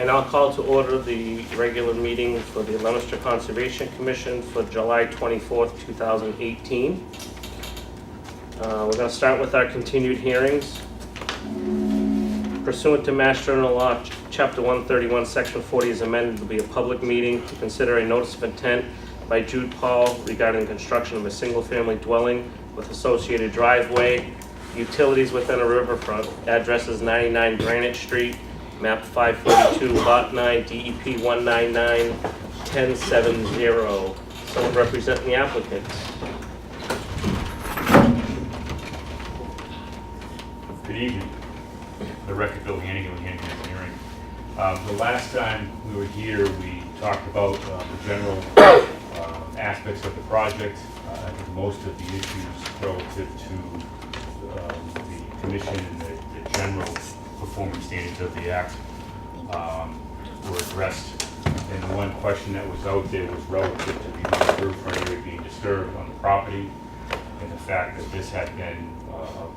And I'll call to order the regular meeting for the Leominster Conservation Commission for July 24th, 2018. We're going to start with our continued hearings. Pursuant to Mass General Law, Chapter 131, Section 40 is amended to be a public meeting to consider a notice of intent by Jude Paul regarding construction of a single-family dwelling with associated driveway, utilities within a riverfront. Address is 99 Granite Street, map 542, lot 9, DEP 199-1070. Someone representing the applicant. Good evening. The record Bill Hannigan with Hannigan Engineering. The last time we were here, we talked about the general aspects of the project. I think most of the issues relative to the commission and the general performance standards of the act were addressed. And the one question that was out there was relative to the roof area being disturbed on the property, and the fact that this had been a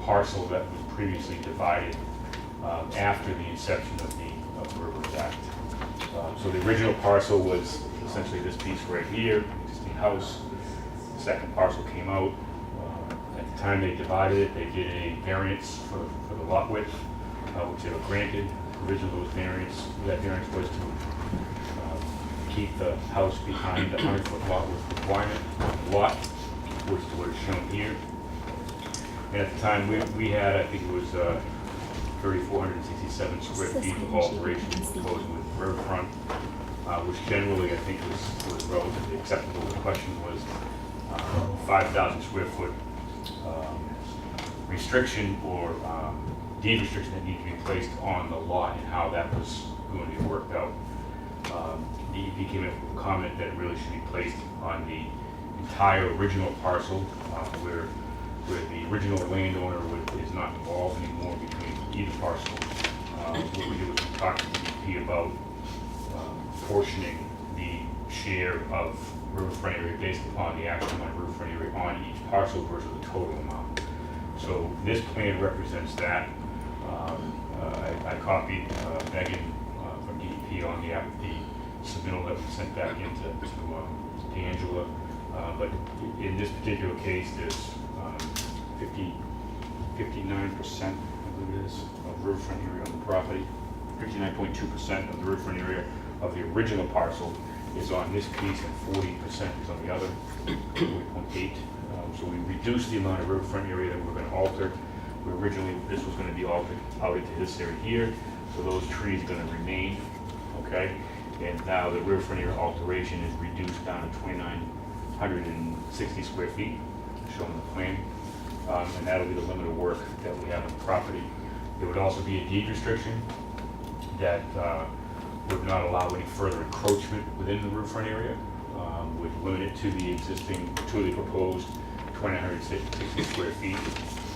parcel that was previously divided after the inception of the Rivers Act. So the original parcel was essentially this piece right here, existing house. The second parcel came out. At the time they divided it, they did a variance for the lot width, which they were granted. Originally, that variance was to keep the house behind the 100-foot lot width requirement lot, which is what is shown here. And at the time, we had, I think it was 3,467 square feet of alteration proposed with riverfront, which generally I think was relatively acceptable. The question was 5,000 square foot restriction or deed restriction that needed to be placed on the lot and how that was going to be worked out. DEP came up with a comment that it really should be placed on the entire original parcel where the original landowner is not involved anymore between either parcel. What we did was we talked to DEP about portioning the share of riverfront area based upon the actual amount of riverfront area on each parcel versus the total amount. So this plan represents that. I copied Megan from DEP on the submittal that we sent back into to Angela. But in this particular case, there's 59%, I believe it is, of riverfront area on the property. 59.2% of the riverfront area of the original parcel is on this piece, and 40% is on the other, 40.8. So we reduced the amount of riverfront area that we're going to alter. Originally, this was going to be altered out into this area here, so those trees are going to remain, okay? And now the riverfront area alteration is reduced down to 2,960 square feet, shown in the plan. And that'll be the limit of work that we have on the property. There would also be a deed restriction that would not allow any further encroachment within the riverfront area, would limit it to the proposed 2,960 square feet.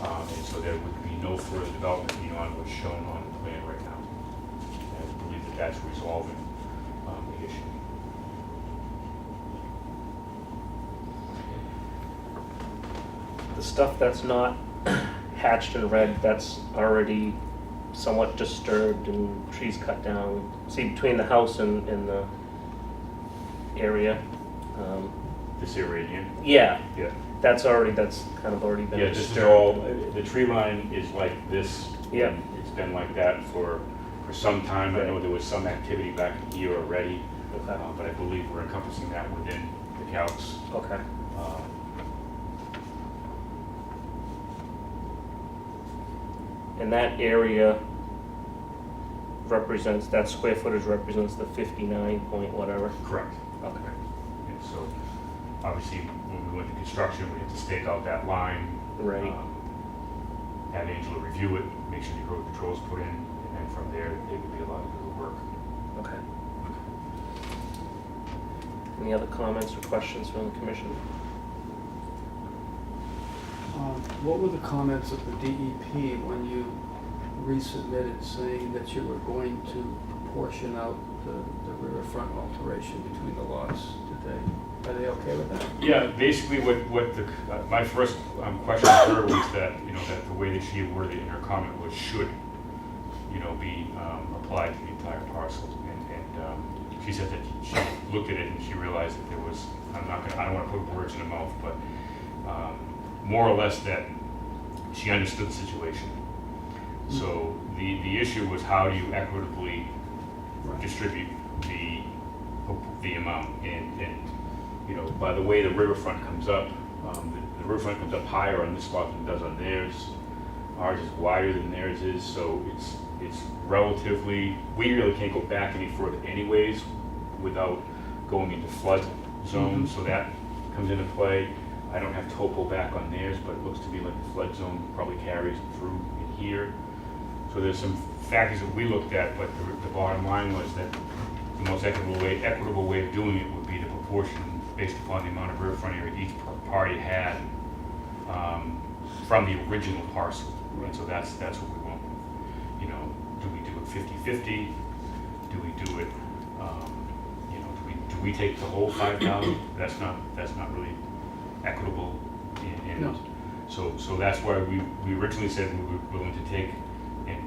And so there would be no further development beyond what's shown on the plan right now. And I believe that that's resolving the issue. The stuff that's not hatched in red, that's already somewhat disturbed and trees cut down. See, between the house and the area. This area here? Yeah. Yeah. That's kind of already been Yeah, this is disturbed. all, the tree line is like this. Yeah. It's been like that for some time. I know there was some activity back here already, Okay. but I believe we're encompassing that within the calcs. Okay. And that area represents, that square footage represents the 59 point whatever? Correct. Okay. And so, obviously, when we went to construction, we had to stake out that line. Right. Have Angela review it, make sure the road controls put in, and then from there, they would be allowed to do the work. Okay. Any other comments or questions from the commission? What were the comments of the DEP when you resubmitted saying that you were going to proportion out the riverfront alteration between the lots? Are they okay with that? Yeah, basically what the, my first question to her was that, that the way that she worded it in her comment was should. be applied to the entire parcel. And she said that she looked at it and she realized that there was, I don't want to put words in her mouth, but more or less that she understood the situation. So the issue was, how do you equitably distribute the amount? And by the way the riverfront comes up, the riverfront comes up higher on this lot than it does on theirs. Ours is wider than theirs is, so it's relatively, we really can't go back any further anyways without going into flood zone, so that comes into play. I don't have topo back on theirs, but it looks to me like the flood zone probably carries through in here. So there's some factors that we looked at, but the bottom line was that the most equitable way of doing it would be the proportion based upon the amount of riverfront area each party had from the original parcel. And so that's what we want. Do we do it 50-50? Do we do it, do we take the whole 5,000? That's not really equitable. No. So that's why we originally said we were willing to take,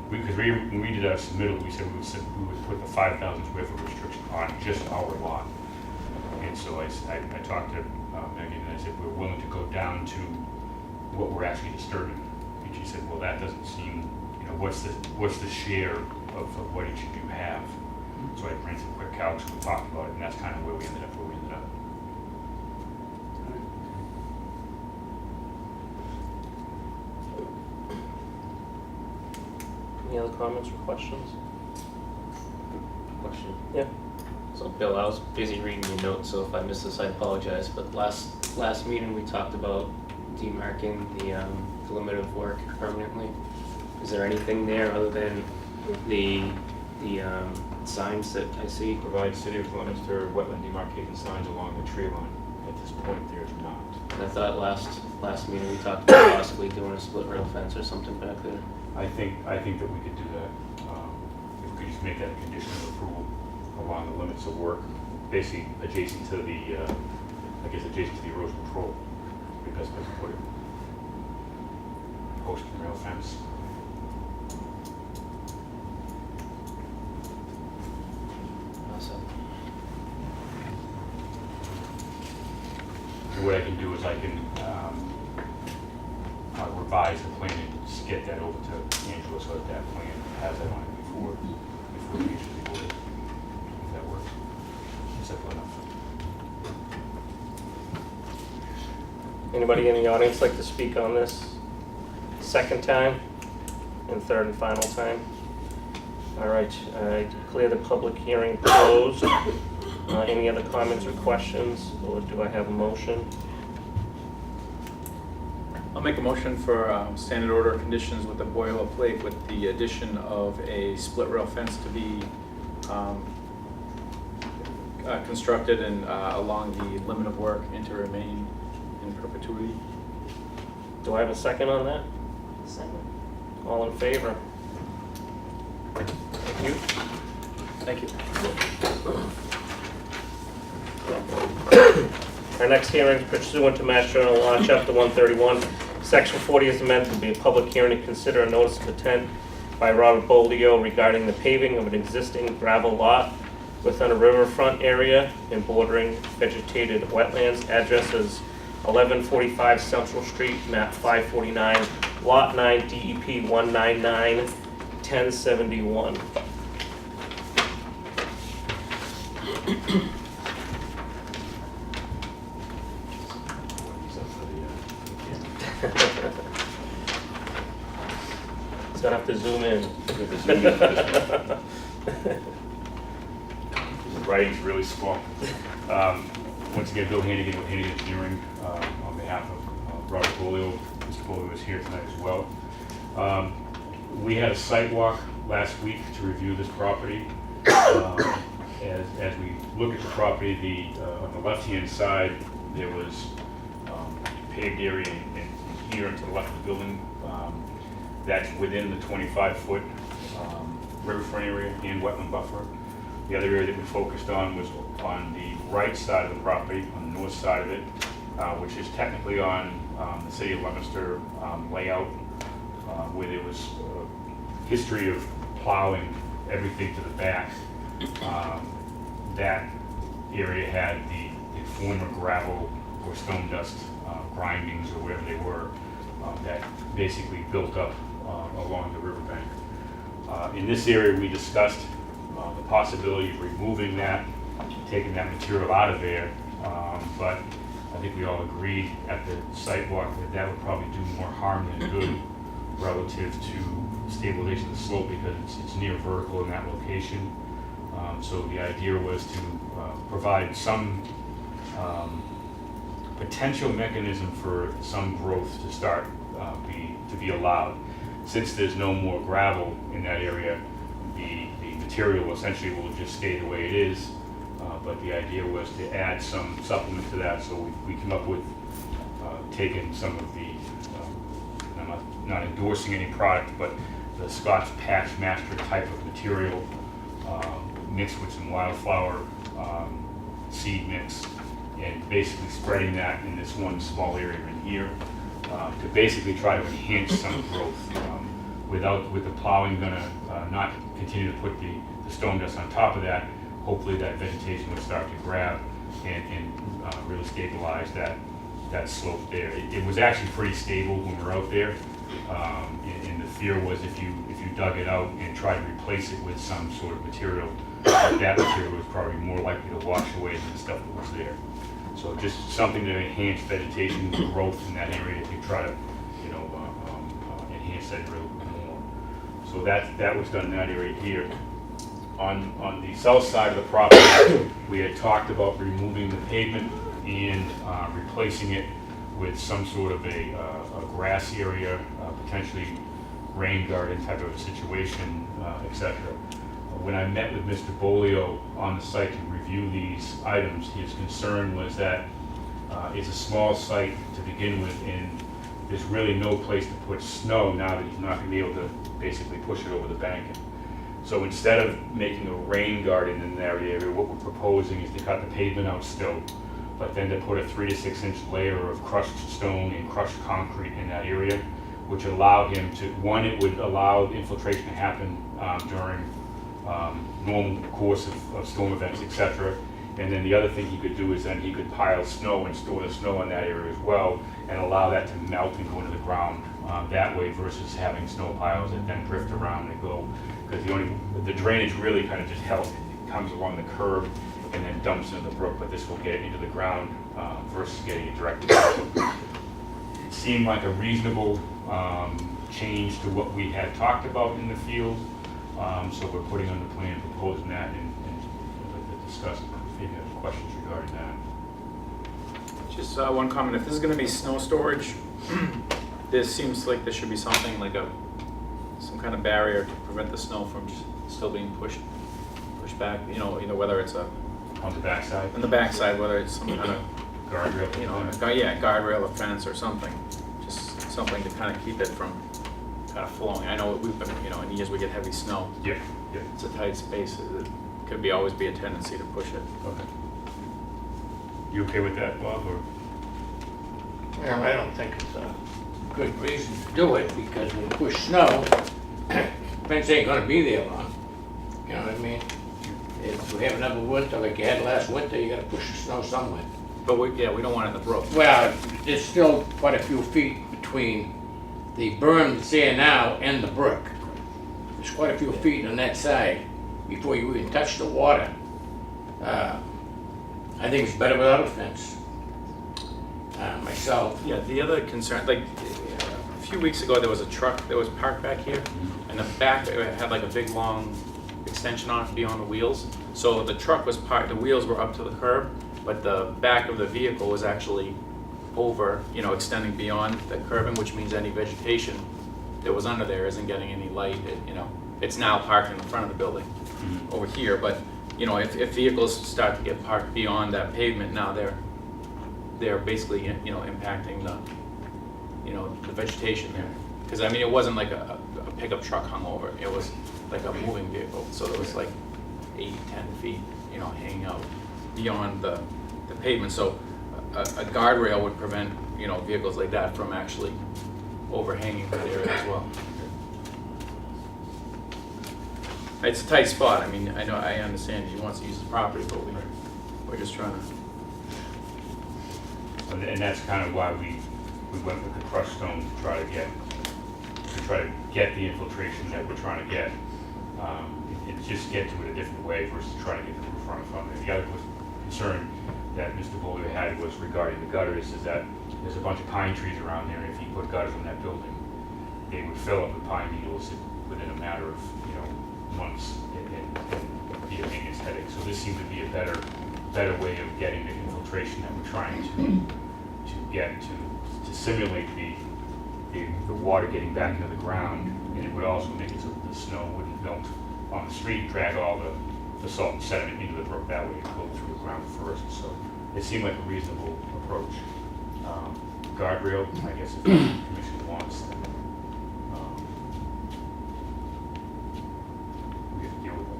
because when we did our submittal, we said we would put the 5,000 square foot restriction on just our lot. And so I talked to Megan and I said we're willing to go down to what we're actually disturbing. And she said, well, that doesn't seem, what's the share of what each of you have? So I ran some quick calcs and we talked about it, and that's kind of where we ended up. Any other comments or questions? Question. Yeah. So Bill, I was busy reading your notes, so if I missed this, I apologize. But last meeting we talked about demarking the limit of work permanently. Is there anything there other than the signs that I see? Provide City of Leominster wetland demarcation signs along the tree line. At this point, there's not. And I thought last meeting we talked about possibly doing a split rail fence or something back there. I think that we could do that. If we could just make that a condition of approval along the limits of work, basically adjacent to the, adjacent to the erosion control. Would be the best place to put it. Post and rail fence. Awesome. And what I can do is I can revise the plan and just get that over to Angela so that plan has that on it before we reach the board. If that works. Simple enough. Anybody in the audience like to speak on this second time and third and final time? All right, I declare the public hearing closed. Any other comments or questions, or do I have a motion? I'll make a motion for standard order of conditions with the boilerplate with the addition of a split rail fence to be constructed and along the limit of work and to remain in perpetuity. Do I have a second on that? Second. All in favor? Thank you. Thank you. Our next hearing pursuant to Mass General Law, Chapter 131, Section 40 is amended to be a public hearing to consider a notice of intent by Robert Boldio regarding the paving of an existing gravel lot within a riverfront area and bordering vegetated wetlands. Address is 1145 Central Street, map 549, lot 9, DEP 199, 1071. It's gonna have to zoom in. The writing's really small. Once again, Bill Hannigan with Hannigan Engineering on behalf of Robert Bolio. Mr. Bolio is here tonight as well. We had a site walk last week to review this property. As we look at the property, on the left-hand side, there was paved area and here and to the left of the building. That's within the 25-foot riverfront area and wetland buffer. The other area that we focused on was on the right side of the property, on the north side of it, which is technically on the City of Leominster layout, where there was history of plowing everything to the back, that area had the former gravel or stone dust grindings or whatever they were that basically built up along the riverbank. In this area, we discussed the possibility of removing that, taking that material out of there, but I think we all agreed at the sidewalk that that would probably do more harm than good relative to stabilization of the slope because it's near vertical in that location. So the idea was to provide some potential mechanism for some growth to start to be allowed. Since there's no more gravel in that area, the material essentially will just stay the way it is. But the idea was to add some supplement to that, so we came up with taking some of the, I'm not endorsing any product, but the Scotch Patch Master type of material mixed with some wildflower seed mix, and basically spreading that in this one small area in here to basically try to enhance some growth. With the plowing gonna not continue to put the stone dust on top of that, hopefully that vegetation would start to grab and really stabilize that slope there. It was actually pretty stable when we were out there, and the fear was if you dug it out and tried to replace it with some sort of material, that material was probably more likely to wash away than the stuff that was there. So just something to enhance vegetation growth in that area to try to, enhance that a little bit more. So that was done in that area here. On the south side of the property, we had talked about removing the pavement and replacing it with some sort of a grass area, potentially rain garden type of a situation, etc. When I met with Mr. Bolio on the site to review these items, his concern was that it's a small site to begin with, and there's really no place to put snow now that he's not going to be able to basically push it over the bank. So instead of making a rain garden in that area, what we're proposing is to cut the pavement out still, but then to put a 3 to 6 inch layer of crushed stone and crushed concrete in that area, which allow him to, one, it would allow infiltration to happen during normal course of storm events, etc. And then the other thing he could do is then he could pile snow and store the snow in that area as well and allow that to melt and go into the ground that way versus having snow piles that then drift around and go, because the drainage really kind of just comes along the curb and then dumps into the brook, but this will get it into the ground versus getting it directly. It seemed like a reasonable change to what we had talked about in the field. So we're putting on the plan, proposing that, and discuss if you have questions regarding that. Just one comment, if this is gonna be snow storage, this seems like there should be something like some kind of barrier to prevent the snow from still being pushed back, whether it's On the backside? on the backside, whether it's some kind of, Guardrail? guardrail or fence or something, just something to kind of keep it from kind of flowing. I know we've been, in years we get heavy snow. Yeah. It's a tight space, it could always be a tendency to push it. Okay. You okay with that, Bob, or? Well, I don't think it's a good reason to do it, because when you push snow, fence ain't gonna be there long. You know what I mean? If we have another winter like you had last winter, you gotta push the snow somewhere. But we don't want it in the brook. Well, there's still quite a few feet between the berm that's there now and the brook. There's quite a few feet on that side before you even touch the water. I think it's better without a fence, myself. Yeah, the other concern, like, a few weeks ago, there was a truck that was parked back here, and the back, it had like a big, long extension on it beyond the wheels. So the truck was parked, the wheels were up to the curb, but the back of the vehicle was actually over, extending beyond the curbing, which means any vegetation that was under there isn't getting any light, it's now parked in the front of the building over here, but, if vehicles start to get parked beyond that pavement, now they're basically, impacting the vegetation there. Because, it wasn't like a pickup truck hung over, it was like a moving vehicle, so there was like 8, 10 feet, hanging out beyond the pavement, so a guardrail would prevent, vehicles like that from actually overhanging that area as well. it's a tight spot, I mean, I know, I understand he wants to use the property, but we're just trying to. And that's kind of why we went with the crushed stone to try to get the infiltration that we're trying to get. It's just get to it a different way versus trying to get the roof run from it. The other concern that Mr. Bollier had was regarding the gutters, is that there's a bunch of pine trees around there, and if he put gutters in that building, they would fill up with pine needles within a matter of, months and be a maintenance headache. So this seemed to be a better way of getting the infiltration that we're trying to get to simulate the water getting back into the ground, and it would also make it so that the snow wouldn't melt on the street, drag all the salt and sediment into the brook that way and go through the ground first. So it seemed like a reasonable approach. Guardrail, I guess if the commission wants, then we have to deal with it.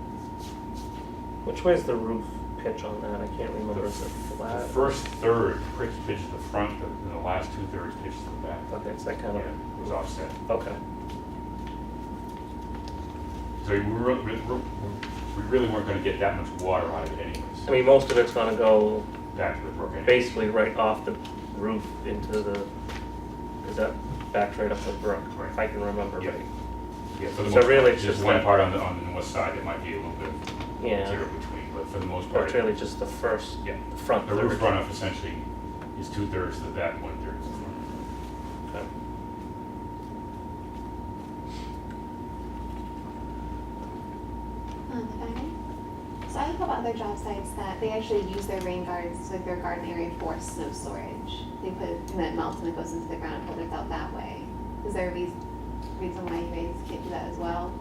Which way is the roof pitch on that? I can't remember. Is it The flat? first third pitches to the front, and the last 2/3 pitches to the back. Okay, so that kind of, Yeah, it was offset. okay. So we really weren't going to get that much water out of it anyways. I mean, most of it's gonna go Back to the brook anyway. basically right off the roof into the, is that backs right up the brook, if I can remember Yeah. right. Yeah, for the So most really part, it's just just one that- part on the north side that might be a little bit Yeah, material between, but for the most but part, it's really just the first, yeah. the front. The roof third. runoff essentially is 2/3 to the back, 1/3 to the front. Okay. If I may. So I know about other job sites that they actually use their rain gardens, like their garden area, for snow storage. They put it, and then it melts and it goes into the ground and filters out that way. Is there a reason why you guys can't do that as well?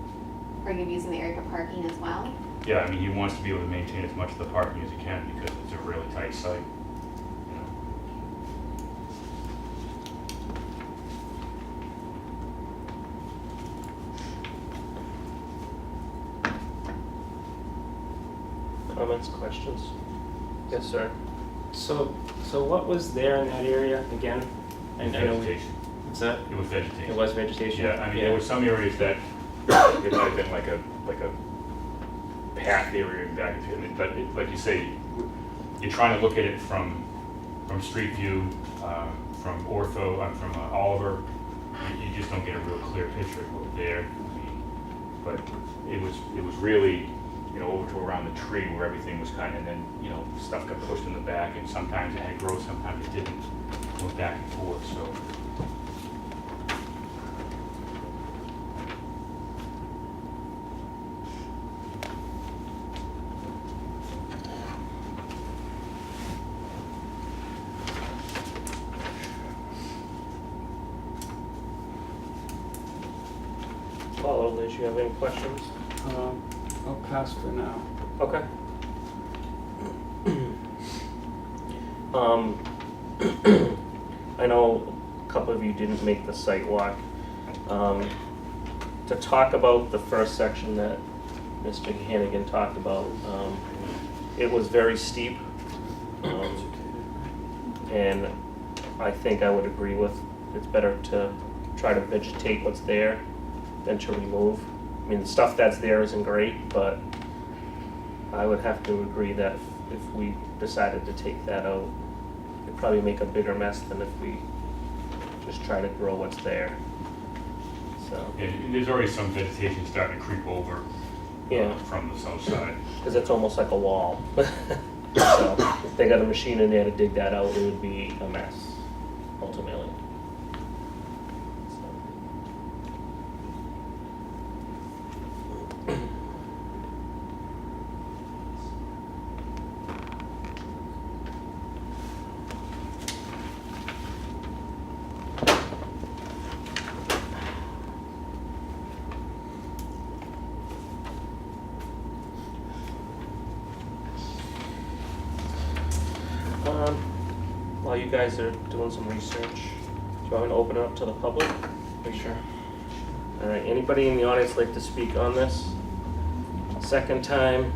Or you're using the area for parking as well? Yeah, I mean, he wants to be able to maintain as much of the parking as he can because it's a really tight site, you know. Comments, questions? Yes, sir. So what was there in that area again? I know we, Vegetation. what's that? It was vegetation. It was vegetation? Yeah, I mean, there were some areas that it might have been like a path area back into it, but like you say, you're trying to look at it from street view, from ortho, from Oliver. You just don't get a real clear picture of what was there. I mean, but it was really, over to around the tree where everything was kind of, and then, stuff got pushed in the back, and sometimes it had growth, sometimes it didn't. It went back and forth, so. Paul, Liz, you have any questions? I'll pass for now. Okay. I know a couple of you didn't make the site walk. To talk about the first section that Mr. Hannigan talked about, it was very steep. And I think I would agree with, it's better to try to vegetate what's there than to remove. I mean, the stuff that's there isn't great, but I would have to agree that if we decided to take that out, it'd probably make a bigger mess than if we just try to grow what's there. So, And there's already some vegetation starting to creep over yeah, from the south side. because it's almost like a wall. So if they got a machine in there to dig that out, it would be a mess, ultimately. While you guys are doing some research, do you want me to open it up to the public? Sure. All right, anybody in the audience like to speak on this? Second time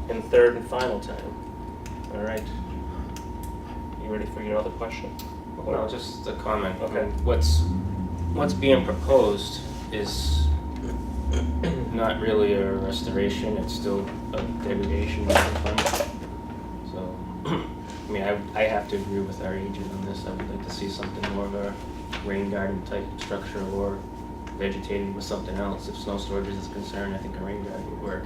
and third and final time. All right. You ready for your other question? Well, just a comment. Okay. What's being proposed is not really a restoration, it's still a degradation of the front. So, I mean, I have to agree with our agent on this. I would like to see something more of a rain garden type structure or vegetated with something else. If snow storage is concerned, I think a rain garden would work.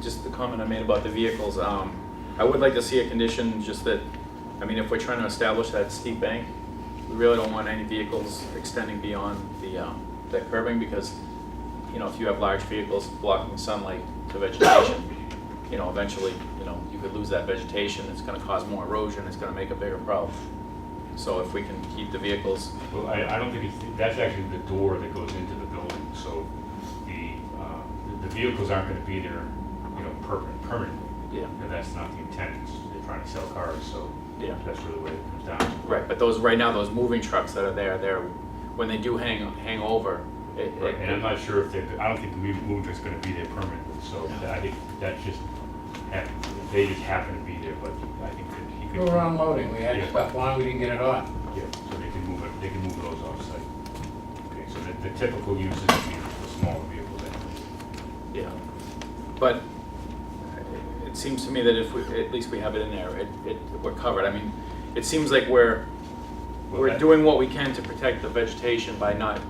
Just the comment I made about the vehicles, I would like to see a condition just that, I mean, if we're trying to establish that steep bank, we really don't want any vehicles extending beyond the curbing, because, you know, if you have large vehicles blocking sunlight to vegetation, you know, eventually, you know, you could lose that vegetation, it's gonna cause more erosion, it's gonna make a bigger problem. So if we can keep the vehicles. Well, I don't think that's actually the door that goes into the building, so the vehicles aren't gonna be there, you know, permanently. Yeah. And that's not the intent, they're trying to sell cars, so Yeah. that's really what it comes down to. Right, but those, right now, those moving trucks that are there, when they do hang over, Right, and I'm not sure if I don't think the moving truck's gonna be there permanently, so I think that's just, they just happen to be there, but I think that he We could. were unloading, we had Yeah. stuff on, we didn't get it off. Yeah, so they can move those off-site. Okay, so the typical use is the smaller vehicles. yeah. But it seems to me that if we, at least we have it in there, we're covered. I mean, it seems like we're doing what we can to protect the vegetation by not,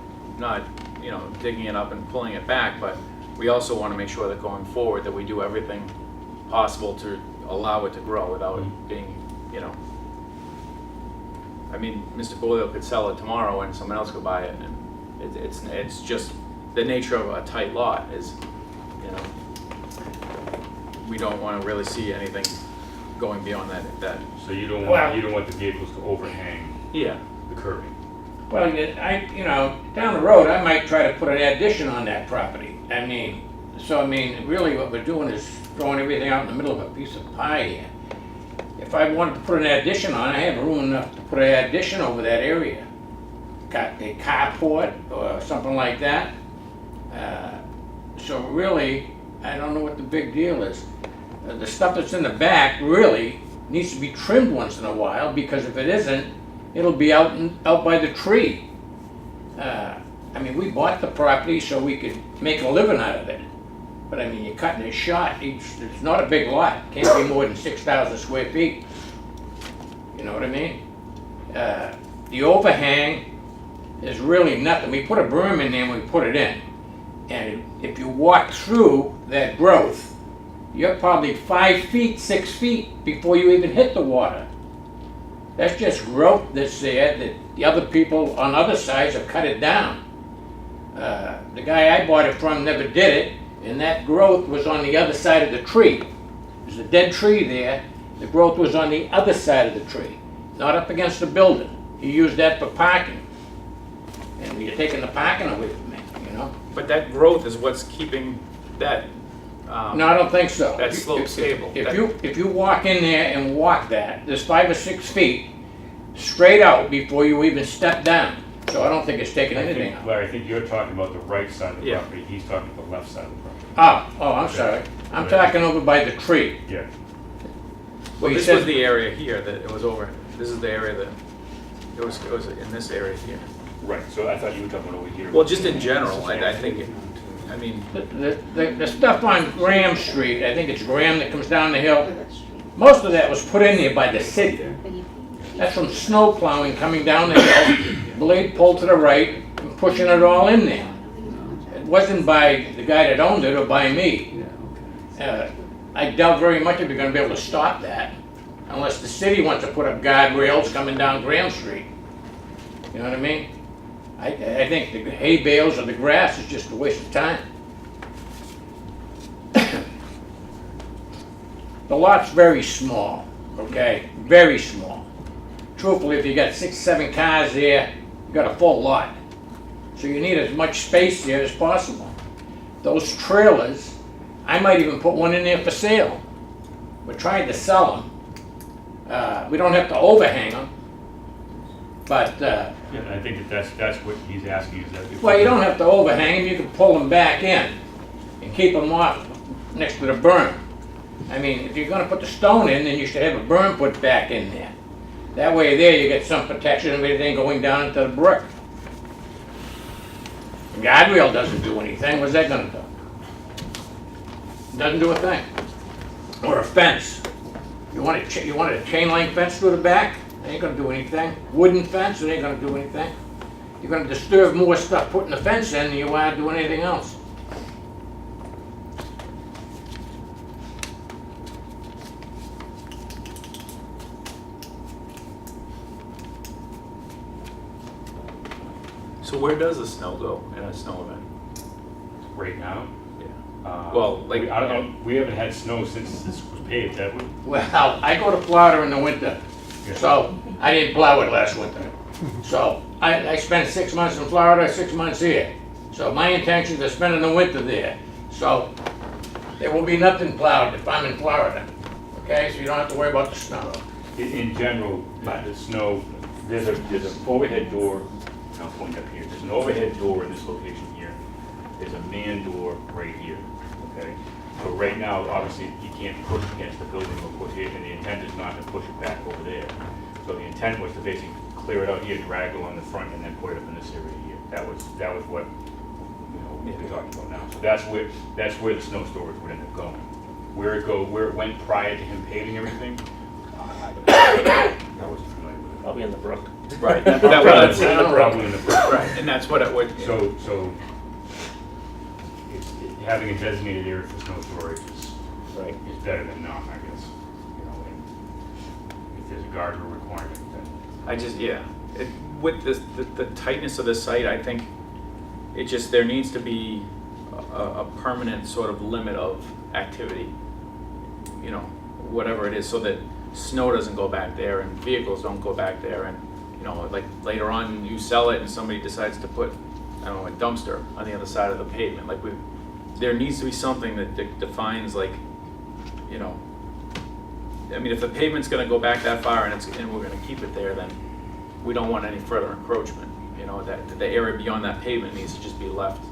you know, digging it up and pulling it back, but we also want to make sure that going forward that we do everything possible to allow it to grow without it being, you know. I mean, Mr. Boyle could sell it tomorrow and someone else could buy it, and it's just the nature of a tight lot is, you know, we don't want to really see anything going beyond that. So you don't Well- want the vehicles to overhang Yeah. the curbing. Well, you know, down the road, I might try to put an addition on that property. I mean, really what we're doing is throwing everything out in the middle of a piece of pie here. If I wanted to put an addition on, I have room enough to put an addition over that area. Got a carport or something like that. So really, I don't know what the big deal is. The stuff that's in the back really needs to be trimmed once in a while, because if it isn't, it'll be out by the tree. I mean, we bought the property so we could make a living out of it. But I mean, you're cutting it short. It's not a big lot. Can't be more than 6,000 square feet. You know what I mean? The overhang is really nothing. We put a berm in there when we put it in. And if you walk through that growth, you're probably 5 feet, 6 feet before you even hit the water. That's just growth that's there that the other people on other sides have cut it down. The guy I bought it from never did it, and that growth was on the other side of the tree. There's a dead tree there. The growth was on the other side of the tree, not up against the building. He used that for parking. And you're taking the parking away from me, you know? But that growth is what's keeping that. No, I don't think so. That slope stable. If you walk in there and walk that, there's 5 or 6 feet straight out before you even step down. So I don't think it's taking anything out. Larry, I think you're talking about the right side of the Yeah. property, he's talking about the left side of the property. Oh, I'm sorry. I'm talking over by the tree. Yeah, Well, He this said- was the area here that it was over. This is the area that it was in this area here. right, so I thought you were talking about over here. Well, just in general, I think. I mean, The stuff on Graham Street, I think it's Graham that comes down the hill, most of that was put in there by the city. That's from snow plowing coming down the hill, blade pulled to the right, and pushing it all in there. It wasn't by the guy that owned it or by me. Yeah, okay. I doubt very much if you're gonna be able to stop that, unless the city wants to put up guardrails coming down Graham Street. You know what I mean? I think the hay bales or the grass is just a waste of time. The lot's very small, okay? Very small. Truthfully, if you got 6, 7 cars there, you got a full lot. So you need as much space there as possible. Those trailers, I might even put one in there for sale. We're trying to sell them, We don't have to overhang them, but, Yeah, and I think that's what he's asking is that. if- well, you don't have to overhang them, you can pull them back in and keep them off next to the berm. I mean, if you're gonna put the stone in, then you should have a berm put back in there. That way there you get some protection of anything going down into the brook. A guardrail doesn't do anything, what's that gonna do? Doesn't do a thing. Or a fence. You want a chain link fence through the back? It ain't gonna do anything. Wooden fence, it ain't gonna do anything. You're gonna disturb more stuff putting the fence in than you are doing anything else. So where does the snow go in a snow event? Right now? Yeah. Uh, Well, like- I don't know, we haven't had snow since this was paved, have we? Well, I go to Florida in the winter, Yeah. so I didn't plow it last winter. So I spent 6 months in Florida, 6 months here. So my intention is to spend the winter there. So there will be nothing plowed if I'm in Florida. Okay, so you don't have to worry about the snow. In general, the snow, there's an overhead door, I'll point up here, there's an overhead door in this location here. There's a man door right here, okay? So right now, obviously, you can't push against the building or push it, and the intent is not to push it back over there. So the intent was to basically clear it out here, drag along the front, and then put it up in this area here. That was what, we're talking about now. So that's where the snow storage would end up going. Where it went prior to him paving everything, I wasn't familiar with it. Probably in the brook. Right. Probably in the brook. Right, and that's what it would. So having a designated area for snow storage is better than not, I guess. And if there's a guardrail requirement, then. I just, with the tightness of the site, I think it just, there needs to be a permanent sort of limit of activity, whatever it is, so that snow doesn't go back there and vehicles don't go back there, and, like later on you sell it and somebody decides to put, I don't know, a dumpster on the other side of the pavement. Like there needs to be something that defines, like, I mean, if the pavement's gonna go back that far and we're gonna keep it there, then we don't want any further encroachment. That the area beyond that pavement needs to just be left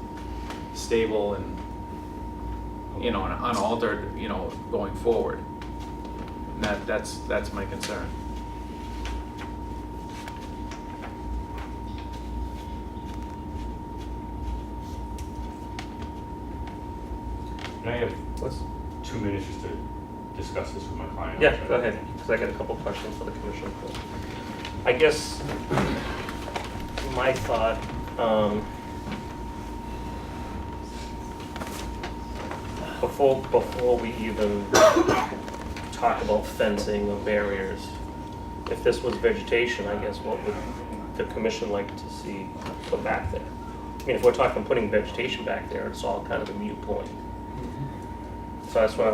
stable and, and unaltered, going forward. And that's my concern. Can I have 2 minutes just to discuss this with my client? Yeah, go ahead, because I got a couple questions for the commission. I guess my thought, before we even talk about fencing or barriers, if this was vegetation, I guess what would the commission like to see put back there? I mean, if we're talking putting vegetation back there, it's all kind of a moot point. So that's why,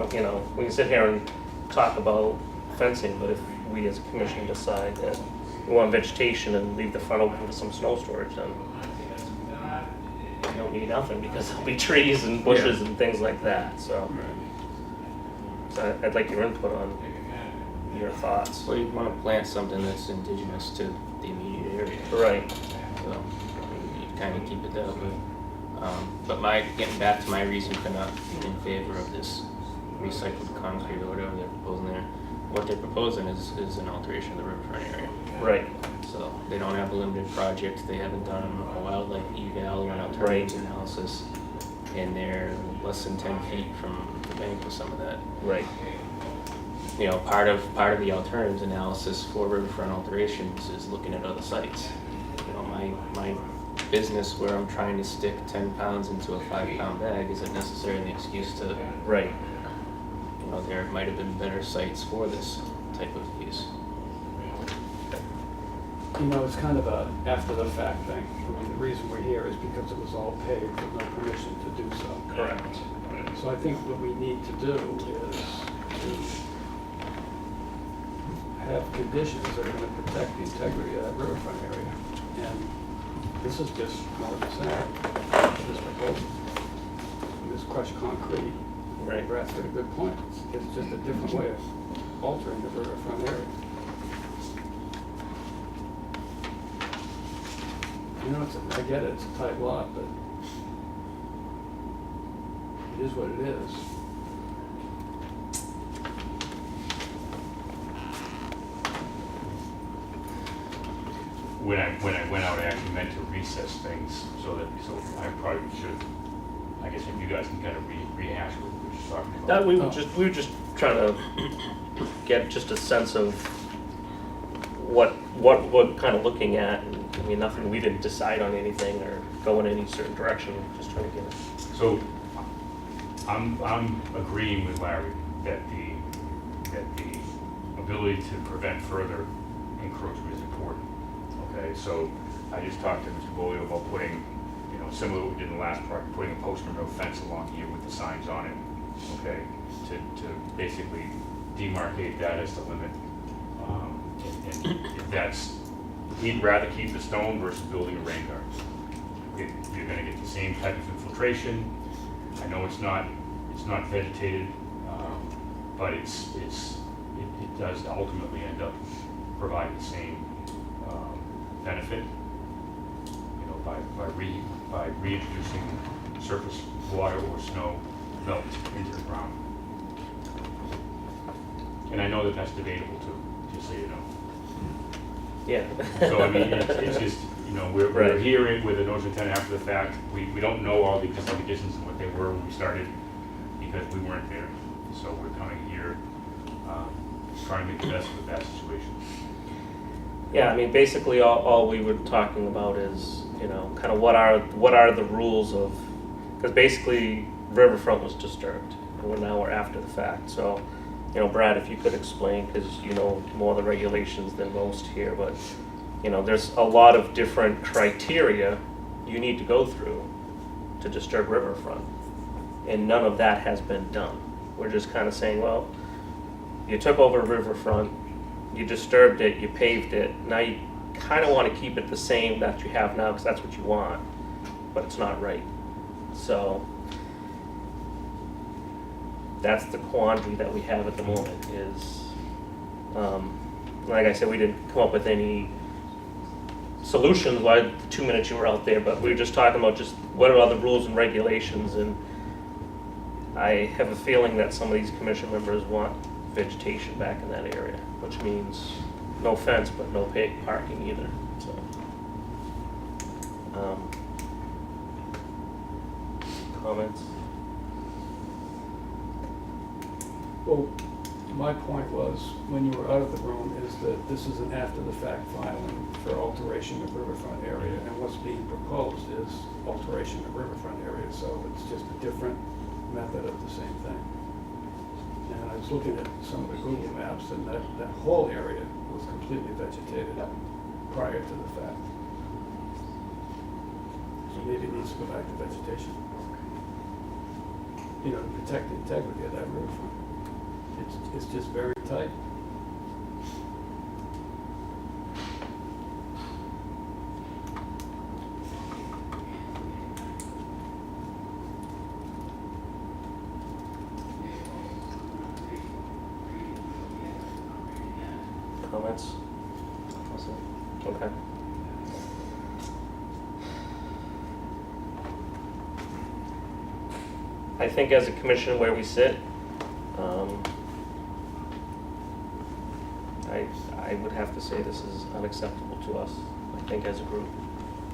we can sit here and talk about fencing, but if we as a commission decide that we want vegetation and leave the front open for some snow storage, then you don't need nothing, because there'll be trees and bushes and things like that, so. So I'd like your input on your thoughts. Well, you want to plant something that's indigenous to the immediate area. Right. So you kind of keep it that way. But getting back to my reason for not being in favor of this recycled concrete or whatever they're proposing there, what they're proposing is an alteration of the riverfront area. Right. So they don't have a limited project, they haven't done a wildlife eval or an alternatives analysis, and they're less than 10 feet from the bank with some of that. Right. Part of the alternatives analysis for riverfront alterations is looking at other sites. My business where I'm trying to stick 10 pounds into a 5-pound bag isn't necessarily an excuse to, Right. there might have been better sites for this type of use. It's kind of a after the fact thing. I mean, the reason we're here is because it was all paved with no permission to do so. Correct. So I think what we need to do is to have conditions that are going to protect the integrity of that riverfront area. And this is just one of the same, this proposal. And this crushed concrete, Right. Brad's got a good point. It's just a different way of altering the riverfront area. You know, I get it, it's a tight lot, but it is what it is. When I went out, I actually meant to recess things, so I probably should, I guess if you guys can kind of rehash what we were just talking about. That we were just trying to get just a sense of what we're kind of looking at. And, I mean, nothing, we didn't decide on anything or go in any certain direction, just trying to get it. So, I'm agreeing with Larry that the ability to prevent further encroachment is important. Okay, so I just talked to Mr. Bolio about putting, similar to what we did in the last part, putting a post and rail fence along here with the signs on it, okay, to basically demarcate that as the limit. And if that's, he'd rather keep the stone versus building a rain garden. You're gonna get the same type of infiltration. I know it's not vegetated, but it does ultimately end up providing the same benefit, by reintroducing surface water or snow melt into the ground. And I know that that's debatable too, just so you know. Yeah. So I mean, it's just, we're Right. here with a notice of intent after the fact. We don't know all the existing conditions and what they were when we started because we weren't there. So we're coming here, trying to make the best of the bad situation. Yeah, I mean, basically, all we were talking about is, kind of what are the rules of, because basically Riverfront was disturbed, and now we're after the fact. So, Brad, if you could explain, because you know more of the regulations than most here, but there's a lot of different criteria you need to go through to disturb Riverfront, and none of that has been done. We're just kind of saying, well, you took over Riverfront, you disturbed it, you paved it, now you kind of want to keep it the same that you have now because that's what you want, but it's not right. So that's the quandary that we have at the moment is, like I said, we didn't come up with any solutions why the 2 minutes you were out there, but we were just talking about just what are the rules and regulations, and I have a feeling that some of these commission members want vegetation back in that area, which means no fence, but no parking either, so. Comments? Well, my point was, when you were out of the room, is that this is an after-the-fact filing for alteration of riverfront area, and what's being proposed is alteration of riverfront area, so it's just a different method of the same thing. And I was looking at some of the Google maps, and that whole area was completely vegetated prior to the fact. So maybe it needs to go back to vegetation. To protect the integrity of that riverfront. It's just very tight. Comments? Okay. I think as a commission where we sit, I would have to say this is unacceptable to us, I think as a group.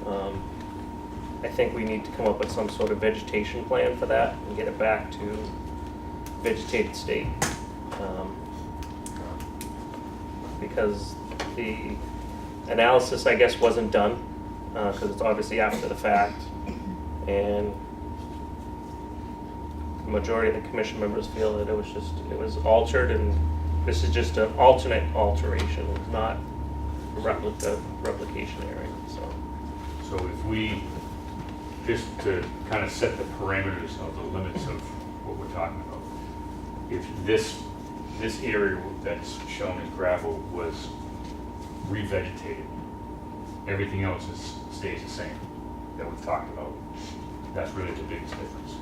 I think we need to come up with some sort of vegetation plan for that and get it back to vegetated state. Because the analysis, I guess, wasn't done, because it's obviously after the fact, and the majority of the commission members feel that it was altered, and this is just an alternate alteration, it's not a replication area, so. So if we, just to kind of set the parameters of the limits of what we're talking about, if this area that's shown as gravel was revegetated, everything else stays the same that we've talked about. That's really the biggest difference.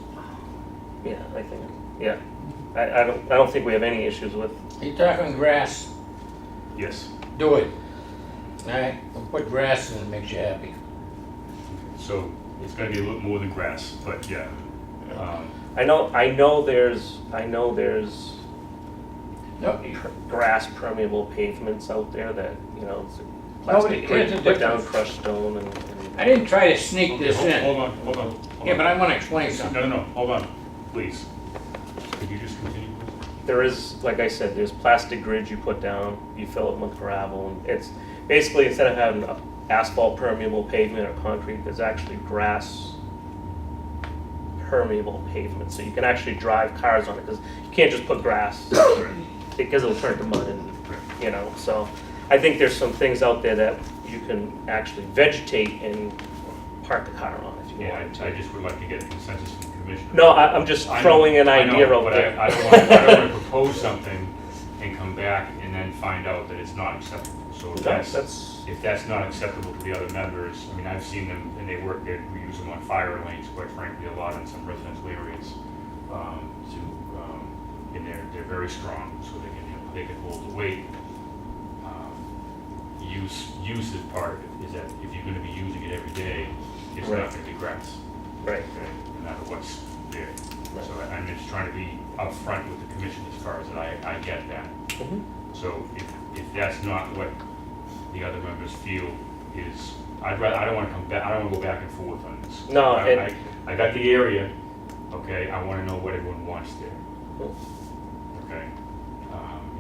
Yeah, I think, yeah. I don't think we have any issues with, You're talking grass, Yes. do it. All right, we'll put grass in, it makes you happy. So it's gonna be a little more than grass, but yeah. I know there's No, grass permeable pavements out there that, you know, it's Nobody- plastic, here's the put down difference. crushed stone and. I didn't try to sneak Okay, this in. Hold on. Yeah, but I want to explain something. No, hold on, please. Could you just continue? There is, like I said, there's plastic grids you put down, you fill it with gravel, and it's basically, instead of having a asphalt permeable pavement or concrete, there's actually grass permeable pavement, so you can actually drive cars on it, because you can't just put grass, because it'll turn to mud and, you know, so I think there's some things out there that you can actually vegetate and park the car on if you Yeah, want I to. just would like to get a consensus from the commission. No, I'm just I know- throwing an I know, idea out but there. I don't want to propose something and come back and then find out that it's not acceptable. So if That's, that's not acceptable to the other members, I mean, I've seen them, and they work, we use them on fire lanes, quite frankly, a lot in some residential areas. And they're very strong, so they can, you know, they can hold the weight. Use is part of it, is that if you're gonna be using it every day, it's Right. not gonna be grass. right. Okay, no matter what's there. Right. So I'm just trying to be upfront with the commission as far as that, I get that. Mhm. So if that's not what the other members feel is, I don't wanna come back, I don't wanna go back and forth on this. No, I got the area, okay, I wanna know what everyone wants there, okay?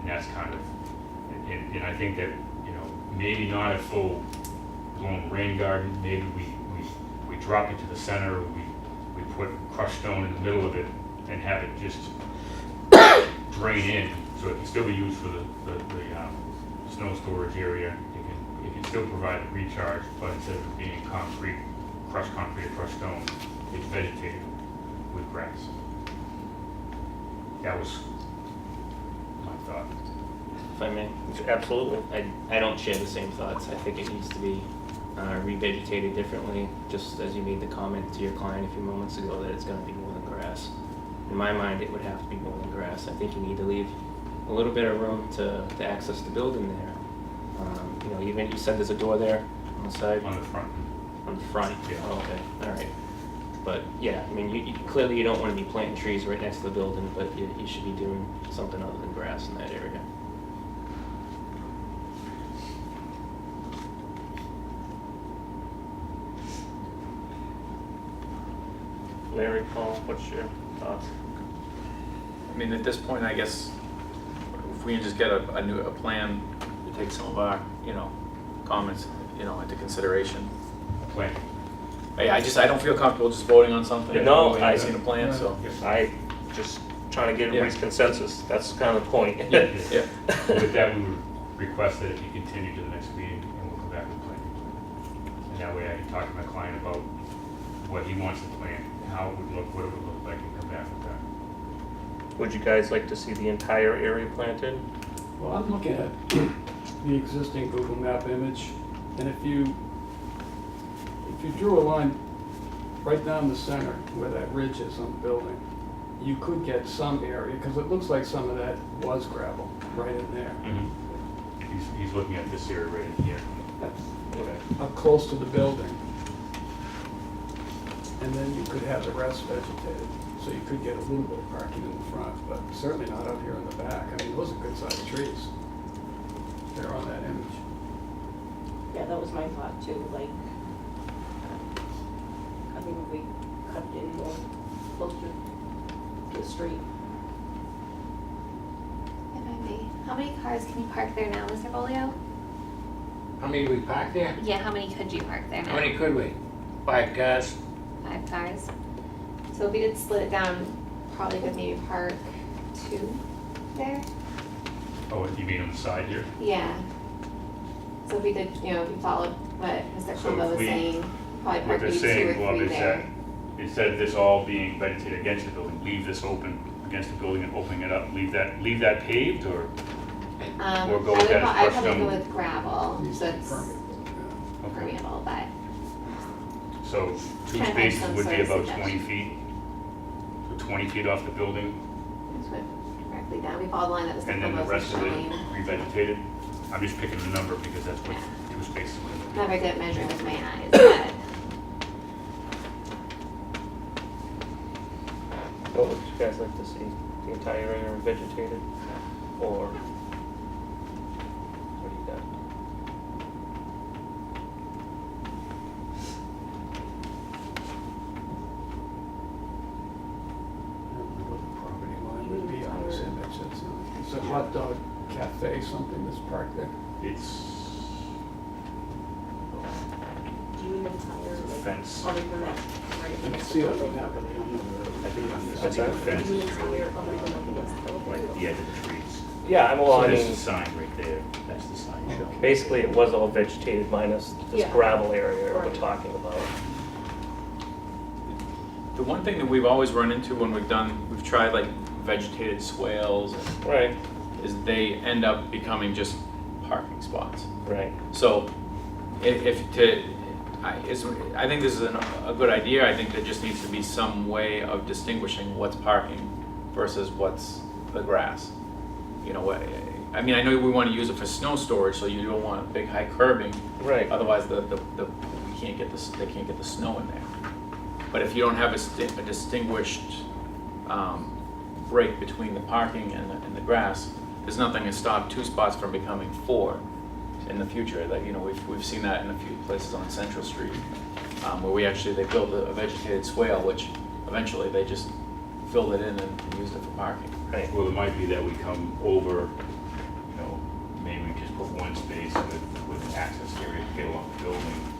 And that's kind of, and I think that, you know, maybe not a full blown rain garden, maybe we drop it to the center, we put crushed stone in the middle of it and have it just drain in, so it can still be used for the snow storage area. It can still provide a recharge, but instead of it being crushed concrete or crushed stone, it's vegetated with grass. That was my thought. If I may. Absolutely. I don't share the same thoughts. I think it needs to be revegetated differently, just as you made the comment to your client a few moments ago that it's gonna be more than grass. In my mind, it would have to be more than grass. I think you need to leave a little bit of room to access the building there. You know, even, you said there's a door there on the side? On the front. On the front? Yeah. Oh, okay, all right. But, yeah, I mean, clearly you don't wanna be planting trees right next to the building, but you should be doing something other than grass in that area. Larry, Paul, what's your thoughts? I mean, at this point, I guess, if we can just get a plan to take some of our, you know, comments, you know, into consideration. Plan. I don't feel comfortable just voting on something. No, We I- haven't seen a plan, so. I just trying to get everybody's consensus, that's kind of the point. Yeah. With that, we would request that it be continued to the next meeting, and we'll come back with a plan. And that way I can talk to my client about what he wants to plan, how it would look, what it would look like, and come back with that. Would you guys like to see the entire area planted? Well, I'm looking at the existing Google map image, and if you drew a line right down the center where that ridge is on the building, you could get some area, because it looks like some of that was gravel right in there. He's looking at this area right in here. That's Okay. up close to the building. And then you could have the rest vegetated, so you could get a little bit of parking in the front, but certainly not up here in the back. I mean, those are good sized trees. They're on that image. Yeah, that was my thought too, like, I think if we cut it in more closer to the street. If I may, how many cars can you park there now, Mr. Bolio? How many do we park there? Yeah, how many could you park there now? How many could we? 5 cars? 5 cars. So if we did split it down, probably could maybe park 2 there? Oh, you mean on the side here? Yeah. So if we did, you know, if we followed what Mr. So Colombo if was we- saying, probably What park they're maybe 2 or saying, 3 Bob, is that there. instead of this all being vegetated against the building, leave this open against the building and opening it up, leave that paved, or? Or go with that as I'd crushed probably go stone? with gravel, Needs so to be it's permeable, yeah. Okay. permeable, but So 2 Kind of spaces some would be sort of about 20 suggestion. feet? So 20 feet off the building, just went directly down. We followed the line that Mr. and then the Colombo was rest of it showing. revegetated? I'm just picking the number because that's what 2 spaces would be. Never good at measuring with my eyes, but What would you guys like to see? The entire area vegetated? Or what do you got? I don't know what the property line would be on this image. It's a hot dog cafe, something that's parked there. It's Do you entire, like, fence. other than that, right I can against see the it on the building? map, but I don't know. I think What's the that? fence Do you is really entire other than up against the building? like at the edge of the trees. Yeah, I'm, well, So I there's the mean, sign right there, that's the sign showing. basically it was all vegetated minus this Yeah. gravel area we're Right. talking about. The one thing that we've always run into when we've tried like vegetated swales, and Right, is they end up becoming just parking spots. right. So I think this is a good idea. I think there just needs to be some way of distinguishing what's parking versus what's the grass. You know, I mean, I know we want to use it for snow storage, so you don't want big high curbing. Right. Otherwise, we can't get they can't get the snow in there. But if you don't have a distinguished break between the parking and the grass, there's nothing to stop 2 spots from becoming 4 in the future. That, you know, we've seen that in a few places on Central Street, where they built a vegetated swale, which eventually they just filled it in and used it for parking. Right. Well, it might be that we come over, you know, maybe we just put one space with an access area to get along the building,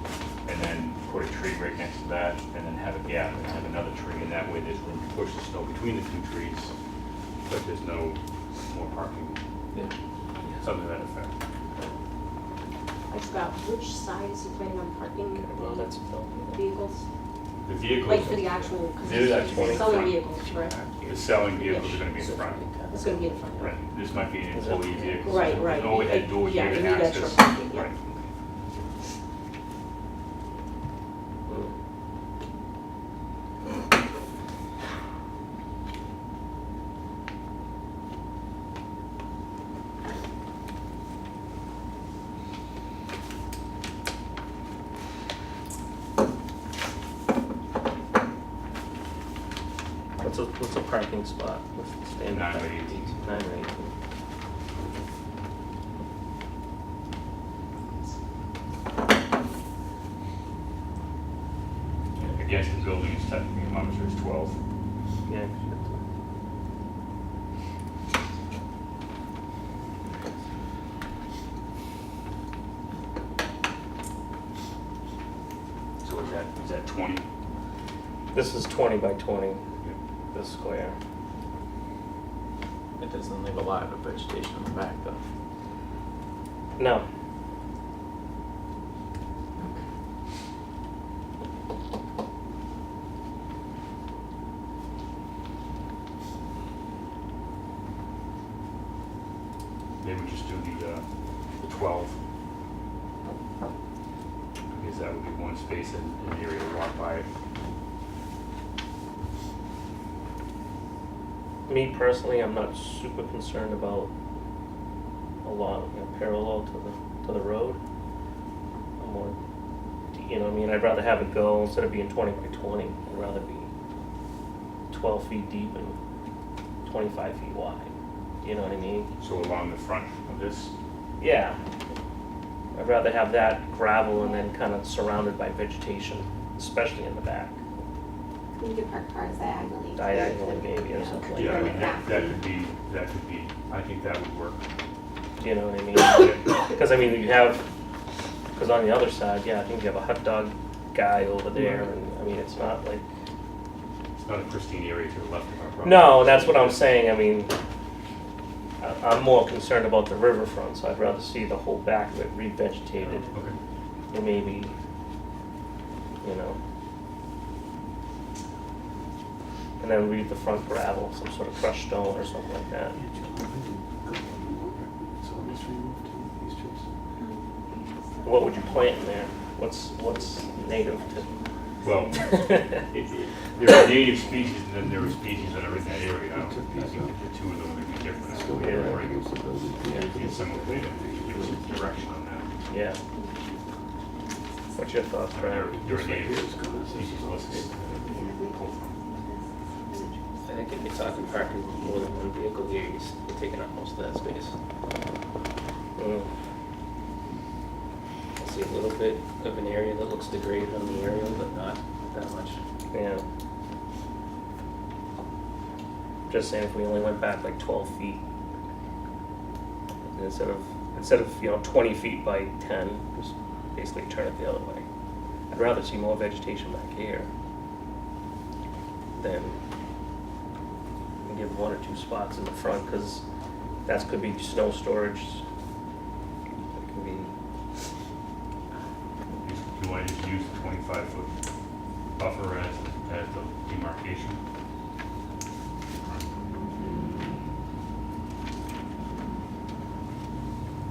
and then put a tree right next to that, and then have a gap and have another tree, and that way there's room to push the snow between the 2 trees, but there's no more parking, Yeah. something to that effect. I forgot, which side is he planning on parking Well, the that's vehicles? The vehicles. Like for the actual, because They're he's actually selling front. vehicles, right? The selling vehicles are gonna be in front. It's gonna be in front. Right, this might be an employee vehicle. so Right, there's right. an overhead door Yeah, here you to need access. extra parking, yeah. Right. What's a parking spot? What's the standard? 9 by 18. 9 by 18. Against the building, it's technically, I'm sure it's 12. Yeah. So is that 20? This is 20 by 20, this square. It doesn't leave a lot of vegetation in the back, though. No. Maybe we just do the 12. Because that would be one space and an area to walk by it. Me personally, I'm not super concerned about a lot, parallel to the road. I'm more, you know what I mean? I'd rather have it go, instead of being 20 by 20, I'd rather be 12 feet deep and 25 feet wide. You know what I mean? So along the front of this, Yeah. I'd rather have that gravel and then kind of surrounded by vegetation, especially in the back. You could park cars diagonally. too, Diagonally, to, maybe, or you know, something. like yeah, I from mean, the that back. could be, I think that would work. You know what I mean? Because I mean, you have, because on the other side, yeah, I think you have a hot dog guy over there, and I mean, it's not like. It's not a pristine area to the left of our property. No, that's what I'm saying. I mean, I'm more concerned about the riverfront, so I'd rather see the whole back of it revegetated Okay. and maybe, you know. And then leave the front gravel, some sort of crushed stone or something like that. So let's remove these trees. What would you plant in there? What's native to? Well, there are native species and then there are species that are in that area. I think the 2 of them would be different. So we Yeah. have to get someone to give us some direction on that. Yeah. What's your thoughts, There Brad? are native species listed. I think if you're talking parking more than one vehicle here, you're taking up most of that space. I see a little bit of an area that looks degraded on the aerial, but not that much. Yeah. Just saying, if we only went back like 12 feet, instead of 20 feet by 10, just basically turn it the other way. I'd rather see more vegetation back here than give 1 or 2 spots in the front, because that could be snow storage. It can be. You want to just use the 25-foot buffer as the demarcation?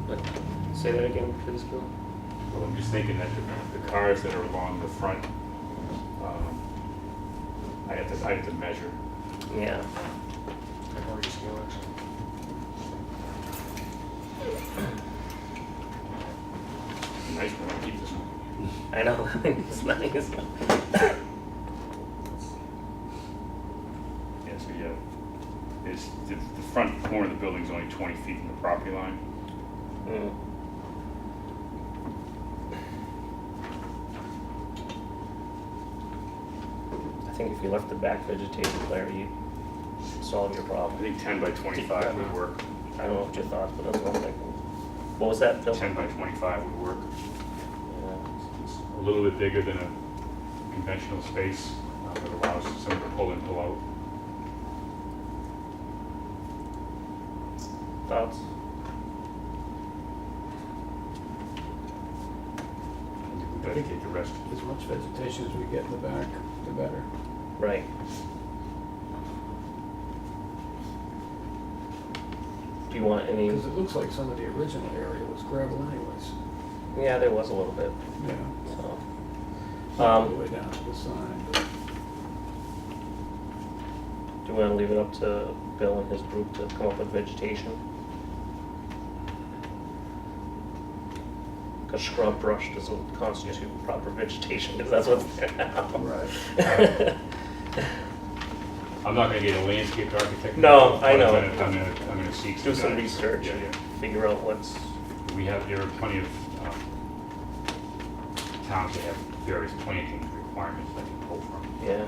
But say that again, please, Bill. Well, I'm just thinking that the cars that are along the front, I have to measure. Yeah. I've already scaled it. Nice one, I'll keep this one. I know. It's nice. Yeah, so yeah, it's, the front corner of the building is only 20 feet from the property line. Mm. I think if you left the back vegetated clear, you'd solve your I problem. think 10 by 25 would work. I don't know what your thoughts, but that's what I'm thinking. What was that, Phil? 10 by 25 would work. Yeah. It's a little bit bigger than a conventional space that allows someone to pull in, pull out. Thoughts? Dedicate the rest. As much vegetation as we get in the back, the better. Right. Do you want any? Because it looks like some of the original area was gravel anyways. Yeah, there was a little bit. Yeah. So, All the way down to the side. But do you want to leave it up to Bill and his group to come up with vegetation? Because scrub brush doesn't constitute proper vegetation, because that's what's there now. Right. I'm not going to get a landscape architect. No, I but know. I'm going to seek Do some guidance. research, Yeah, and yeah. figure out what's, There are plenty of towns that have various planting requirements that can pull from. yeah,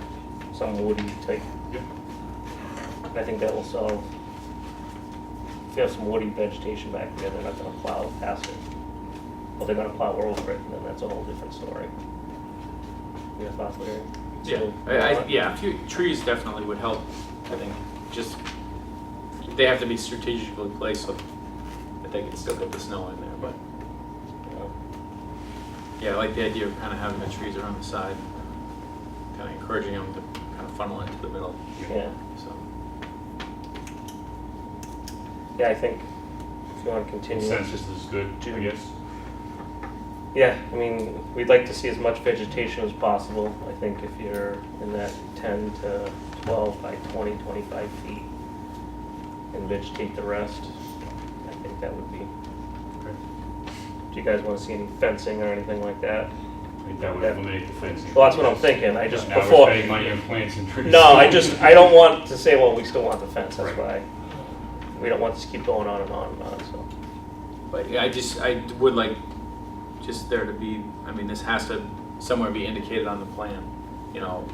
some woody type. Yep. I think that will solve. If you have some woody vegetation back there, they're not gonna plow past it. Well, they're gonna plow over it, and then that's a whole different story. Your thoughts, Larry? Yeah, So, yeah, a few trees definitely would help, I think, just, they have to be strategically placed so that they can still get the snow in there, but, yeah, I like the idea of kind of having the trees around the side, kind of encouraging them to kind of funnel into the middle, Yeah, so. yeah, I think if you wanna continue. Consensus is good, I guess. Yeah, I mean, we'd like to see as much vegetation as possible. I think if you're in that 10 to 12 by 20, 25 feet and vegetate the rest, I think that would be. Okay. Do you guys want to see any fencing or anything like that? I think that would eliminate the fencing. Well, that's what I'm thinking. I just, Now before. we're spending money on plants and trees. No, I don't want to say, well, we still want the fence, that's Right. why. We don't want this to keep going on and on and on, so. But yeah, I would like just there to be, I mean, this has to somewhere be indicated on the plan, you know,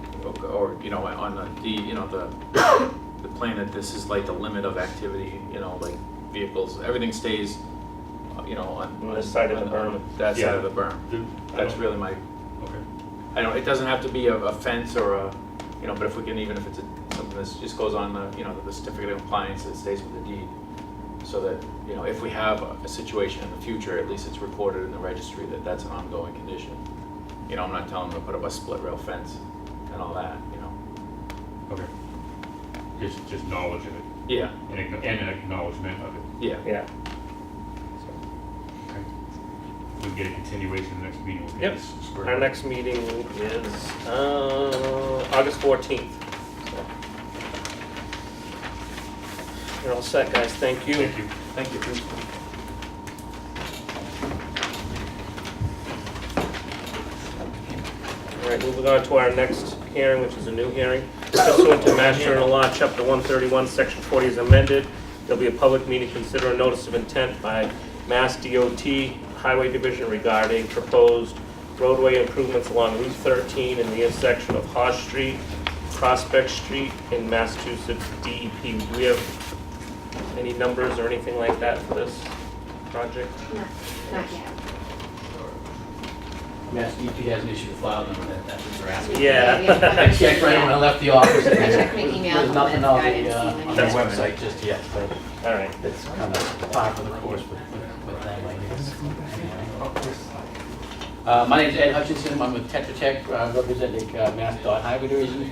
or, you know, on the plan that this is like the limit of activity, you know, like vehicles, everything stays, you know, on this side of the berm. That Yeah. side of the berm. That's really my, Okay. it doesn't have to be a fence or a, you know, but if we can, even if it's something that just goes on the, you know, the certificate of compliance that stays with the deed. So that, you know, if we have a situation in the future, at least it's recorded in the registry that that's an ongoing condition. You know, I'm not telling them to put up a split rail fence and all that, you know. Okay. Just knowledge of it Yeah, and an acknowledgement of it. yeah. Yeah. Okay. We can get a continuation of the next meeting. We'll get Yep. this squared Our away. next meeting is August 14th. So. You're all set, guys. Thank you. Thank you. Thank you. All right, moving on to our next hearing, which is a new hearing. Pursuant to Mass General Law, Chapter 131, Section 40 is amended. There'll be a public meeting, consider a notice of intent by Mass DOT Highway Division regarding proposed roadway improvements along Route 13 in the intersection of Hodge Street, Prospect Street, in Massachusetts DEP. Do we have any numbers or anything like that for this project? Not yet. Mass DEP hasn't issued a file number, that's what you're asking. Yeah. I checked right when I left the office. I checked my email There's nothing on I didn't see the anything. their website just yet, but All right. it's kind of par for the course with them, I guess. My name is Ed Hutchinson, I'm with Tetra Tech, representing Mass Dot Highway Division.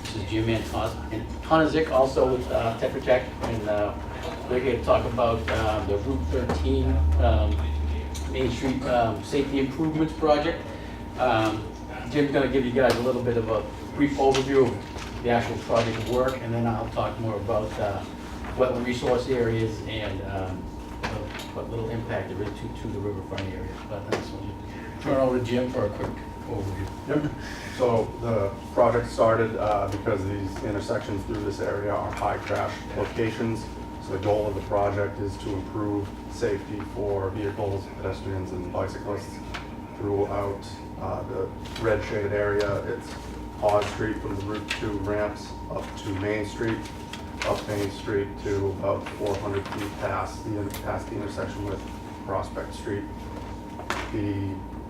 This is Jim Antonazik, also with Tetra Tech, and we're here to talk about the Route 13 Main Street Safety Improvements Project. Jim's going to give you guys a little bit of a brief overview of the actual project work, and then I'll talk more about wetland resource areas and what little impact there is to the riverfront area. But that's what you turn over to Jim for a quick overview. Yep. So the project started because these intersections through this area are high crash locations. So the goal of the project is to improve safety for vehicles, pedestrians, and bicyclists throughout the red shaded area. It's Hodge Street from the Route 2 ramps up to Main Street, up Main Street to about 400 feet past the intersection with Prospect Street. The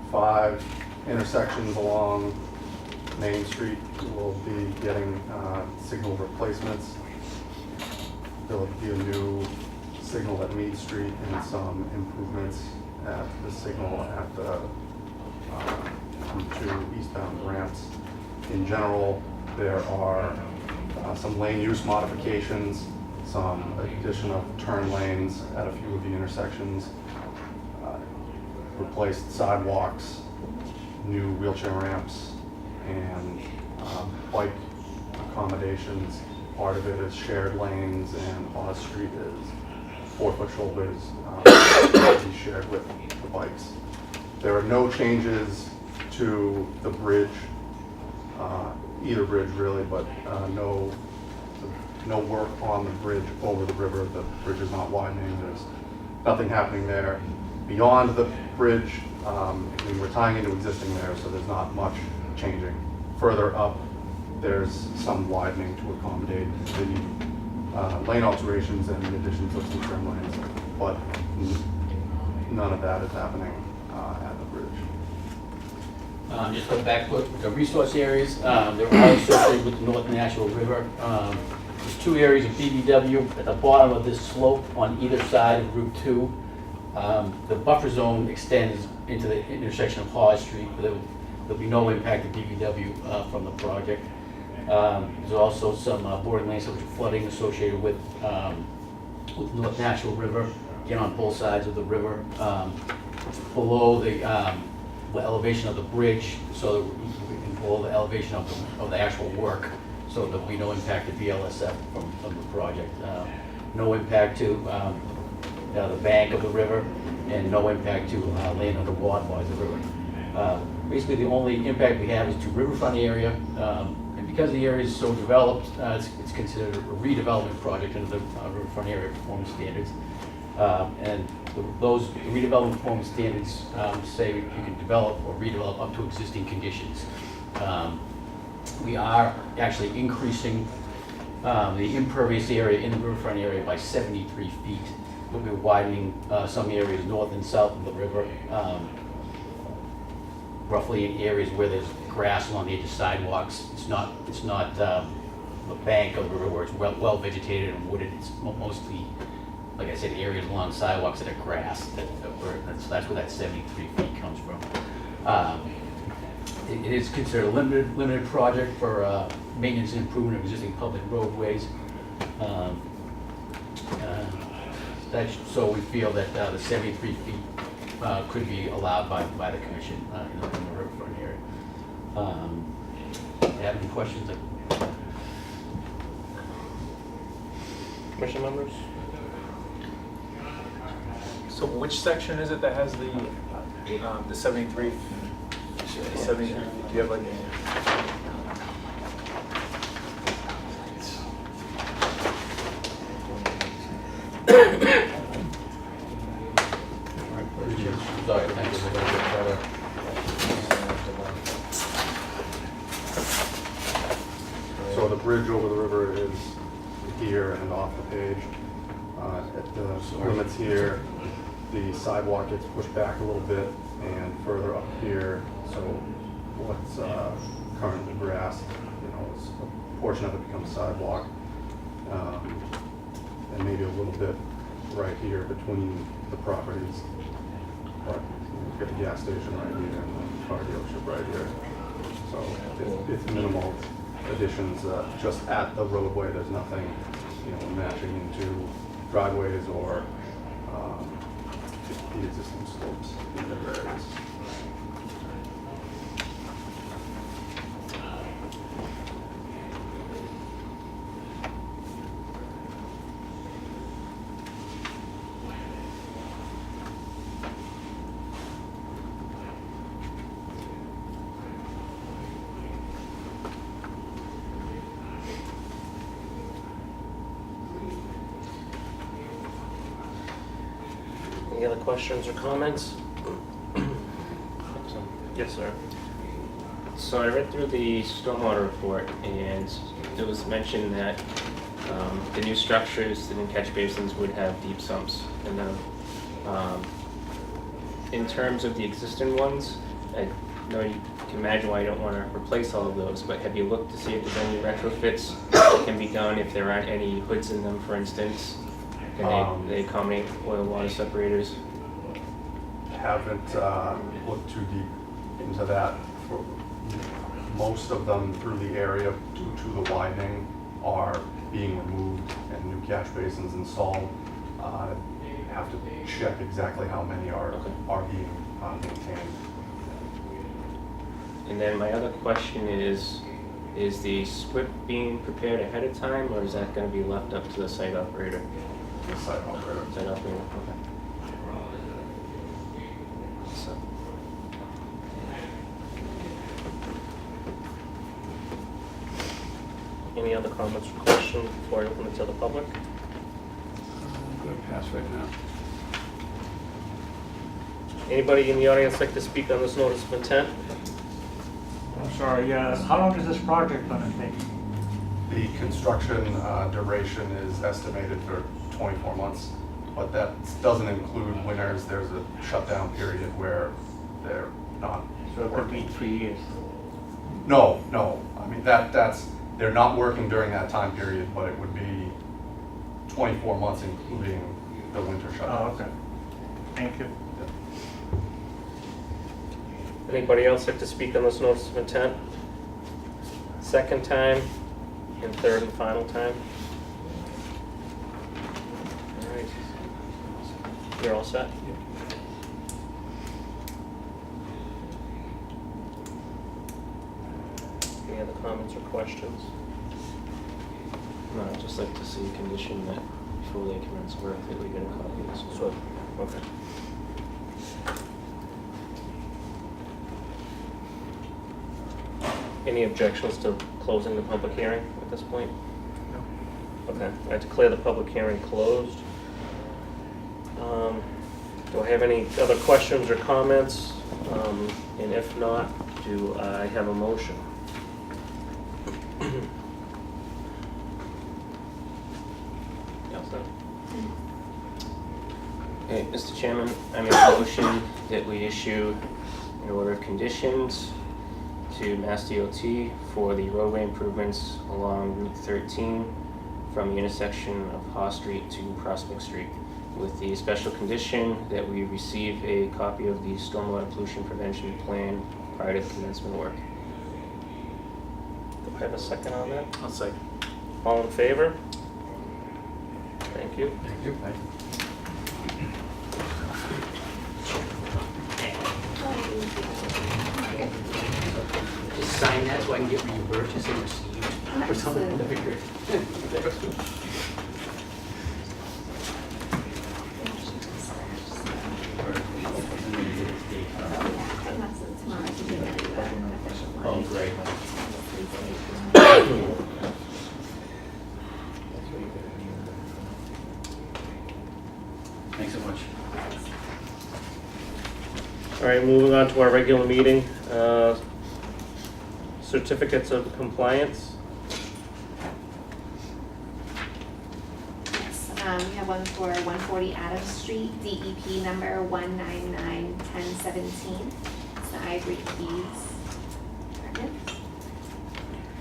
5 intersections along Main Street will be getting signal replacements. There'll be a new signal at Mead Street and some improvements at the signal at the Route 2 eastbound ramps. In general, there are some lane use modifications, some addition of turn lanes at a few of the intersections, replaced sidewalks, new wheelchair ramps, and bike accommodations. Part of it is shared lanes, and Hodge Street is 4-foot shoulders to be shared with the bikes. There are no changes to the bridge, either bridge really, but no work on the bridge over the river. The bridge is not widening. There's nothing happening there. Beyond the bridge, we're tying into existing there, so there's not much changing. Further up, there's some widening to accommodate the lane alterations and the additions of some turn lanes, but none of that is happening at the bridge. Just go back with the resource areas. They're all associated with the North Nashua River. There's 2 areas of BBW at the bottom of this slope on either side of Route 2. The buffer zone extends into the intersection of Hodge Street, but there'll be no impact to BBW from the project. There's also some boarding lanes, which are flooding associated with North Nashua River, again on both sides of the river. Below the elevation of the bridge, so below the elevation of the actual work, so there'll be no impact to BLSF from the project. No impact to the bank of the river, and no impact to land under water bodies of the river. Basically, the only impact we have is to riverfront area, and because the area is so developed, it's considered a redevelopment project under the riverfront area performance standards. And those redevelopment performance standards say you can develop or redevelop up to existing conditions. We are actually increasing the impervious area in the riverfront area by 73 feet. We'll be widening some areas north and south of the river, roughly in areas where there's grass along the edge of sidewalks. It's not the bank of the river where it's well vegetated and wooded. It's mostly, like I said, areas along sidewalks that are grass. That's where that 73 feet comes from. It is considered a limited project for maintenance and improvement of existing public roadways. So we feel that the 73 feet could be allowed by the commission in the riverfront area. Do you have any questions? Commission members? So which section is it that has the 73? 73. Do you have like So I think it's a little bit better. So the bridge over the river is here and off the page. At the limits here, the sidewalk gets pushed back a little bit and further up here. So what's currently grass, is a portion of it becomes sidewalk. And maybe a little bit right here between the properties. But you've got the gas station right here and the car dealership right here. So it's minimal additions just at the roadway. There's nothing, matching into driveways or the existing slopes in the areas. Any other questions or comments? Yes, sir. So I read through the stormwater report, and it was mentioned that the new structures, the new catch basins would have deep sumps in them. In terms of the existing ones, I know you can imagine why you don't want to replace all of those, but have you looked to see if there's any retrofits that can be done, if there aren't any hoods in them, for instance? Can they accommodate oil water separators? Haven't looked too deep into that. For most of them through the area, due to the widening, are being removed and new catch basins installed. Have to check exactly how many are being maintained. And then my other question is the SWIP being prepared ahead of time, or is that going to be left up to the site operator? The site operator. Site operator, okay. So, Any other comments or questions before I open it to the public? I'm going to pass right now. Anybody in the audience like to speak on this notice of intent? I'm sorry, how long is this project gonna take? The construction duration is estimated for 24 months, but that doesn't include winters. There's a shutdown period where they're not So it could be working. 3 years. No. I mean, that's, they're not working during that time period, but it would be 24 months including the winter shutdown. Oh, okay. Thank you. Anybody else like to speak on this notice of intent? Second time and third and final time? All right. You're all set? Any other comments or questions? no, I'd just like to see a condition that before they commence work, that we get a copy of this. So, okay. Any objections to closing the public hearing at this point? No. Okay, I declare the public hearing closed. Do I have any other questions or comments? And if not, do I have a motion? Yes, sir. Okay, Mr. Chairman, I make a motion that we issue an order of conditions to Mass DOT for the roadway improvements along Route 13 from the intersection of Haw Street to Prospect Street, with the special condition that we receive a copy of the stormwater pollution prevention plan prior to commencement work. Do I have a second on that? I'll second. All in favor? Thank you. Thank you. Just sign that so I can get reimbursed and received for something. That'd be great. Oh, great. Thanks so much. All right, moving on to our regular meeting. Certificates of compliance. Yes, we have one for 140 Adams Street, DEP number 1991017. It's the Ivory Keys apartment.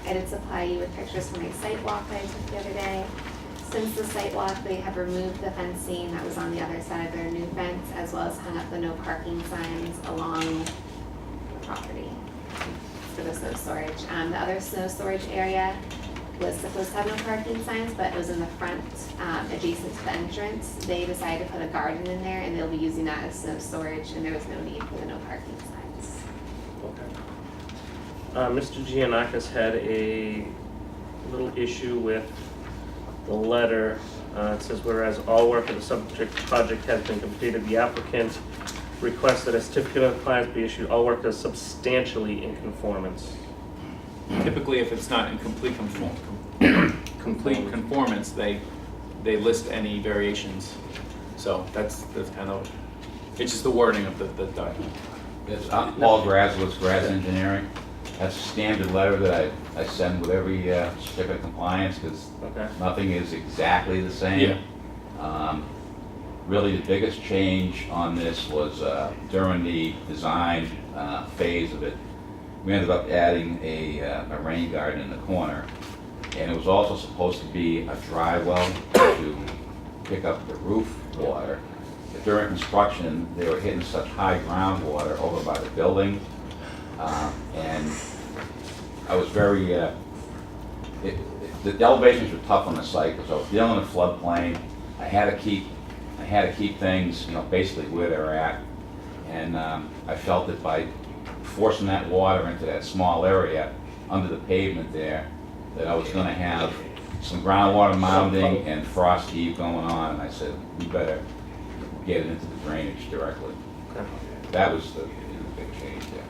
I did supply you with pictures from my site walk that I took the other day. Since the site walk, they have removed the fencing that was on the other side of their new fence, as well as hung up the no parking signs along the property for the snow storage. The other snow storage area was supposed to have no parking signs, but it was in the front, adjacent to the entrance. They decided to put a garden in there, and they'll be using that as snow storage, and there was no need for the no parking signs. Okay. Mr. Giannakis had a little issue with the letter. It says, whereas all work of the subject project has been completed, the applicant requested a certificate of compliance be issued. All work is substantially in conformance. Typically, if it's not in complete conformance, they list any variations. So that's kind of, it's just the wording of the document. Yes, I'm Paul Grazowitz, Graz Engineering. That's a standard letter that I send with every certificate of compliance, because nothing is exactly the same. Yeah. Really, the biggest change on this was during the design phase of it. We ended up adding a rain garden in the corner, and it was also supposed to be a dry well to pick up the roof water. But during construction, they were hitting such high groundwater over by the building, and I was very, the elevations were tough on the site because I was dealing with floodplain. I had to keep things, basically where they're at, and I felt that by forcing that water into that small area under the pavement there, that I was going to have some groundwater mounding and frost heave going on, and I said, we better get it into the drainage directly. Okay. That was the big change there.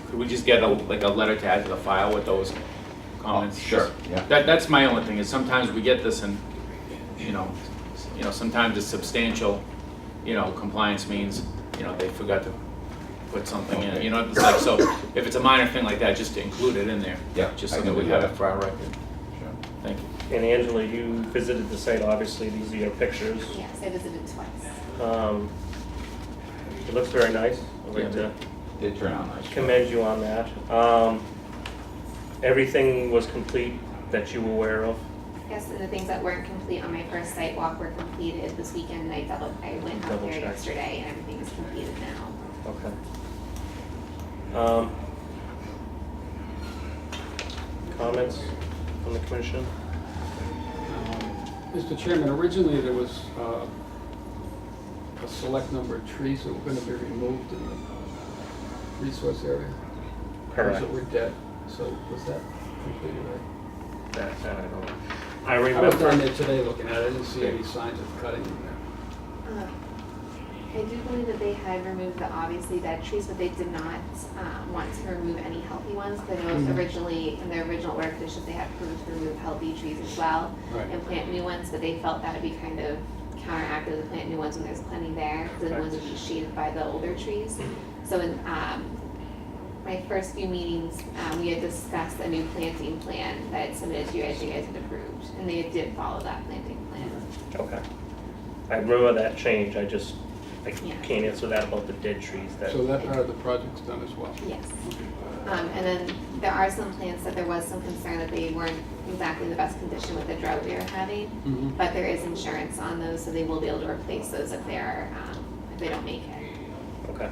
Could we just get a letter to add to the file with those comments? Sure, yeah. That's my only thing, is sometimes we get this and, sometimes it's substantial, compliance means, they forgot to put something in, it's like, so if it's a minor thing like that, just to include it in there. Yeah, Just I so can that we do have that. it for our record. Sure. Thank you. And Angela, you visited the site, obviously, these are your pictures. Yes, I visited twice. It looks very nice. I'd like to Did turn out nice. commend you on that. Everything was complete that you were aware of? Yes, and the things that weren't complete on my first site walk were completed this weekend, and I went out there yesterday, and everything is completed now. Okay. Comments from the commission? Mr. Chairman, originally there was a select number of trees that were going to be removed in the resource area. Correct. Those that were dead. So was that completed, right? That I don't know. I I was down remember, there today looking at it. I didn't see any signs of cutting in there. I do believe that they had removed the obviously dead trees, but they did not want to remove any healthy ones. But it was originally, in their original order conditions, they had approved to remove healthy trees as well and plant new ones, but they felt that would be kind of counteractive to plant new ones when there's plenty there, because the ones would be shaded by the older trees. So in my first few meetings, we had discussed a new planting plan that I had submitted to you as you guys had approved, and they did follow that planting plan. okay. I remember that change, I Yeah. can't answer that about the dead trees. So that part of the project's done as well? Yes. And then there are some plants that there was some concern that they weren't exactly in the best condition with the drought we were having. But there is insurance on those, so they will be able to replace those if they're, if they don't make it. Okay.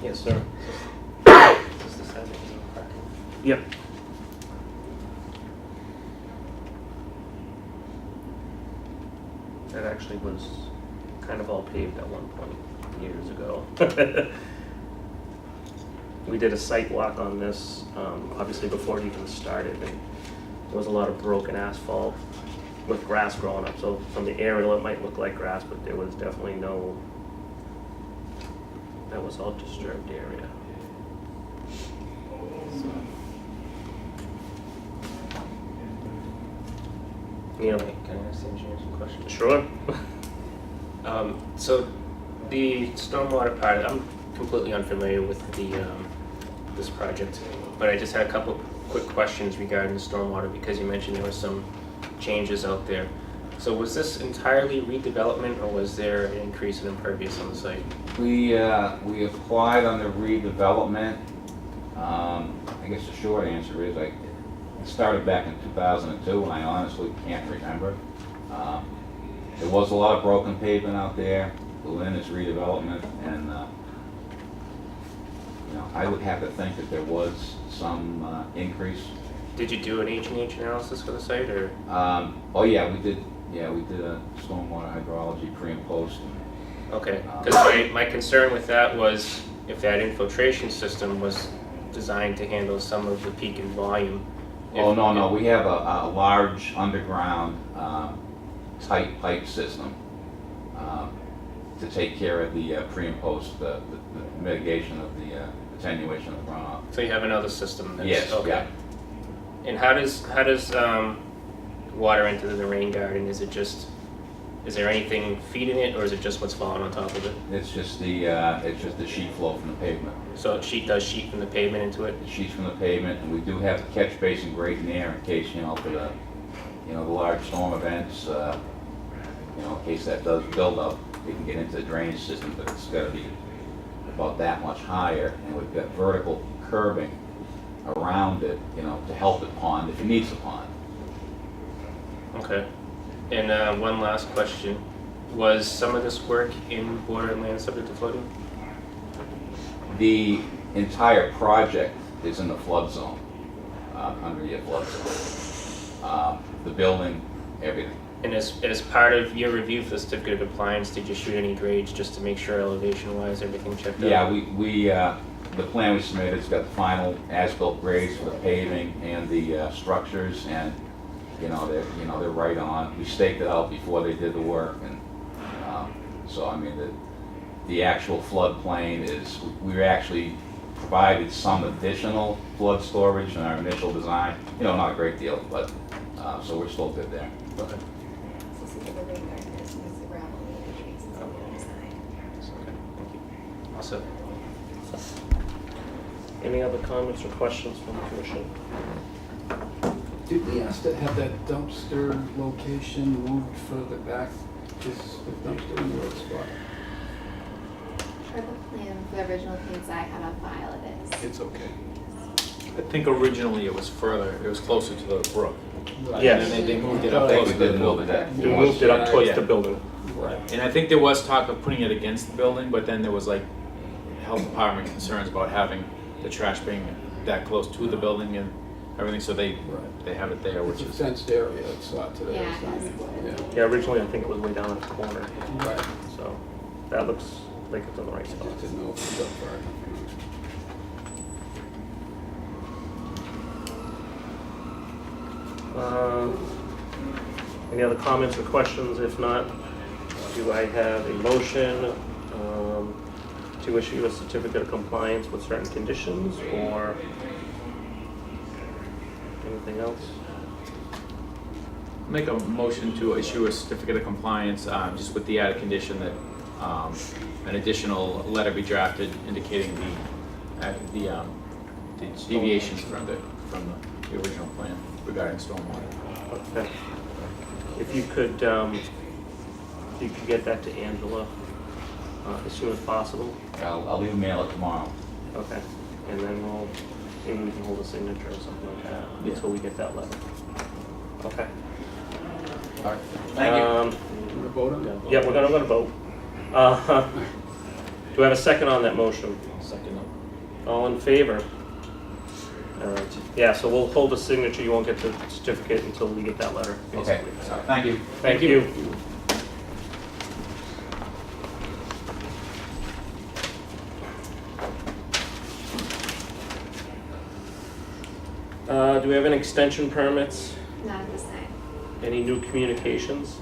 Yes, sir. Is this the side that you were parking? Yep. That actually was kind of all paved at one point, years ago. We did a site walk on this, obviously before it even started, and there was a lot of broken asphalt with grass growing up. So from the aerial, it might look like grass, but there was definitely no, that was all disturbed area. Neil? Can I ask the engineer some questions? Sure. So the stormwater part, I'm completely unfamiliar with this project, but I just had a couple quick questions regarding the stormwater because you mentioned there were some changes out there. So was this entirely redevelopment or was there an increase in impervious on the site? We applied on the redevelopment. I guess the short answer is it started back in 2002 and I honestly can't remember. There was a lot of broken pavement out there within this redevelopment, and I would have to think that there was some increase. Did you do an H&H analysis for the site or? Oh yeah, we did. Yeah, we did a stormwater hydrology pre and post. Okay, because my concern with that was if that infiltration system was designed to handle some of the peak in volume. Oh, no, we have a large underground tight pipe system to take care of the pre and post, the mitigation of the attenuation of runoff. So you have another system that's, Yes, okay. yeah. And how does water enter the rain garden? Is there anything feeding it or is it just what's falling on top of it? It's just the sheet flow from the pavement. So it does sheet from the pavement into it? It sheets from the pavement, and we do have the catch basin grate in there in case, for the, the large storm events, in case that does build up, we can get into the drainage system, but it's gotta be about that much higher, and we've got vertical curbing around it, to help it pond if it needs a pond. Okay. And one last question. Was some of this work in borderland land subject to flooding? The entire project is in the flood zone, under the flood zone. The building, everything. And as part of your review for the certificate of compliance, did you shoot any grades just to make sure elevation-wise everything checked out? Yeah, we the plan we submitted has got the final as-built grades for the paving and the structures, and they're right on. We staked it out before they did the work, and so I mean the actual floodplain is, we actually provided some additional flood storage in our initial design. Not a great deal, but so we're still good there. Okay. So see the rain garden is the gravel and the trees on the other side. Okay, thank you. Also, Any other comments or questions from the commission? Did we ask to have that dumpster location moved further back? Is the dumpster in the right spot? For the plan, the original plans I had on file, it is. It's okay. I think originally it was further, it was closer to the brook. Right. Yes. And then they moved it I up think closer we to the did move building. that. We moved it up towards Yeah. the building. Right. And I think there was talk of putting it against the building, but then there was like health department concerns about having the trash being that close to the building and everything, so they have it there, which It's a is. fenced area, it's not today. Yeah, it's not- it is. Yeah. Yeah, originally I think it was way down at the corner, Right. so that looks like it's in the right I spot. just didn't know if it was up far enough. Any other comments or questions? If not, do I have a motion to issue a certificate of compliance with certain conditions or anything else? Make a motion to issue a certificate of compliance, just with the added condition that an additional letter be drafted indicating the deviations from the original plan regarding stormwater. Okay. If you could get that to Angela as soon as possible. I'll email it tomorrow. Okay. And then maybe we can hold a signature or something like that until we get that letter. Okay. All right. Thank you. Wanna vote on that? Yeah, we're gonna vote. Do I have a second on that motion? second. All in favor? All right. Yeah, so we'll hold a signature. You won't get the certificate until we get that letter, Okay, basically. thank you. Thank you. Do we have any extension permits? Not at this time. Any new communications?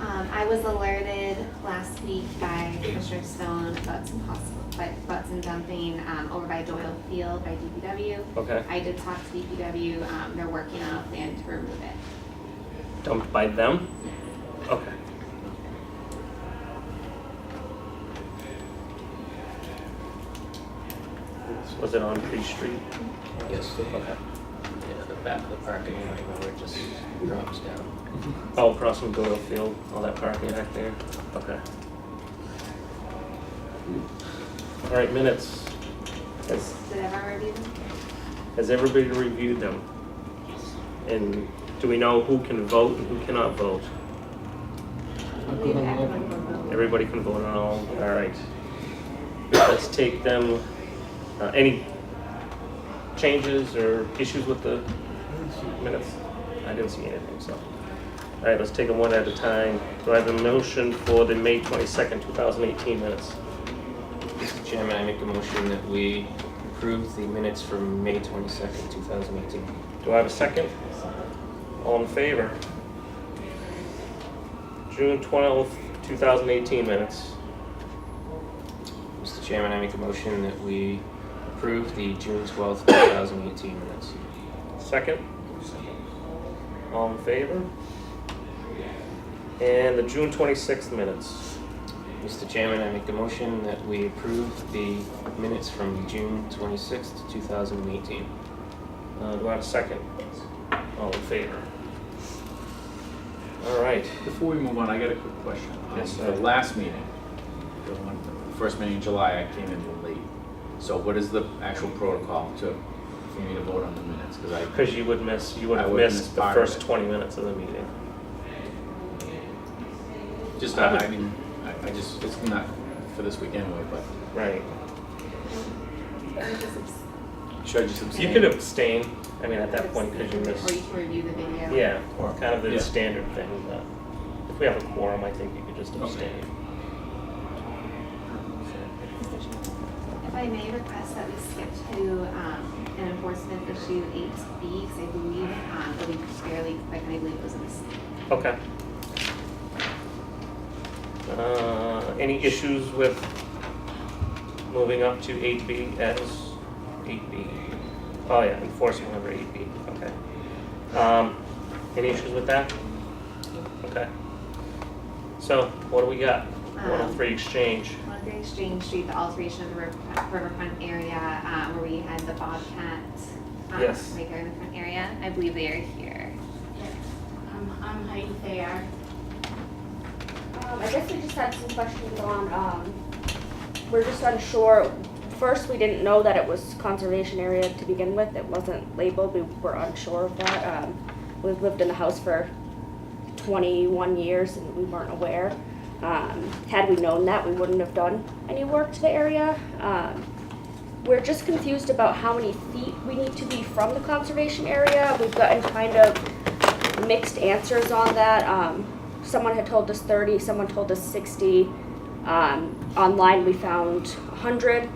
I was alerted last week by Commissioner Stone about some dumping over by Doyle Field by DPW. Okay. I did talk to DPW, they're working on a plan to remove it. dumped by them? Okay. Was it on Tree Street? Yes. Okay. Yeah, the back of the parking lot where it just drops down. Oh, across from Doyle Field, all that parking back there? Okay. All right, minutes. Did everyone review them? Has everybody reviewed them? And do we know who can vote and who cannot vote? I'm good on all of them. Everybody can vote on all, all right. Let's take them, any changes or issues with the minutes? I didn't see anything, so. All right, let's take them one at a time. Do I have a motion for the May 22nd, 2018 minutes? Mr. Chairman, I make a motion that we approve the minutes from May 22nd, 2018. Do I have a second? All in favor? June 12th, 2018 minutes. Mr. Chairman, I make a motion that we approve the June 12th, 2018 minutes. Second? All in favor? And the June 26th minutes. Mr. Chairman, I make a motion that we approve the minutes from June 26th, 2018. Do I have a second? All in favor? All right. Before we move on, I got a quick question. Yes, The sir. last meeting, the first meeting in July, I came in late. So what is the actual protocol for me to vote on the minutes? Because you would have I would have missed missed the part of first it. 20 minutes of the meeting. Just, I would- I mean, I just, it's not for this week anyway, but Right. should I just abstain? You could abstain, I mean, at that point, because you Or you missed, can review the video. yeah, Or- kind of the yeah. standard thing, but if we have a quorum, I think you could just abstain. If I may request that we skip to an enforcement issue 8B, because I believe it'll be fairly quick, and I believe it was a mistake. Okay. Any issues with moving up to 8B as 8B? Oh yeah, enforcement under 8B, okay. Any issues with that? Okay. So, what do we got? 103 Exchange. 103 Exchange Street, the alteration of the riverfront area, where we had the Bobcat. Yes. Right there in the front area. I believe they are here. I'm Heidi Thayer. I guess we just had some questions on, we're just unsure. First, we didn't know that it was conservation area to begin with. It wasn't labeled. We were unsure of that. We've lived in the house for 21 years and we weren't aware. Had we known that, we wouldn't have done any work to the area. We're just confused about how many feet we need to be from the conservation area. We've gotten kind of mixed answers on that. Someone had told us 30, someone told us 60. Online we found 100.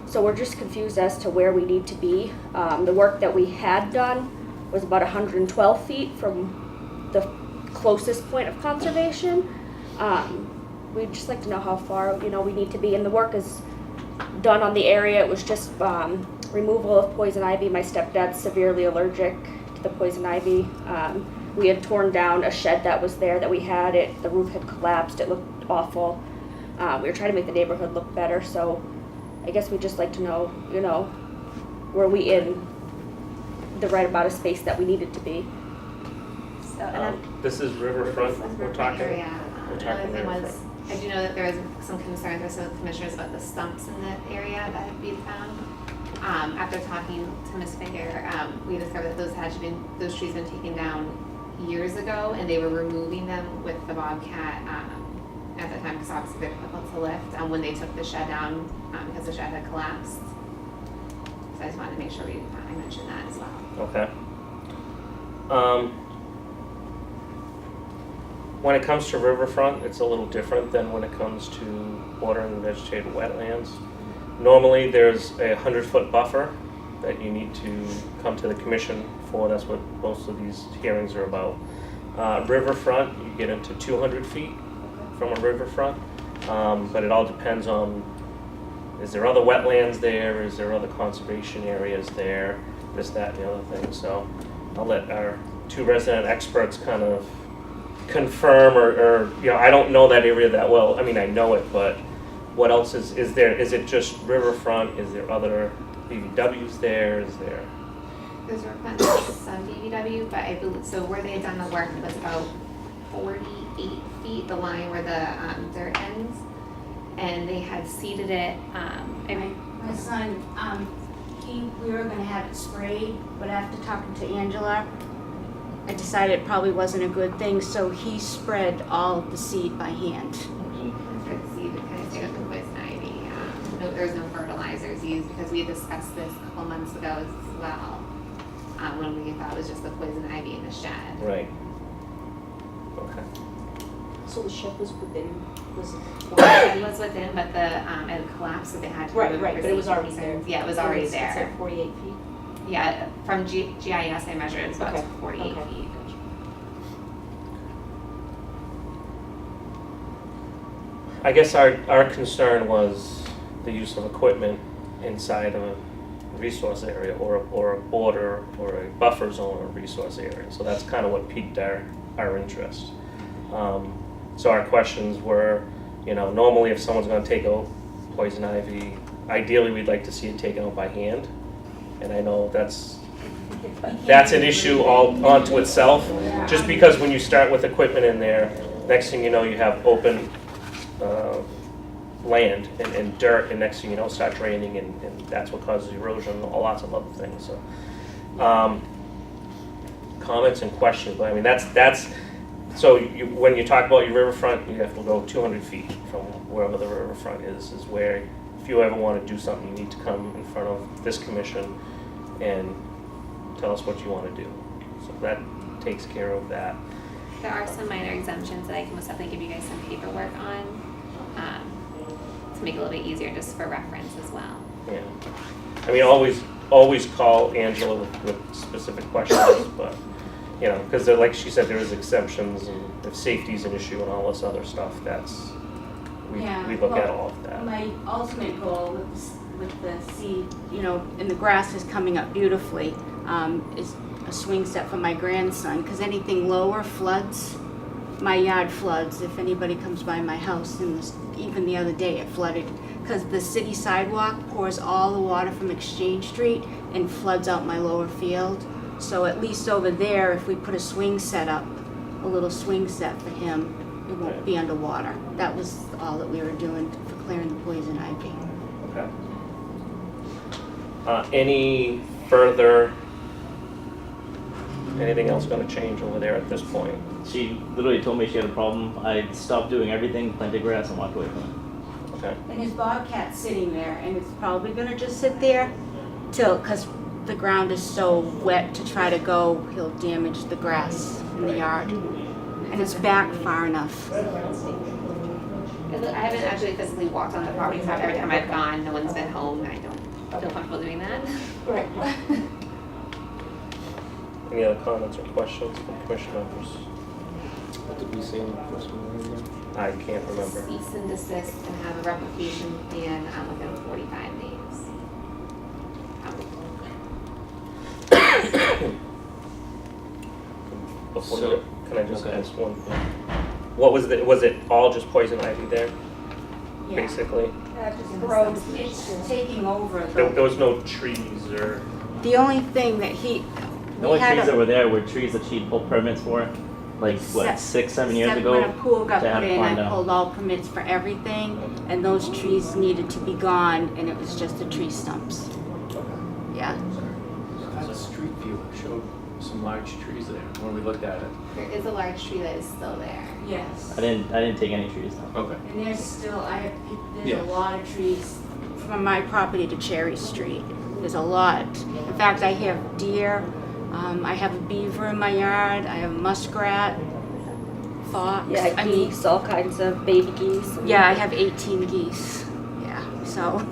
So we're just confused as to where we need to be. The work that we had done was about 112 feet from the closest point of conservation. We'd just like to know how far, we need to be. And the work is done on the area. It was just removal of poison ivy. My stepdad's severely allergic to the poison ivy. We had torn down a shed that was there that we had. The roof had collapsed. It looked awful. We were trying to make the neighborhood look better. So I guess we'd just like to know, were we in the right amount of space that we needed to be? So, and then This is Riverfront, we're talking. area. We're Another talking thing was, Riverfront. I do know that there was some concerns with some of the commissioners about the stumps in the area that had been found. After talking to Ms. Finger, we discovered that those trees had been taken down years ago, and they were removing them with the Bobcat at that time, because obviously they're difficult to lift, when they took the shed down, because the shed had collapsed. So I just wanted to make sure I mentioned that as well. Okay. When it comes to riverfront, it's a little different than when it comes to watering and vegetated wetlands. Normally, there's a 100-foot buffer that you need to come to the commission for. That's what most of these hearings are about. Riverfront, you get into 200 feet from a riverfront, but it all depends on, is there other wetlands there? Is there other conservation areas there? This, that, and the other thing. So I'll let our two resident experts kind of confirm or, you know, I don't know that area that well. I mean, I know it, but what else is there? Is it just riverfront? Is there other BBWs there? Is there? There's some BBW, but I believe, so where they had done the work was about 48 feet, the line where the dirt ends. And they had seeded it, My son, we were gonna have it sprayed, but after talking to Angela, I decided it probably wasn't a good thing, so he spread all of the seed by hand. good seed to kind of stay with the poison ivy. No, there's no fertilizers used because we had discussed this a couple months ago as well. When we thought it was just the poison ivy in the shed. Right. Okay. So the shed was within, was it? The shed was within, but the, it collapsed, so they had to Right, remove right, for but it was safety already there. concerns. Yeah, it was already It's there. like 48 feet? Yeah, from GIS I measured, it was about Okay, 48 okay. feet. I guess our concern was the use of equipment inside of a resource area or a border or a buffer zone or resource area. So that's kind of what piqued our interest. So our questions were, you know, normally if someone's going to take out poison ivy, ideally we'd like to see it taken out by hand. And I know that's an issue all onto itself, just because when you start with equipment in there, next thing you know you have open land and dirt, and next thing you know it starts raining, and that's what causes erosion and lots of other things. So comments and questions, but I mean that's so when you talk about your riverfront, you have to go 200 feet from wherever the riverfront is where, if you ever want to do something, you need to come in front of this commission and tell us what you want to do. So that takes care of that. There are some minor exemptions that I can most definitely give you guys some paperwork on, to make it a little bit easier just for reference as well. Yeah. I mean, always call Angela with specific questions, but, you know, because like she said, there is exemptions, and if safety's an issue and all this other stuff, that's, we look at all of that. My ultimate goal with the seed, you know, and the grass is coming up beautifully, is a swing set for my grandson, because anything lower floods. My yard floods if anybody comes by my house, and even the other day it flooded because the city sidewalk pours all the water from Exchange Street and floods out my lower field. So at least over there, if we put a swing set up, a little swing set for him, it won't be underwater. That was all that we were doing for clearing the poison ivy. Okay. Any further, anything else going to change over there at this point? She literally told me she had a problem. I stopped doing everything, planted grass, and walked away from it. Okay. And his bobcat's sitting there, and it's probably gonna just sit there till, because the ground is so wet to try to go, he'll damage the grass in the yard. And it's back far enough. I haven't actually physically walked on the property, so every time I've gone, no one's been home, and I don't feel comfortable doing that. Right. Any other comments or questions from commission members? What did we say in the first one again? I can't remember. Cease and desist and have a replication plan within 45 days. Before So- can I just okay. ask one thing? What was it all just poison ivy there, Yeah. basically? That just grows, it's taking over. There was no trees or, The only thing that he, The only we had trees that a, were there were trees that she pulled permits for, like, what, 6-7 years ago? when a pool got to have put in, fun I down. pulled all permits for everything, and those trees needed to be gone, and it was just the tree stumps. Yeah. As a street view, it showed some large trees there when we looked at it. There is a large tree that is still there. Yes. I didn't take any trees down. Okay. And there's still, there's Yeah. a lot of trees from my property to Cherry Street. There's a lot. In fact, I have deer, I have a beaver in my yard, I have a muskrat, fox. Yeah, I mean, geese, all kinds of baby geese. yeah, I have 18 geese. Yeah, so.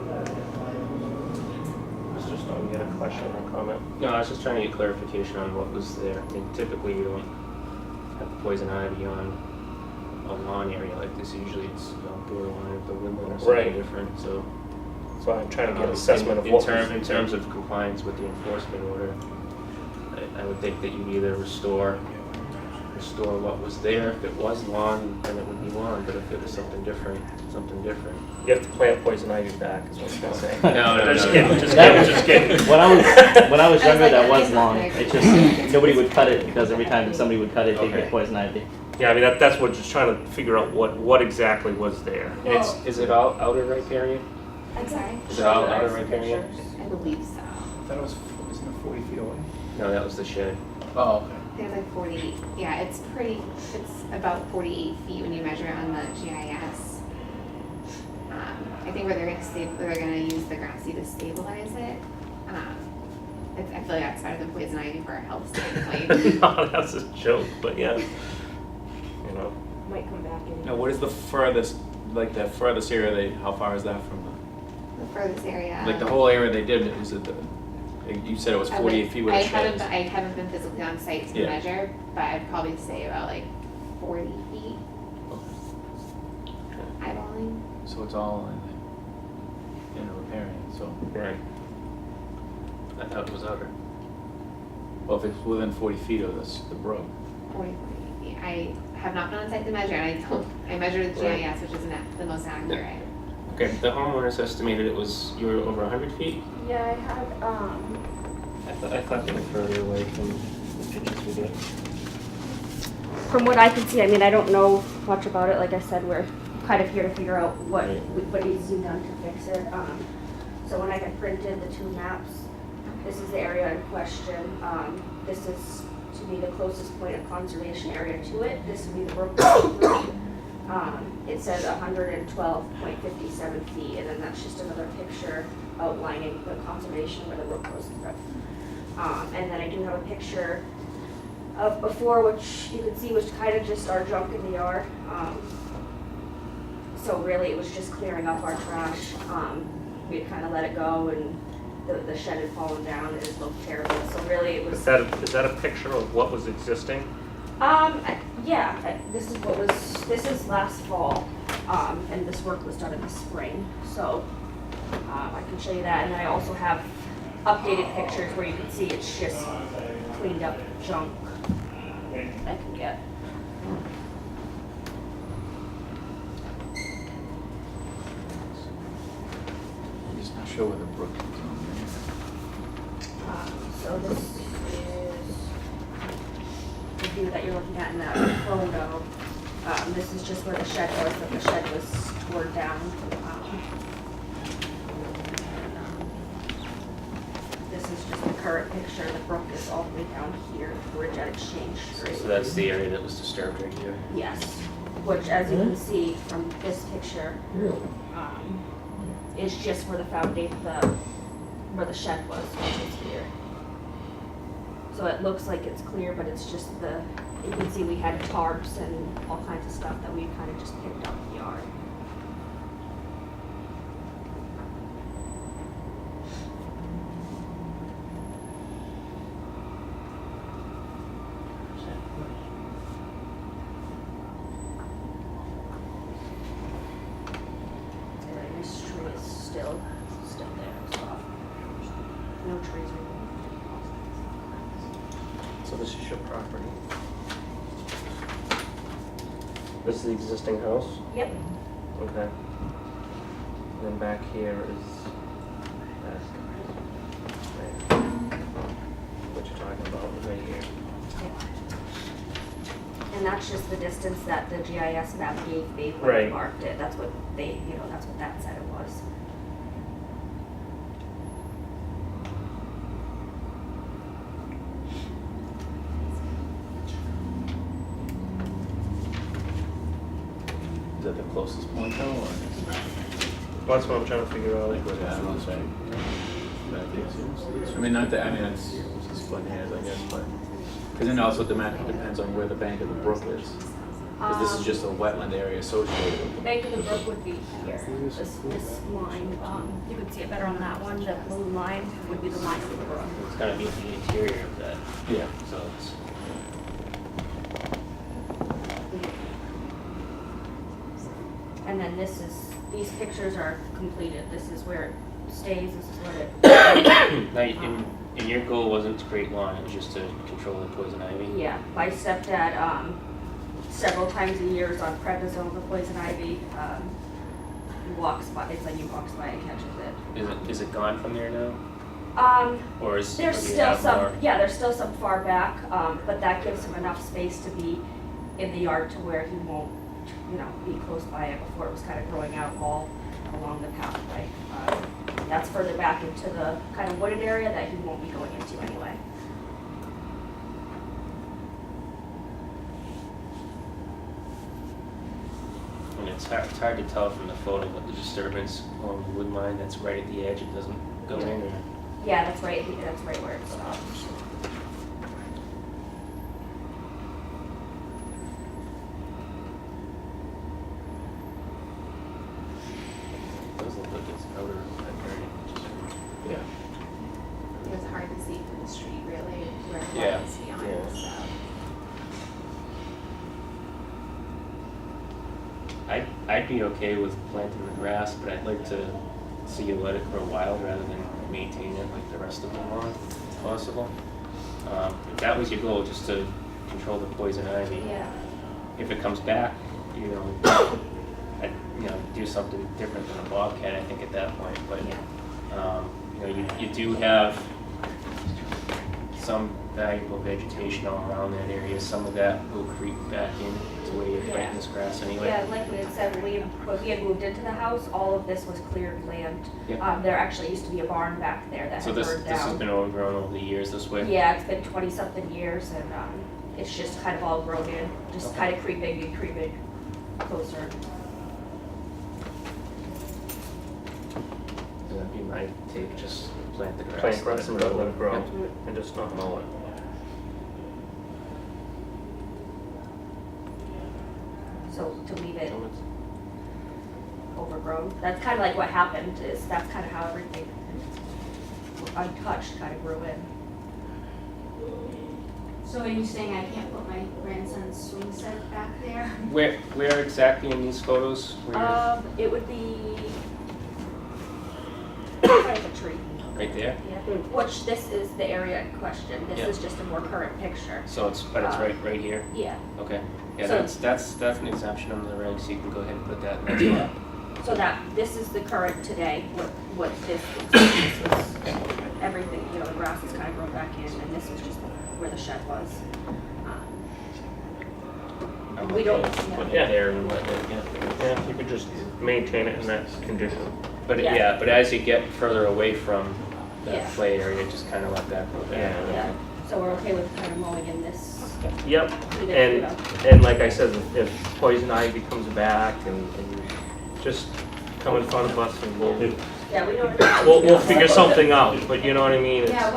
Mr. Stone, you had a question or comment? No, I was just trying to get clarification on what was there. I mean, typically you don't have poison ivy on a lawn area like this. Usually it's borderline of the woodland or something Right. different, so. So I'm trying to get an assessment of what was. In terms of compliance with the enforcement order, I would think that you either restore restore what was there. If it was lawn, then it would be lawn, but if it was something different, something different. You have to plant poison ivy back, is what I'm gonna say. No, Just no. kidding, just kidding, just kidding. When I was younger, like, that that was is long. not It's very just nobody would cut it because every time somebody would cut it, they'd Okay. get poison ivy. Yeah, I mean, that's what, just trying to figure out what exactly was there. And it's, is it all outer riparian? I'm sorry? Is it all outer riparian? I believe so. I thought it was, isn't it 40 feet away? No, that was the shed. Oh, okay. There's like 48, yeah, it's about 48 feet when you measure it on the GIS. I think where they're gonna use the grass seed to stabilize it. I feel like that's better than poison ivy for a health standpoint. No, that's a joke, but yeah, you know. Might come back in. Now, what is the furthest, like the furthest area they, how far is that from The furthest area. the, like the whole area they did, is it the, you said it was 48 feet with a shed? I haven't been physically on site to Yeah. measure, but I'd probably say about like 40 feet. Eyeballing. So it's all in a riparian, so. Right. I thought it was outer. Well, if it's within 40 feet of this, the brook. 40 feet. I have not been on site to measure, and I measured the Right. GIS, which isn't the most accurate. Okay, the homeowners estimated you were over 100 feet? Yeah, I had, I thought they were further away from the pictures we did. from what I can see, I mean, I don't know much about it. Like I said, we're kind of here to figure out what needs to be done to fix it. So when I had printed the two maps, this is the area in question. This is to be the closest point of conservation area to it. This would be the brook. It says 112.57 feet, and then that's just another picture outlining the conservation where the brook goes through. And then I do have a picture of before, which you can see was kind of just our junk in the yard. So really, it was just clearing up our trash. We had kind of let it go, and the shed had fallen down, and it looked terrible. So really, it was. Is that a picture of what was existing? Yeah, this is last fall, and this work was done in the spring. So I can show you that, and then I also have updated pictures where you can see it's just cleaned up junk I can get. I'm just not sure where the brook is on So this is the view that you're looking at in that photo. This is just where the shed was, but the shed was torn down. This is just the current picture. The brook is all the way down here, Bridge at Exchange Street. So that's the area that was disturbed right here. Yes, which as you can see from this picture, is just where the foundation, where the shed was, which is here. So it looks like it's clear, but it's just you can see we had tarps and all kinds of stuff that we kind of just picked up in the yard. And this tree is still there as well. No trees removed. So this is your property. This is the existing house? Yep. Okay. And then back here is that. What you're talking about right here. And that's just the distance that the GIS map gave me when Right. I marked it. That's what that's what that said it was. Is that the closest point though, or? Well, that's what I'm trying to figure out. Like where that was, right? I mean, not that, I mean, it's just splitting hairs, I guess, but, because then also depends on where the bank of the brook is. Because this is just a wetland area associated with The it. bank of the brook would be here. This line, you can see it better on that one. The blue line would be the line of the brook. It's gotta be the interior of that. Yeah. So it's. And then these pictures are completed. This is where it stays. This is what it. Now, And your goal wasn't to create lawn, it was just to control the poison ivy? Yeah, my stepdad, several times a year is on prednisone for poison ivy. He walks by, it's like he walks by and catches it. Is it gone from there now? Or is, There's or do you still have some, more? yeah, there's still some far back, but that gives him enough space to be in the yard to where he won't, be close by it before it was kind of growing out all along the pathway. That's further back into the kind of wooded area that he won't be going into anyway. And it's hard to tell from the photo, but the disturbance along the wood line, that's right at the edge, it doesn't go in, or? Yeah, that's right where it stops. Doesn't look like it's outer, It was hard to see from the street, really, where it Yeah, was, to be yeah. honest, so. I'd be okay with planting the grass, but I'd like to see you let it grow wild rather than maintain it like the rest of the lawn, if possible. If that was your goal, just to control the poison ivy. Yeah. If it comes back, I'd, do something different than a bobcat, I think, at that point. But, you do have some valuable vegetation all around that area. Some of that will creep back in to where you're planting this grass anyway. Yeah, like we had said, when we had moved into the house, all of this was cleared land. Yep. There actually used to be a barn back there that So had this burned down. has been overgrown over the years this way? Yeah, it's been 20-something years, and it's just kind of all grown in, just Okay. kind of creeping closer. That'd be my take, just plant the grass. Plant grass and let it grow, Yep. and just not mow it. So to leave it overgrown, that's kind of like what happened, is that's kind of how everything untouched kind of grew in. So are you saying I can't put my grandson's swing set back there? Where exactly in these photos? It would be kind of a tree. Right there? Yeah, which this is the area in question. This Yeah. is just a more current picture. So it's right here? Yeah. Okay. Yeah, So- that's an exemption under the regs, so you can go ahead and put that in that spot. So this is the current today, what this was, everything, the grass is kind of grown back in, and this was just where the shed was. We don't, Yeah. There and let it, Yeah, you could just maintain it in that condition. But Yeah. but as you get further away from that Yeah. play area, just kind of let that go back. Yeah, so we're okay with kind of mowing in this. Yep, Leave it, and like I said, if poison ivy comes back and just come in front of us and Yeah, we don't. we'll figure something out, but you know what I mean? It's- Yeah,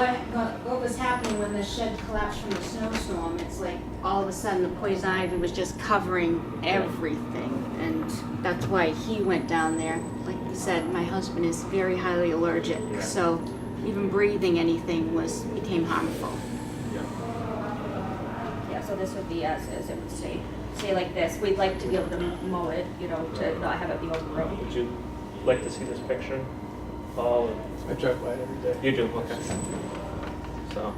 what was happening when the shed collapsed from the snowstorm, it's like all of a sudden the poison ivy was just covering everything. And that's why he went down there. Like you said, my husband is very highly allergic, so even breathing anything became harmful. Yeah, so this would be as is, it would stay like this. We'd like to be able to mow it, to not have it be overgrown. Would you like to see this picture, Paul? I drive by it every day. You do, okay. So,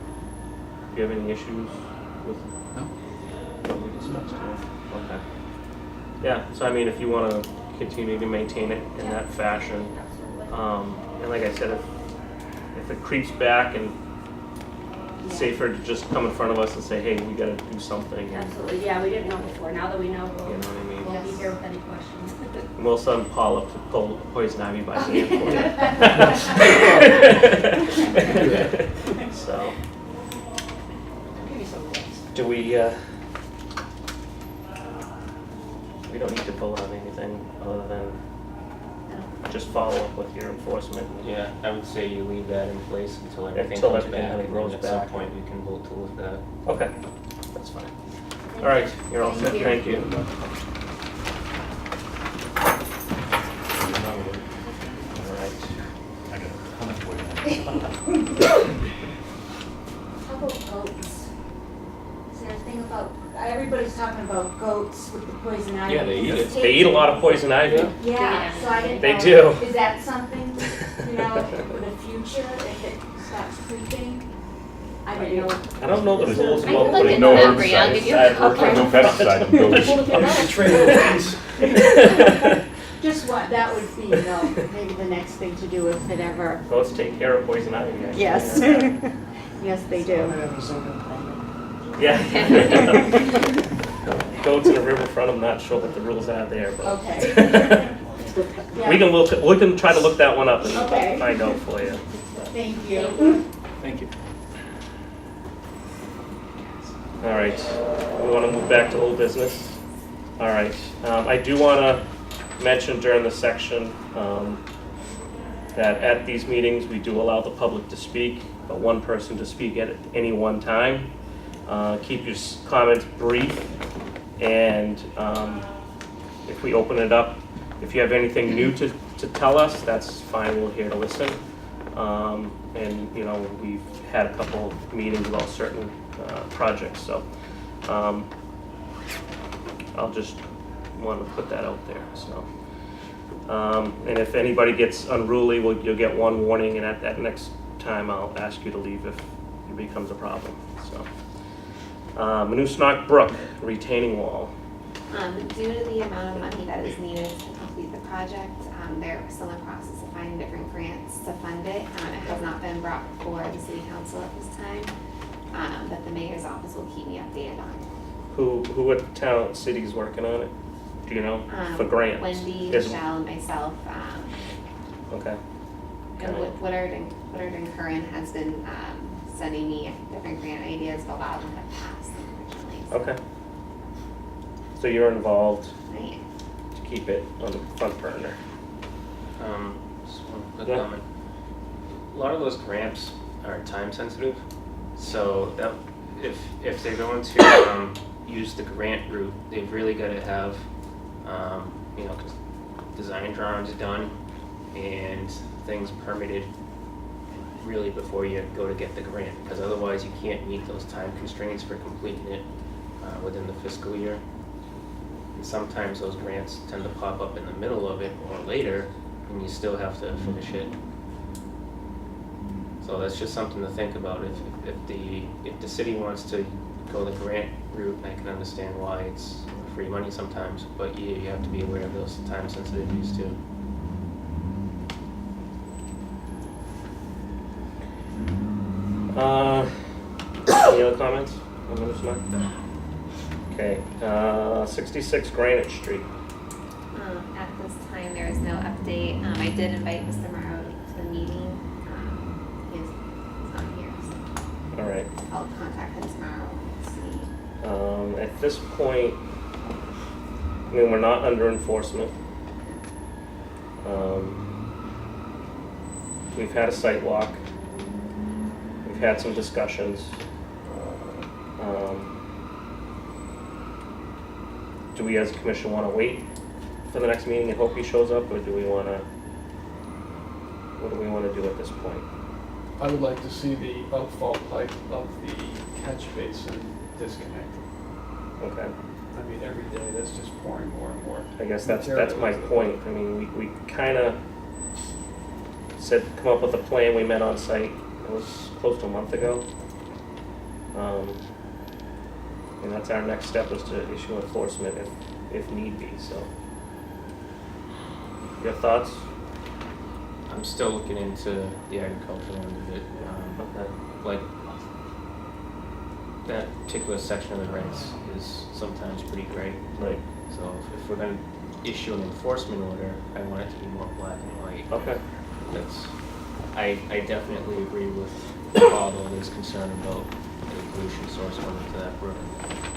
do you have any issues with what we discussed here? Okay. Yeah, so I mean, if you want to continue to maintain it in that fashion, and like I said, if it creeps back and it's safer to just come in front of us and say, hey, we gotta do something. And, Absolutely, yeah, we didn't know before. Now that we know, you know what I mean? we'll be here with any questions. And we'll send Paul up to pull poison ivy by hand for you. So, do we don't need to vote on anything other than just follow up with your enforcement. Yeah, I would say you leave that in place until everything Until comes everything back, kind of and grows then at back. some point we can vote to lift that. Okay, that's fine. All right, you're all set, thank you. All right. How about goats? Is there a thing about, everybody's talking about goats with the poison ivy? Yeah, they eat it. They eat a lot of poison ivy. Yeah, so I didn't know. They do. Is that something, for the future, if it stops creeping? I didn't know. I don't know the rules I about can look putting into no that for you, I'll herbicide. give you. Okay. No pesticide in buildings. I'm just training with these. Just what, that would be, maybe the next thing to do if it ever, Goats take care of poison ivy. actually. yes. Yes, they I do. have a second problem. Yeah. Goats in a riverfront, I'm not sure what the rules are there, but. Okay. We can try to look that one up Okay. and find out for you. Thank you. Thank you. All right, we want to move back to old business. All right, I do want to mention during this section that at these meetings, we do allow the public to speak, but one person to speak at any one time. Keep your comments brief, and if we open it up, if you have anything new to tell us, that's fine, we're here to listen. And, you know, we've had a couple of meetings about certain projects, so I'll just want to put that out there, so. And if anybody gets unruly, you'll get one warning, and at that next time, I'll ask you to leave if it becomes a problem, so. Manusnock Brook retaining wall. Due to the amount of money that is needed to complete the project, they're still in the process of finding different grants to fund it. It has not been brought before the city council at this time, but the mayor's office will keep me updated on it. Who at the town, city's working on it? Do you know? For grants? Wendy, Is- Michelle, and myself. Okay. And Woodard and Curran has been sending me different grant ideas, but a lot of them have passed, unfortunately. So Okay. So you're involved I am. to keep it on the front burner. Just one quick Yeah. comment. A lot of those grants are time sensitive, so that if they're going to use the grant route, they've really got to have you know, design drawings done and things permitted really before you go to get the grant, because otherwise you can't meet those time constraints for completing it within the fiscal year. And sometimes those grants tend to pop up in the middle of it or later, and you still have to finish it. So that's just something to think about. If the city wants to go the grant route, I can understand why it's free money sometimes, but you have to be aware of those time sensitivities too. Any other comments on Manusnock? Okay, 66 Granite Street. At this time, there is no update. I did invite Mr. Morrow to the meeting. He's not here, so All right. I'll contact him tomorrow and see. At this point, I mean, we're not under enforcement. We've had a site walk. We've had some discussions. Do we as a commission want to wait for the next meeting and hope he shows up, or do we want to, what do we want to do at this point? I would like to see the outfall pipe of the catch basin disconnected. Okay. I mean, every day that's just pouring more and more. I guess that's material my into the point. I mean, we kind of said, come up with a plan. We met on site, it was close to a month ago. And that's our next step, is to issue enforcement if need be, so. Your thoughts? I'm still looking into the agricultural end of it. Okay. Like, that particular section of the grants is sometimes pretty gray. Right. So if we're going to issue an enforcement order, I want it to be more black and white. Okay. I definitely agree with Paul, though, his concern about the pollution source going into that brook.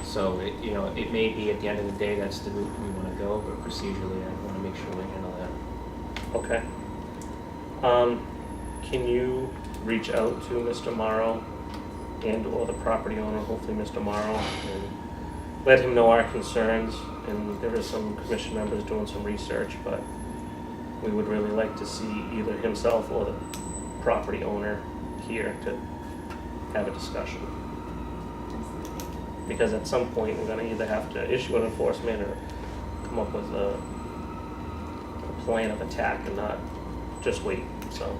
So it may be at the end of the day that's the route we want to go, but procedurally I want to make sure we handle that. Okay. Can you reach out to Mr. Morrow and or the property owner, hopefully Mr. Morrow, and let him know our concerns? And there is some commission members doing some research, but we would really like to see either himself or the property owner here to have a discussion. Because at some point, we're gonna either have to issue an enforcement or come up with a plan of attack and not just wait. So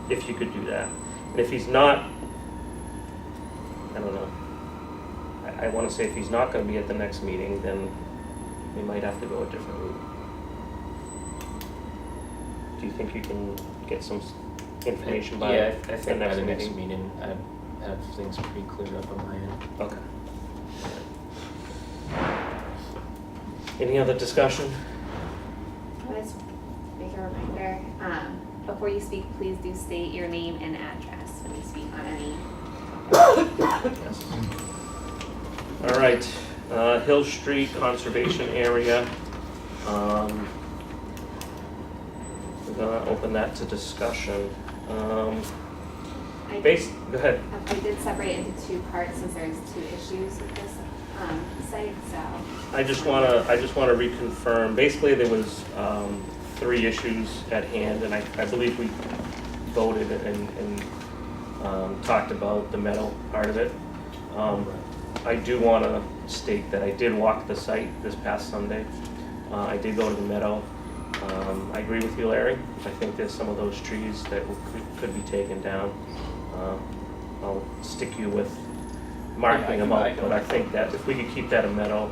if you could do that. And if he's not I don't know. I wanna say if he's not gonna be at the next meeting, then we might have to go a different route. Do you think you can get some information by Yeah, I the think by next the next meeting? meeting, I have things pretty cleared up on my end. Okay. Any other discussion? Let's make a reminder, before you speak, please do state your name and address when you speak on any. Yes. All right, Hill Street Conservation Area. We're gonna open that to discussion. I Go ahead. I did separate it into two parts since there's two issues with this site, so. I just wanna reconfirm, basically there was, 3 issues at hand, and I believe we voted and talked about the meadow part of it. I do wanna state that I did walk the site this past Sunday. I did go to the meadow. I agree with you, Larry. I think there's some of those trees that could be taken down. I'll stick you with marking them out, but I think that if we could keep that a meadow,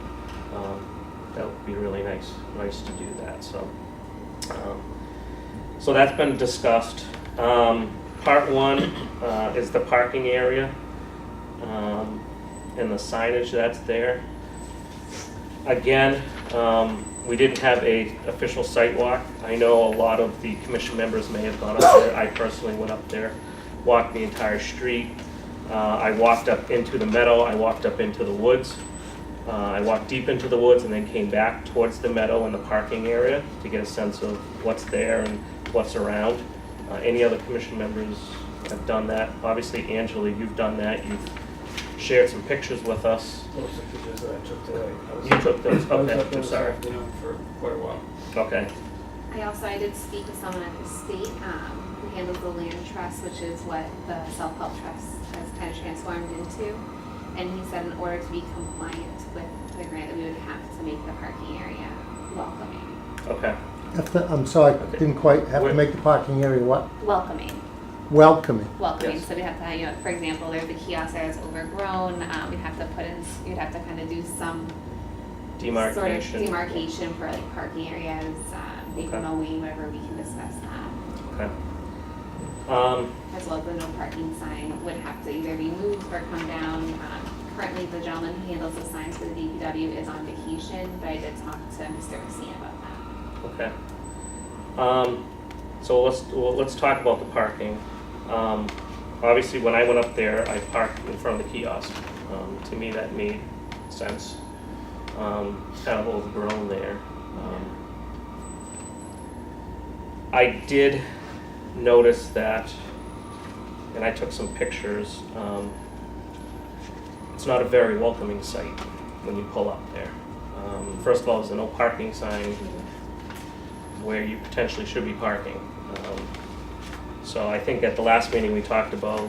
that would be really nice to do that, so. So that's been discussed. Part 1 is the parking area and the signage that's there. Again, we didn't have a official site walk. I know a lot of the commission members may have gone up there. I personally went up there, walked the entire street. I walked up into the meadow, I walked up into the woods. I walked deep into the woods and then came back towards the meadow and the parking area to get a sense of what's there and what's around. Any other commission members have done that? Obviously, Angela, you've done that. You've shared some pictures with us. Those are pictures that I took today. You took those? I was Okay, up there I'm this sorry. afternoon for quite a while. Okay, I did speak with someone at the state, who handles the land trust, which is what the self-help trust has kind of transformed into. And he said in order to be compliant with the grant, that we would have to make the parking area welcoming. okay. I'm sorry, Okay. didn't quite have Wait. to make the parking area what? Welcoming. Welcoming. Yes. So we'd have to, for example, there's the kiosk that is overgrown, we'd have to you'd have to kind of do some Demarcation. sort of demarcation for like parking areas, maybe Okay. mowing, whatever, we can discuss that. Okay. As well as the no parking sign would have to either be moved or come down. Currently, the gentleman who handles the signs for the DPW is on vacation, but I did talk to Mr. Messina about that. Okay. So let's talk about the parking. Obviously, when I went up there, I parked in front of the kiosk. To me, that made sense. Kind of overgrown there. I did notice that, and I took some pictures, it's not a very welcoming sight when you pull up there. First of all, there's a no parking sign where you potentially should be parking. So I think at the last meeting we talked about,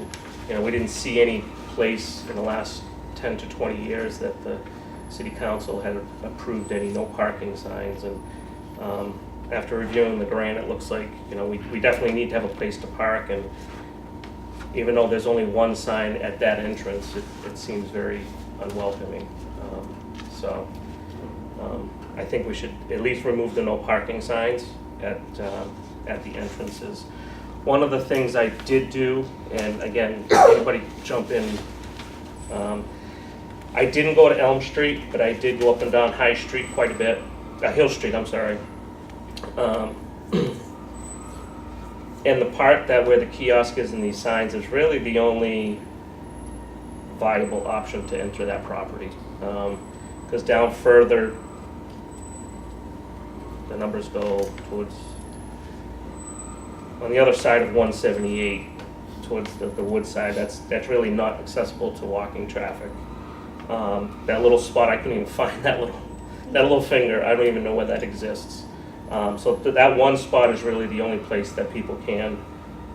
we didn't see any place in the last 10 to 20 years that the city council had approved any no parking signs. And after reviewing the grant, it looks like, we definitely need to have a place to park. And even though there's only one sign at that entrance, it seems very unwelcoming. I think we should at least remove the no parking signs at the entrances. One of the things I did do, and again, anybody jump in, I didn't go to Elm Street, but I did go up and down High Street quite a bit, Hill Street, I'm sorry. And the part where the kiosk is and these signs is really the only viable option to enter that property. Because down further, the numbers go towards, on the other side of 178, towards the wood side, that's really not accessible to walking traffic. That little spot, I couldn't even find that little finger. I don't even know where that exists. So that one spot is really the only place that people can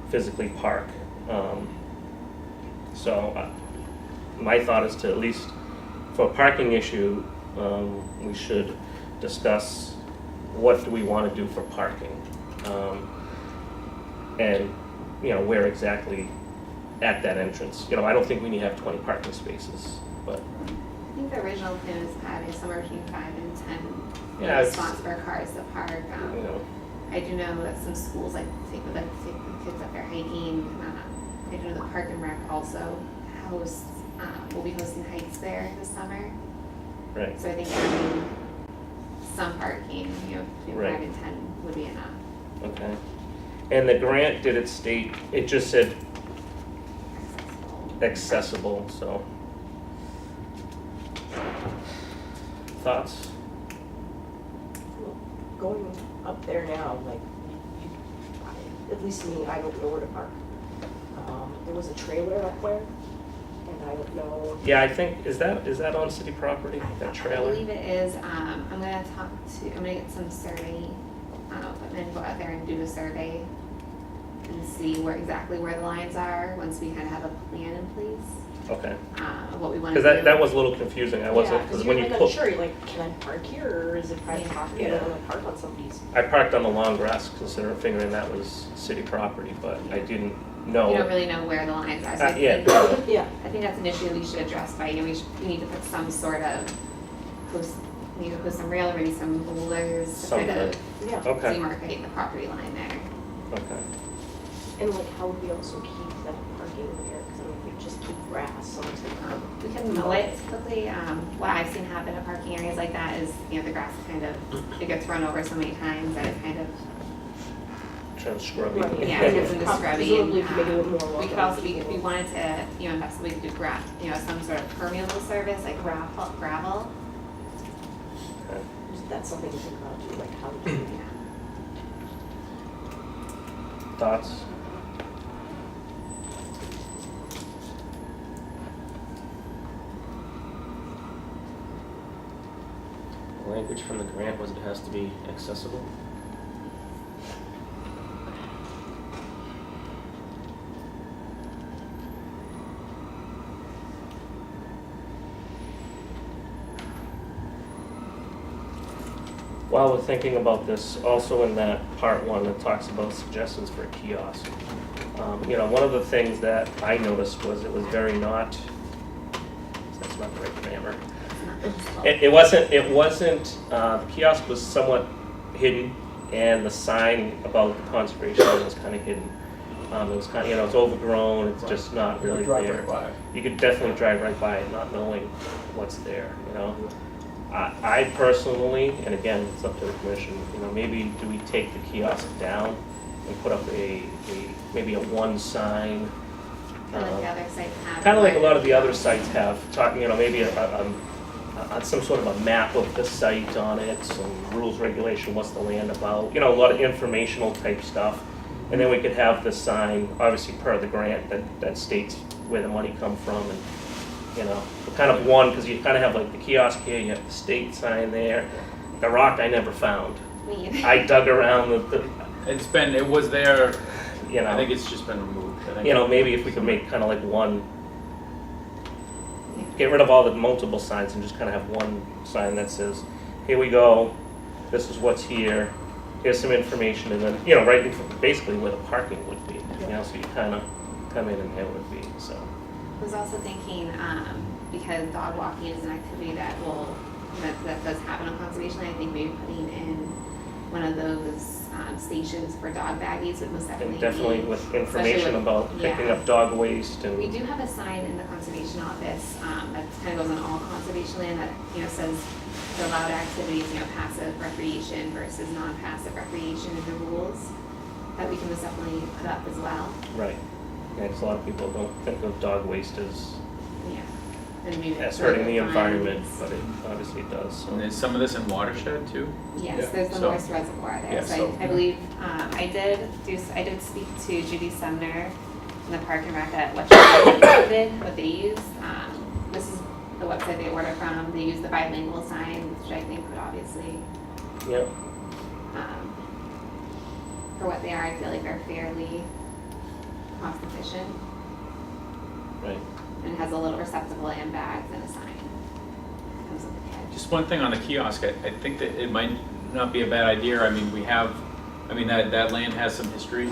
physically park. My thought is to at least, for a parking issue, we should discuss what do we want to do for parking, and where exactly at that entrance. You know, I don't think we need to have 20 parking spaces, but, I think the original plan was having somewhere between 5 and 10 Yeah, it's- spots for cars to park. you know, I do know that some schools like take the kids up there hiking. I do know the Park and Rec also hosts, will be hosting hikes there this summer. right. So I think having some parking, between Right. 5 and 10 would be enough. Okay. And the grant, did it state, it just said accessible, so. Thoughts? Going up there now, at least me, I don't know where to park. There was a trailer up there, and I don't know. Yeah, I think, is that on city property, that I trailer? believe it is. I'm gonna get some survey equipment, go out there and do a survey and see exactly where the lines are once we kind of have a plan in place. Okay. Of what we want to do. Because that was a little confusing, I wasn't, Yeah, because you're when you like pull, unsure, you're like, can I park here, or is it private property? I don't want to park on somebody's. I parked on the long grass, considering figuring that was city property, but I didn't know. You don't really know where the lines are. So I Yeah. think, Yeah. I think that's an issue that we should address by, we need to put some sort of put some rail, maybe some boulders to kind of Yeah. Okay. demarcate the property line there. Okay. And like, how would we also keep that parking there? Because if we just keep grass, someone's gonna come. We can mow it quickly. What I've seen happen in parking areas like that is, the grass kind of, it gets run over so many times that it kind of, Trying to scrub it. Right. yeah, it gets into scrubby. Presumably, if you make it more We could also, if we wanted to, invest, we could do some sort of permeable surface, like gravel. Okay. That's something to think about too, like how to do Thoughts? The language from the grant was it has to be accessible. While we're thinking about this, also in that part one, it talks about suggestions for a kiosk. One of the things that I noticed was it was very not, that's not the right grammar. It wasn't, the kiosk was somewhat hidden, and the sign about the conservation was kind of hidden. It was kind of, it's overgrown, it's just not really there. You could definitely drive right by it not knowing what's there, I personally, and again, it's up to the commission, maybe do we take the kiosk down and put up maybe a one sign? Kind of like the other sites have. Kind of like a lot of the other sites have, talking, maybe some sort of a map of the site on it, some rules, regulation, what's the land about, a lot of informational type stuff. And then we could have the sign, obviously per the grant, that states where the money come from, and kind of one, because you kind of have like the kiosk here, you have the state sign there. The rock I never found. Me either. I dug around It was there, I I think it's just been removed. I think. maybe if we could make kind of like one, get rid of all the multiple signs and just kind of have one sign that says, here we go, this is what's here, here's some information, and then, right basically where the parking would be, so you kind of come in and there would be, so. I was also thinking, because dog walking is an activity that does happen on conservation, I think maybe putting in one of those stations for dog baggies would most definitely And definitely be, with information with- about picking yeah. up dog waste We and, do have a sign in the conservation office that kind of goes on all conservation land that says the allowed activities, passive recreation versus non-passive recreation and the rules that we can most definitely put up as well. right. Yeah, 'cause a lot of people don't think of dog waste as Yeah. And maybe as hurting the fines. environment, but it obviously does, so. And there's some of this in watershed too? Yes, there's the So- North Reservoir there. yeah, So so- I believe, I did speak to Judy Sumner in the Park and Rec at what they used. This is the website they order from. They use the bilingual signs, which I think would obviously, Yep. for what they are, I feel like they're fairly cost efficient. Right. Mm-hmm. And has a little receptacle and bags and a sign. Comes with the kit. Just one thing on the kiosk, I think that it might not be a bad idea. I mean, that land has some history.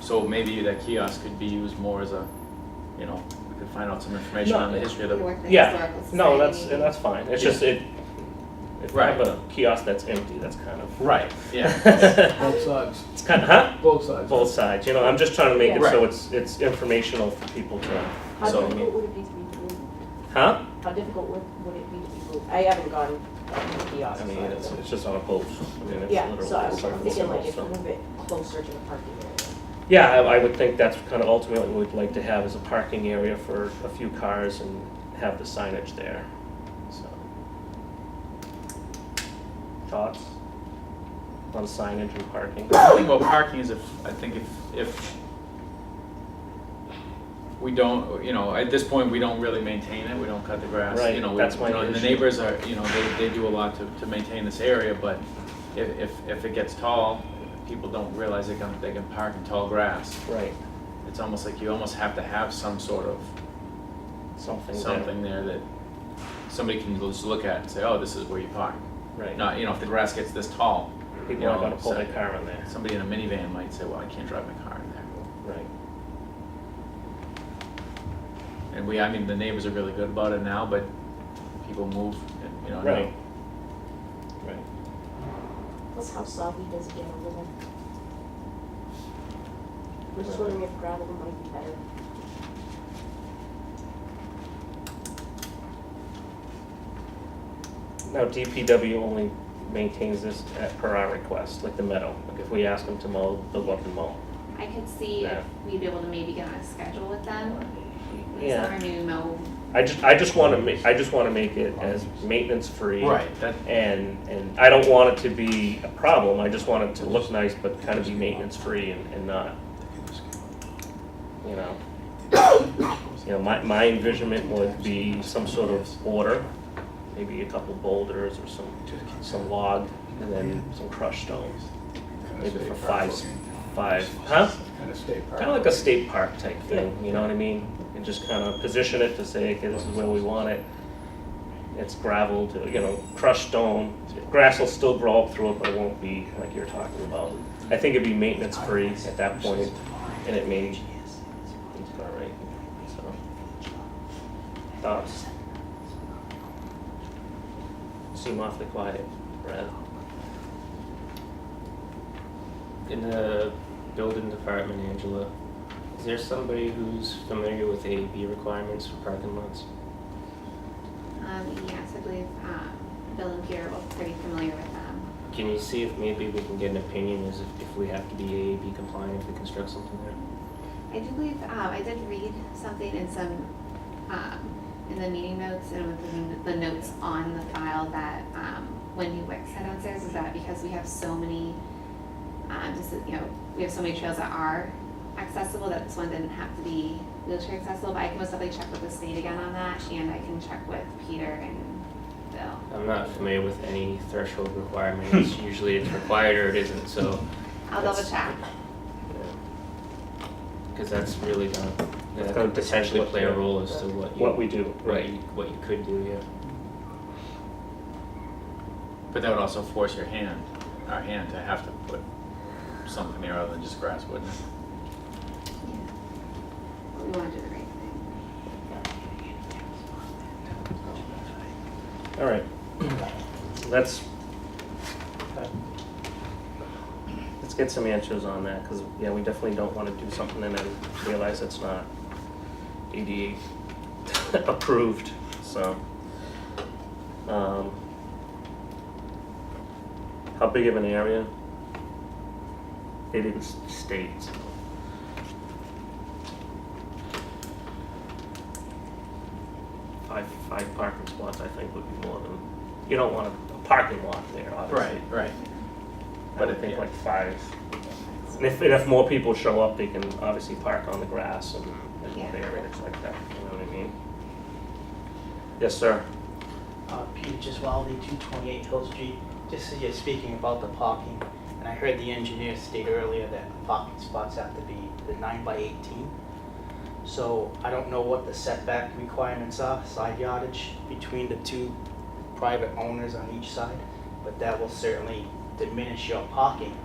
So maybe that kiosk could be used more as a, you know, we could find out some information on the history of We the. work with Yeah, historical no, society. that's fine, it's Yeah. just, if I Right. have a kiosk that's empty, that's kind of. Right, yeah. Both sides, It's kind of, huh? both sides. Both sides, you know, I'm just trying to make it so Right. it's informational for people to, How so, difficult would it be to be moved? huh? How difficult would it be to be moved? I haven't gone to the kiosk. I mean, so- it's just on a post, I mean, it's Yeah, literally so I a was circle thinking like symbol, if so. you move it closer to the parking area. Yeah, I would think that's kind of ultimately what we'd like to have is a parking area for a few cars and have the signage there, so. Thoughts on signage and parking? The thing about parking is I think if we don't, you know, at this point, we don't really maintain it, we don't cut the grass, Right, you know, that's my and the issue. neighbors are, you know, they do a lot to maintain this area, but if it gets tall, people don't realize they can park in tall grass. Right, It's almost like you almost have to have some sort of something there. there that somebody can just look at and say, oh, this is where you park. Right, Not, you know, if the grass gets this tall, people you aren't know, gonna pull so- their car in there, somebody in a minivan might say, well, I can't drive my car in there. right. And I mean, the neighbors are really good about it now, but people move, and, you know. Right. Right. Plus, how soggy does it get over there? We're just wondering if gravel might be better. Now, DPW only maintains this per our request, like the meadow, like if we ask them to mow, they'll go up and mow. I could see Yeah. if we'd be able to maybe get on a schedule with them. Yeah. Summer new mow. I just wanna make it as maintenance free. Right, that, And I don't want it to be a problem, I just want it to look nice, but kind of be maintenance free and not, you know. You know, my envisionment would be some sort of order, maybe a couple boulders or some log, and then some crushed stones. Maybe for five, huh? Kind of state park. Kind of like a state park type thing, you know what I mean? And just kind of position it to say, okay, this is where we want it. It's gravel to, you know, crushed stone. Grass will still grow up through it, but it won't be like you're talking about. I think it'd be maintenance free at that point, and it may, all right, so. Thoughts? Seem awfully quiet, Brad. In the building department, Angela, is there somebody who's familiar with AAB requirements for parking lots? Yes, I believe Bill and Peter are both pretty familiar with them. Can you see if maybe we can get an opinion as if we have to be AAB compliant if we construct something there? I do believe, I did read something in some, in the meeting notes and within the notes on the file that Wendy Wick said downstairs is that because we have so many, we have so many trails that are accessible that this one didn't have to be wheelchair accessible, but I can most definitely check with the state again on that, and I can check with Peter and Bill. I'm not familiar with any threshold requirements. Usually it's required or it isn't, so. I'll double check. Because that's really gonna, It's that gonna could potentially decide play a role as to what we do, what you could do, yeah. but that would also force our hand to have to put something there other than just grass, wouldn't it? Yeah. We want to do the right thing. All right. Let's get some answers on that, because, yeah, we definitely don't want to do something and then realize it's not ADA approved, so. How big of an area? They didn't state, so. Five parking spots, I think, would be more than, you don't want a parking lot there, obviously. Right. But I think like 5. And if more people show up, they can obviously park on the grass and Yeah. areas like that, you know what I mean? Yes, sir. Peter Giswaldi, 228 Hill Street. Just as you're speaking about the parking, and I heard the engineer state earlier that the parking spots have to be the 9 by 18. So I don't know what the setback requirements are, side yardage between the two private owners on each side, but that will certainly diminish your parking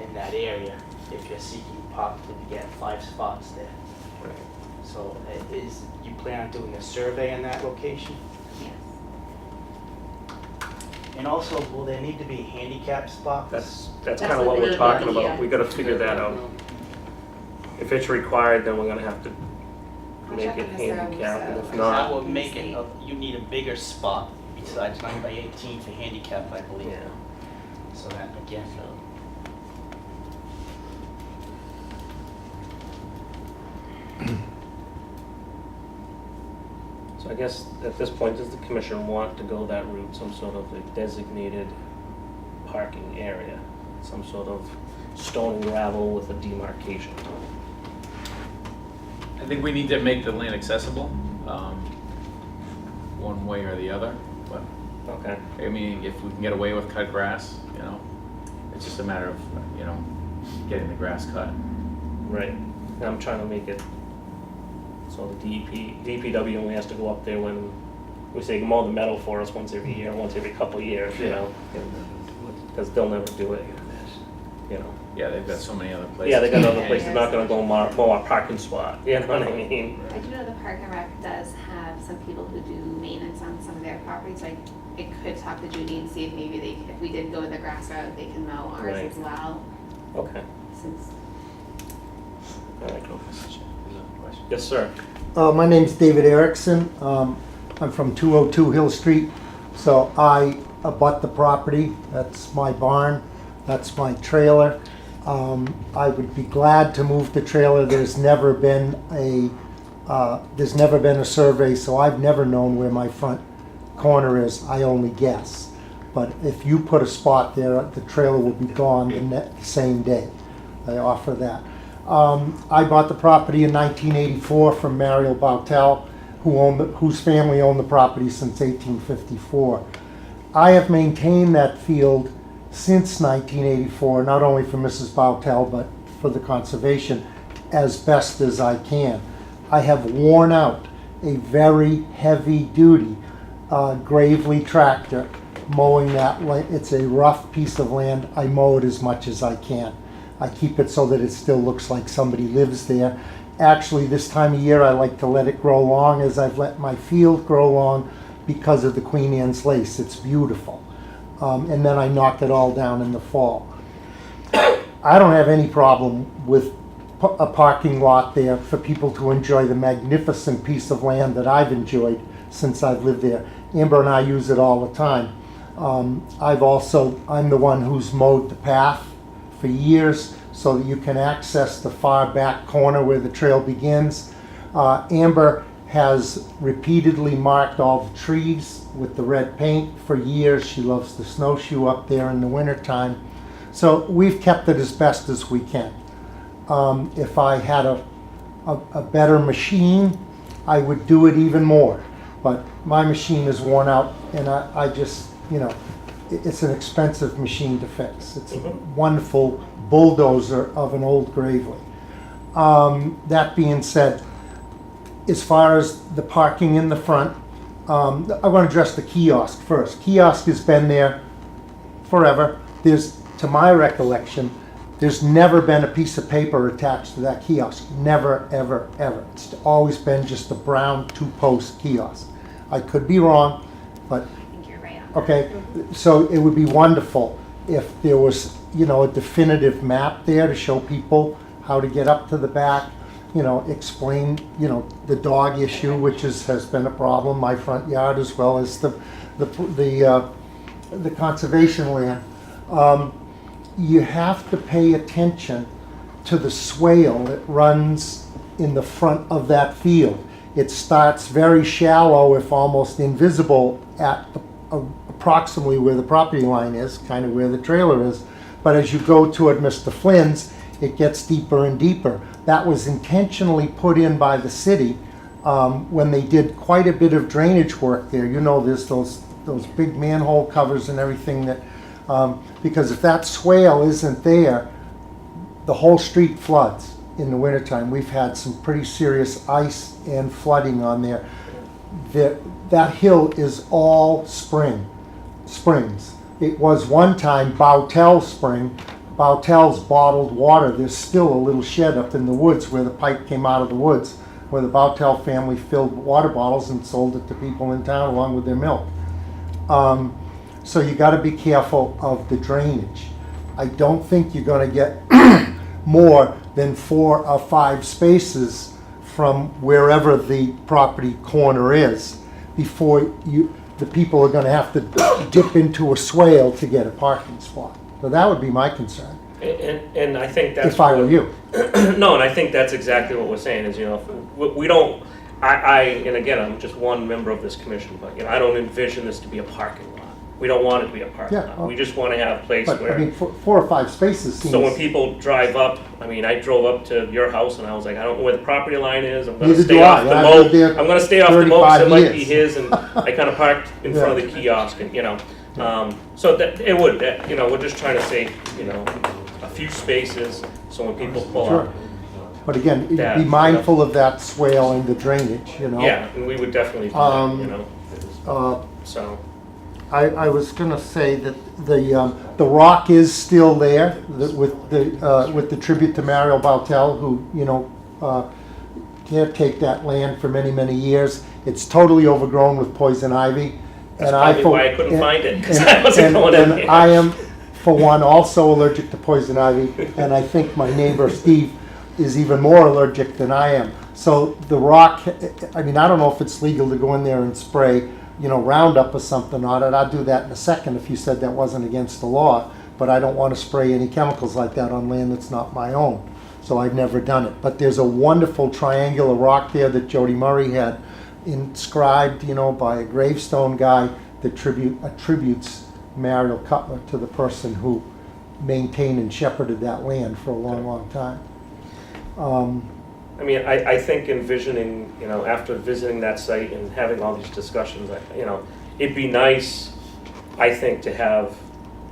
in that area if you're seeking parking to get 5 spots there. Right. So you plan on doing a survey in that location? Yes. And also, will there need to be handicap spots? That's That's kind of what what we're they- talking yeah. about. We gotta figure that out. If it's required, then we're gonna have to I'll make check it on the survey, handicapped, and so- if That not, would make it, you need a bigger spot besides 9 by 18 for handicap, I believe. yeah. So that, again, So I guess at this point, does the commission want to go that route, some sort of a designated parking area? Some sort of stone and gravel with a demarcation? I think we need to make the land accessible, one way or the other, but, Okay. I mean, if we can get away with cut grass, you know, it's just a matter of, you know, getting the grass cut. Right. And I'm trying to make it so the DPW only has to go up there when we say mow the meadow for us once every year, once every couple of years, you know? Because they'll never do it, you know? Yeah, they've got so many other places. Yeah, they got other places, they're not gonna go mow our parking spot, you know what I mean? I do know the Park and Rec does have some people who do maintenance on some of their properties, like, I could talk to Judy and see if maybe if we did go the grass route, they can mow ours Right. as well, Okay. since All right. Yes, sir. My name's David Erickson. I'm from 202 Hill Street, so I abut the property. That's my barn, that's my trailer. I would be glad to move the trailer. There's never been a survey, so I've never known where my front corner is. I only guess. But if you put a spot there, the trailer will be gone the same day. I offer that. I bought the property in 1984 from Mariel Bautel, whose family owned the property since 1854. I have maintained that field since 1984, not only for Mrs. Bautel, but for the conservation, as best as I can. I have worn out a very heavy-duty Gravely tractor mowing that land. It's a rough piece of land. I mow it as much as I can. I keep it so that it still looks like somebody lives there. Actually, this time of year, I like to let it grow long, as I've let my field grow long because of the Queen Anne's lace. It's beautiful. And then I knock it all down in the fall. I don't have any problem with a parking lot there for people to enjoy the magnificent piece of land that I've enjoyed since I've lived there. Amber and I use it all the time. I'm the one who's mowed the path for years so that you can access the far back corner where the trail begins. Amber has repeatedly marked all the trees with the red paint for years. She loves the snowshoe up there in the wintertime. So we've kept it as best as we can. If I had a better machine, I would do it even more. But my machine is worn out, and I just, it's an expensive machine to fix. It's a wonderful bulldozer of an old Gravely. That being said, as far as the parking in the front, I want to address the kiosk first. Kiosk has been there forever. To my recollection, there's never been a piece of paper attached to that kiosk. Never, ever, ever. It's always been just a brown two-post kiosk. I could be wrong, but... I think you're right on that. Okay, so it would be wonderful if there was, a definitive map there to show people how to get up to the back, explain, the dog issue, which has been a problem, my front yard, as well as the conservation land. You have to pay attention to the swale that runs in the front of that field. It starts very shallow, if almost invisible, at approximately where the property line is, kind of where the trailer is. But as you go toward Mr. Flynn's, it gets deeper and deeper. That was intentionally put in by the city when they did quite a bit of drainage work there. There's those big manhole covers and everything that, because if that swale isn't there, the whole street floods in the wintertime. We've had some pretty serious ice and flooding on there. That hill is all springs. It was one time Bautel Spring, Bautel's bottled water, there's still a little shed up in the woods where the pipe came out of the woods, where the Bautel family filled water bottles and sold it to people in town along with their milk. So you got to be careful of the drainage. I don't think you're going to get more than 4 or 5 spaces from wherever the property corner is before the people are going to have to dip into a swale to get a parking spot. So that would be my concern. And I think that's if I were you. No, and I think that's exactly what we're saying is, we don't, and again, I'm just one member of this commission, but, I don't envision this to be a parking lot. We don't want it to be a parking Yeah, lot. We just want to have a place But where. I mean, 4 or 5 spaces seems. So when people drive up, I drove up to your house and I was like, I don't know where the property line is. I'm gonna Neither stay do off I. the I've moat. lived there I'm gonna stay off the moat, 'cause it 35 might be years. his, and I kind of parked in front of the kiosk, and so that it would. We're just trying to save, a few spaces, so when people pull Sure. up. But again, that, be mindful of that swale and the drainage, Yeah, and we would definitely do that, So. I was gonna say that the rock is still there with the tribute to Mario Bautel, who caretake that land for many, many years. It's totally overgrown with poison ivy. That's probably why I couldn't find it, because I wasn't going in there. I am, for one, also allergic to poison ivy, and I think my neighbor Steve is even more allergic than I am. So the rock, I don't know if it's legal to go in there and spray, Roundup or something on it. I'd do that in a second if you said that wasn't against the law, but I don't want to spray any chemicals like that on land that's not my own. So I've never done it. But there's a wonderful triangular rock there that Jody Murray had inscribed, by a gravestone guy that attributes Mario Cutler to the person who maintained and shepherded that land for a long, long time. I think envisioning, after visiting that site and having all these discussions, it'd be nice, I think, to have,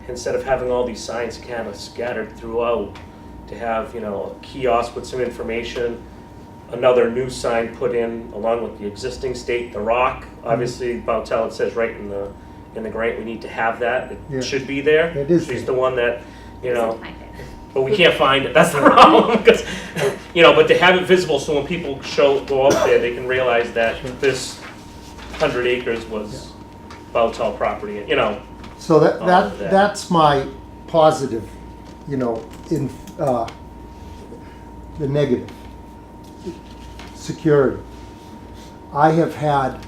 instead of having all these signs kind of scattered throughout, to have, a kiosk with some information, another new sign put in along with the existing state, the rock. Obviously, Bautel, it says right in the grant, we need to have that. It should be there. It is She's there. the one that, but we can't find it. That's the problem. Because, but to have it visible so when people go up there, they can realize that this 100 acres was Bautel property, So all of that. that's my positive, in the negative. Security. I have had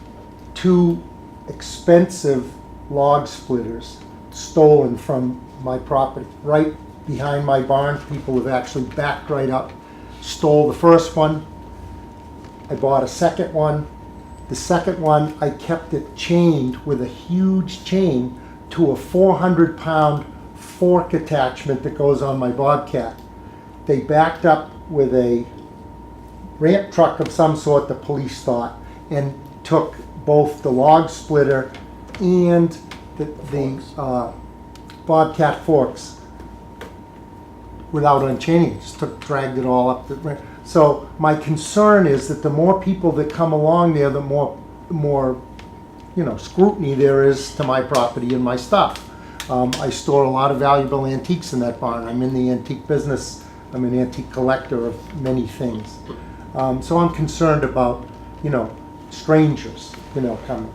2 expensive log splitters stolen from my property. Right behind my barn, people have actually backed right up, stole the first one. I bought a second one. The second one, I kept it chained with a huge chain to a 400-pound fork attachment that goes on my Bobcat. They backed up with a ramp truck of some sort, the police thought, and took both the log splitter and the Bobcat forks without unchaining. Just dragged it all up the ramp. So my concern is that the more people that come along there, the more scrutiny there is to my property and my stuff. I store a lot of valuable antiques in that barn. I'm in the antique business. I'm an antique collector of many things. So I'm concerned about, strangers, coming,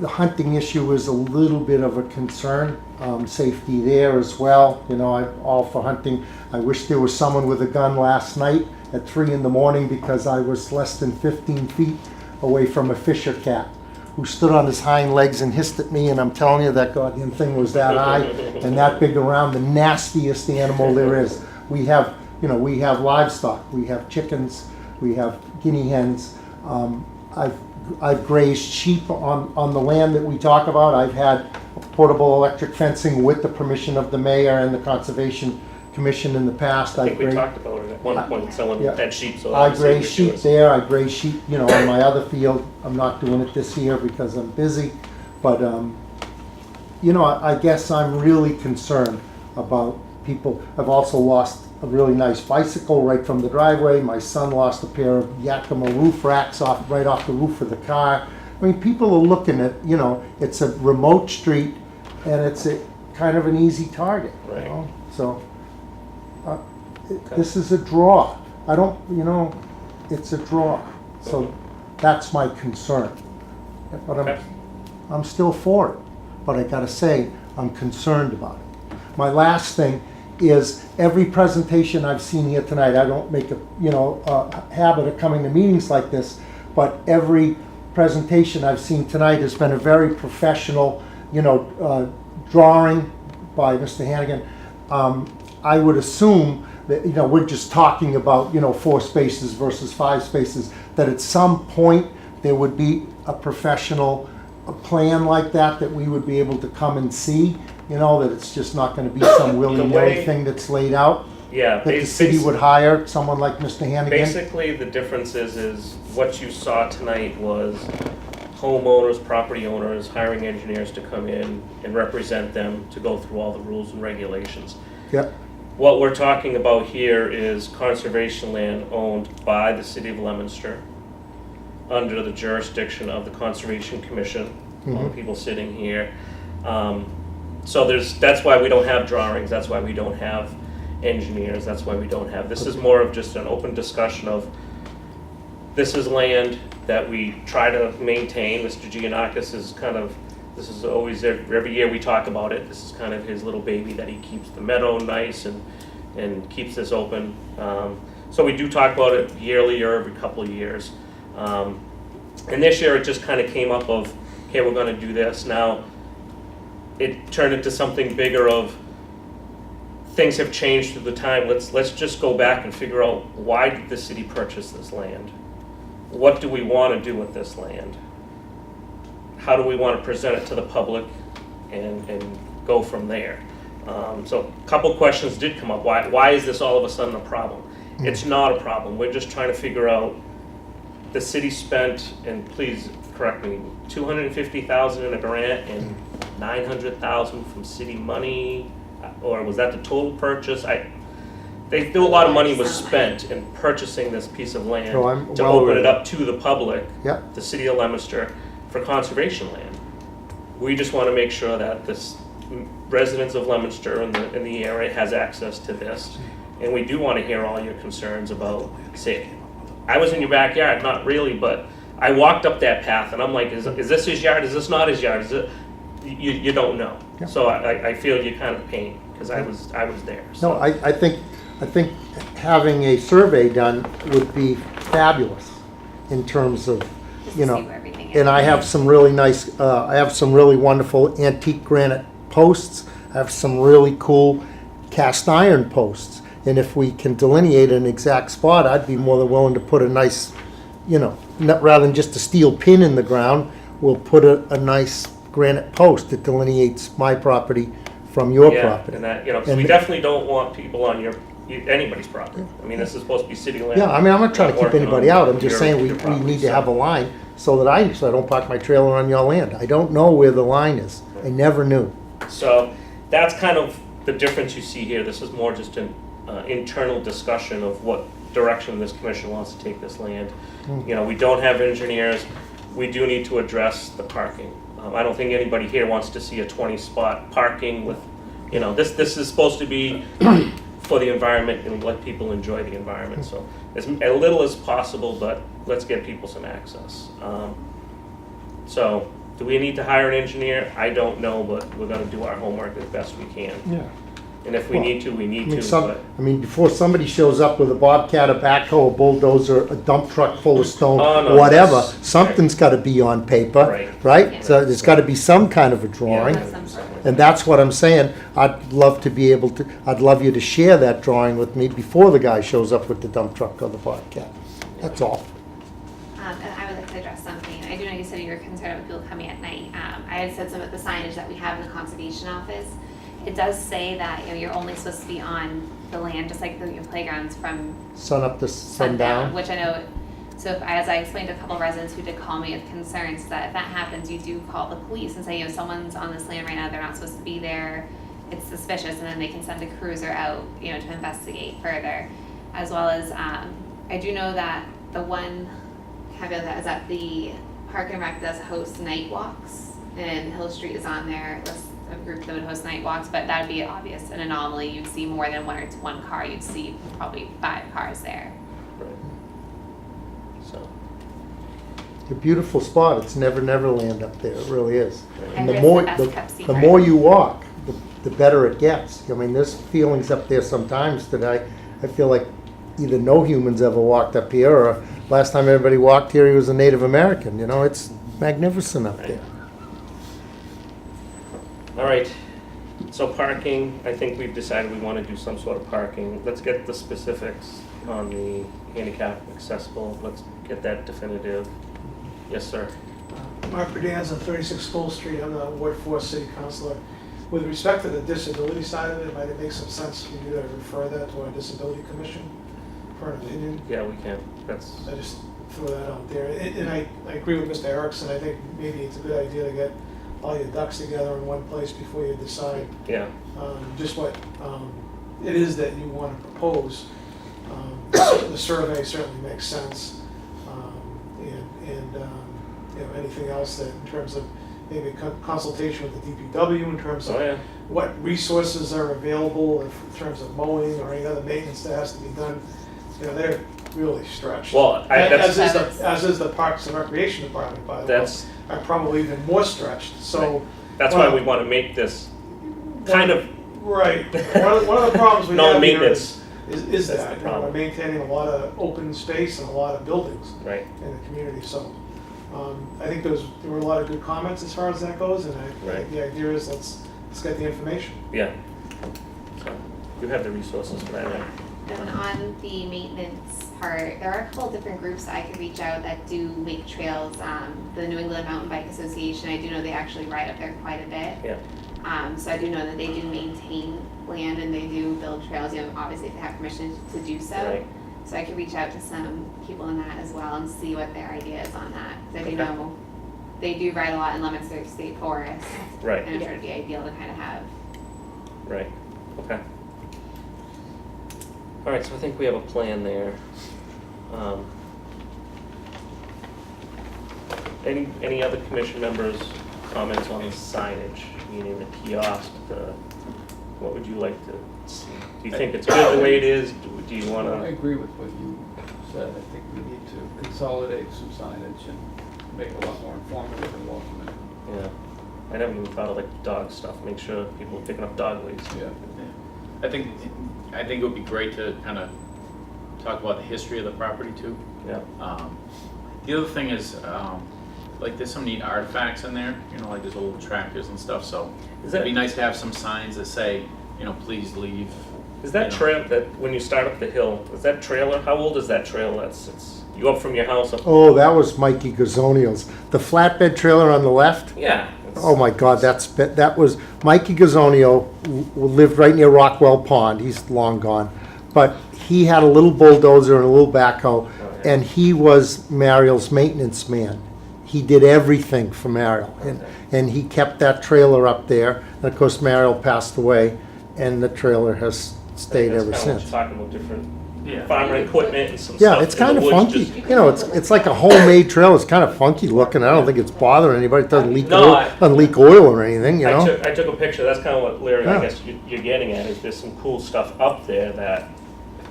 the hunting issue is a little bit of a concern. Safety there as well. I'm all for hunting. I wish there was someone with a gun last night at 3 in the morning because I was less than 15 feet away from a fisher cat who stood on his hind legs and hissed at me, and I'm telling you that goddamn thing was that high and that big around, the nastiest animal there is. We have livestock, we have chickens, we have guinea hens. I've grazed sheep on the land that we talk about. I've had portable electric fencing with the permission of the mayor and the Conservation Commission in the past. I think we talked about it at one point, someone had sheep, so I obviously graze sheep there, I graze sheep, on my other field. I'm not doing it this year because I'm busy, but, I guess I'm really concerned about people. I've also lost a really nice bicycle right from the driveway. My son lost a pair of Yakima roof racks right off the roof of the car. I mean, people are looking at, you know, it's a remote street and it's a kind of an easy target, you Right. know? So, this is a draw. I don't, you know, it's a draw. So that's my concern. But Okay. I'm still for it. But I gotta say, I'm concerned about it. My last thing is every presentation I've seen here tonight, I don't make a, you know, a habit of coming to meetings like this, but every presentation I've seen tonight has been a very professional, you know, drawing by Mr. Hannigan. I would assume that, you know, we're just talking about, you know, 4 spaces versus 5 spaces, that at some point there would be a professional plan like that we would be able to come and see, you know, that it's just not gonna be some willy-nilly thing that's laid out. Yeah. That the city would hire someone like Mr. Hannigan. Basically, the difference is what you saw tonight was homeowners, property owners, hiring engineers to come in and represent them to go through all the rules and regulations. Yep. What we're talking about here is conservation land owned by the city of Leominster under the jurisdiction of the Conservation Commission, all the people sitting here. So that's why we don't have drawings, that's why we don't have engineers, that's why we don't have, this is more of just an open discussion of, this is land that we try to maintain. Mr. Giannakis is kind of, this is always, every year we talk about it, this is kind of his little baby that he keeps the meadow nice and keeps this open. So we do talk about it yearly or every couple of years. And this year it just kind of came up of, okay, we're gonna do this. Now, it turned into something bigger of, things have changed through the time. Let's just go back and figure out, why did the city purchase this land? What do we want to do with this land? How do we want to present it to the public and go from there? So a couple questions did come up. Why is this all of a sudden a problem? It's not a problem. We're just trying to figure out, the city spent, and please correct me, $250,000 in a grant and $900,000 from city money, or was that the total purchase? They knew a lot of money was spent in purchasing this piece of land No, I'm to well open aware. it up to the public, Yep. the city of Leominster, for conservation land. We just want to make sure that this residents of Leominster in the area has access to this. And we do want to hear all your concerns about, say, I was in your backyard, not really, but I walked up that path and I'm like, is this his yard? Is this not his yard? Is it? You don't know. Yeah. So I feel you kind of pain, because I was there. So. No, I think having a survey done would be fabulous in terms of, you know, and I have some really nice, I have some really wonderful antique granite posts. I have some really cool cast iron posts. And if we can delineate an exact spot, I'd be more than willing to put a nice, you know, rather than just a steel pin in the ground, we'll put a nice granite post that delineates my property from your property. And that, you know, 'cause And- we definitely don't want people on anybody's property. I mean, this is supposed to be city land. Yeah, I mean, I'm not trying to keep working anybody on out, I'm just your saying we property, need to so. have a line so I don't park my trailer on your land. I don't know where the line is. I never knew. So that's kind of the difference you see here. This is more just an internal discussion of what direction this commission wants to take this land. You know, we don't have engineers. We do need to address the parking. I don't think anybody here wants to see a 20-spot parking with, you know, this is supposed to be for the environment and let people enjoy the environment. So as little as possible, but let's get people some access. So do we need to hire an engineer? I don't know, but we're gonna do our homework as best we can. Yeah. And if we need to, we need to, but. Before somebody shows up with a bobcat, a backhoe, a bulldozer, a dump truck full of stone, Oh, no, whatever, that's- something's gotta be on paper, Right. right? So there's gotta be some kind of a drawing. And that's what I'm saying, I'd love you to share that drawing with me before the guy shows up with the dump truck or the bobcat. That's all. And I would like to address something. I do know you said you were concerned about people coming at night. I had said some of the signage that we have in the conservation office. It does say that, you know, you're only supposed to be on the land, just like your playgrounds, from Sun up to sundown. which I know. So as I explained to a couple residents who did call me with concerns, that if that happens, you do call the police and say, you know, someone's on this land right now, they're not supposed to be there, it's suspicious, and then they can send a cruiser out, you know, to investigate further. As well as, I do know that the one caveat that is that the Park and Rec does host night walks, and Hill Street is on their list of groups that would host night walks, but that'd be obvious an anomaly. You'd see more than one car. You'd see probably 5 cars there. Right. So, A beautiful spot. It's Never Land up there. It really is. And I the heard more it's the best kept the secret. more you walk, the better it gets. I mean, there's feelings up there sometimes that I feel like either no humans ever walked up here, or last time everybody walked here, he was a Native American. You know, it's magnificent up there. all right. So parking, I think we've decided we want to do some sort of parking. Let's get the specifics on the handicap accessible. Let's get that definitive. Yes, sir. Mark Berdanza, 36 School Street. I'm the Ward 4 City Councilor. With respect to the disability side of it, might it make some sense for you to refer that to our Disability Commission for an opinion? Yeah, we can. That's. I just throw that out there. And I agree with Mr. Erickson. I think maybe it's a good idea to get all your ducks together in one place before you decide Yeah. just what it is that you want to propose. The survey certainly makes sense. You know, anything else that in terms of maybe consultation with the DPW in terms of what resources are available in terms of mowing or any other maintenance that has to be done. You know, they're really stretched. Well, as is the Parks and Recreation Department, by the way, are probably even more stretched. So that's why we want to make this kind of right. One of the problems we no have maintenance here is that you know, we're maintaining a lot of open space and a lot of buildings in the community. So I think there were a lot of good comments as far as that goes, and I think the idea is let's get the information. Yeah. So you have the resources for that, right? And on the maintenance part, there are a couple of different groups that I could reach out that do make trails. The New England Mountain Bike Association, I do know they actually ride up there quite a bit. Yeah. So I do know that they do maintain land and they do build trails, you know, obviously if they have permission to do so. Right. So I could reach out to some people in that as well and see what their idea is on that. Because I do know they do ride a lot in Leominster State Forest. Right. And I'm sure it'd be ideal to kind of have. Right. Okay. All right, so I think we have a plan there. Any other commission members' comments on the signage, meaning the kiosk, what would you like to see? Do you think it's good the way it is? Do you want to? I agree with what you said. I think we need to consolidate some signage and make it a lot more informative and welcoming. Yeah. I never even thought of like dog stuff, make sure people are picking up dog waste. Yeah. I think it would be great to kind of talk about the history of the property too. Yeah. The other thing is, like there's some neat artifacts in there, you know, like there's old tractors and stuff, so it'd be nice to have some signs that say, you know, please leave. Is that trail that when you start up the hill, is that trailer, how old is that trail? You up from your house up? Oh, that was Mikey Gazzonio's. The flatbed trailer on the left? Yeah. Oh my God, that was Mikey Gazzonio, lived right near Rockwell Pond. He's long gone, but he had a little bulldozer and a little backhoe, and he was Mariel's maintenance man. He did everything for Mariel, and he kept that trailer up there. And of course, Mariel passed away, and the trailer has stayed ever since. Talking about different farmer equipment and some Yeah, stuff it's in the kind of woods, funky. just- You know, it's like a homemade trail. It's kind of funky looking. I don't think it's bothering anybody. It doesn't leak No, oil, doesn't leak oil or anything. You know. I took a picture. That's kind of what Larry, Yeah. I guess you're getting at. Is there's some cool stuff up there that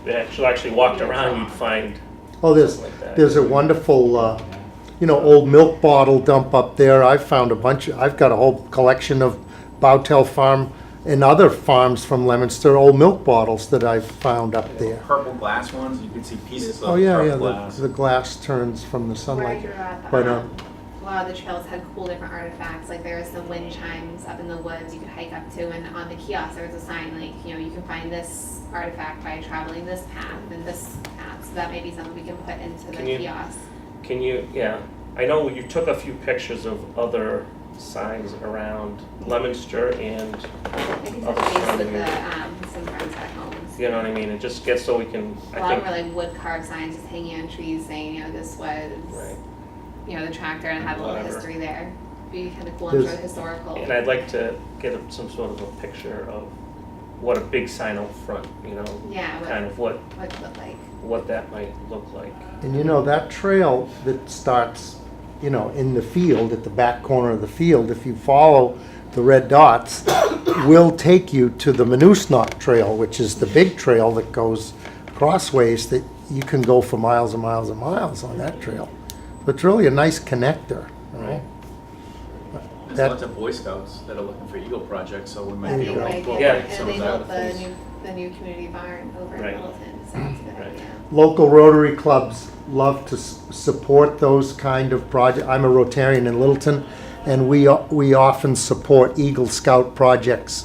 if you actually walked around, you'd find. Oh, there's a wonderful, old milk bottle dump up there. I've found I've got a whole collection of Bowtel Farm and other farms from Leominster, old milk bottles that I've found up there. Purple glass ones, you can see pieces of Oh, yeah, purple yeah, glass. the glass turns from the sunlight. Where I grew up, But, a lot of the trails had cool different artifacts. Like there was some wind chimes up in the woods you could hike up to, and on the kiosk there was a sign like, you can find this artifact by traveling this path and this path. So that may be something we can put into the kiosk. I know you took a few pictures of other signs around Leominster and other surrounding. Some friends back home. You know what I mean? It just gets so we can. A lot of them were like wood carved signs just hanging on trees saying, this was, the tractor, and have a little history there. Be kind of cool and sort of historical. And I'd like to get some sort of a picture of what a big sign out front, kind of what it look like. What that might look like. And that trail that starts you know, in the field, at the back corner of the field, if you follow the red dots, will take you to the Manusnock Trail, which is the big trail that goes crossways that you can go for miles and miles and miles on that trail. But it's really a nice connector, you know? There's That- lots of Boy Scouts that are looking for Eagle projects, so we might And be they able to like it, incorporate and some they of that built with these. the new community barn over in Right. Littleton, so that's a good idea. Local Rotary clubs love to support those kind of projects. I'm a Rotarian in Littleton, and we often support Eagle Scout projects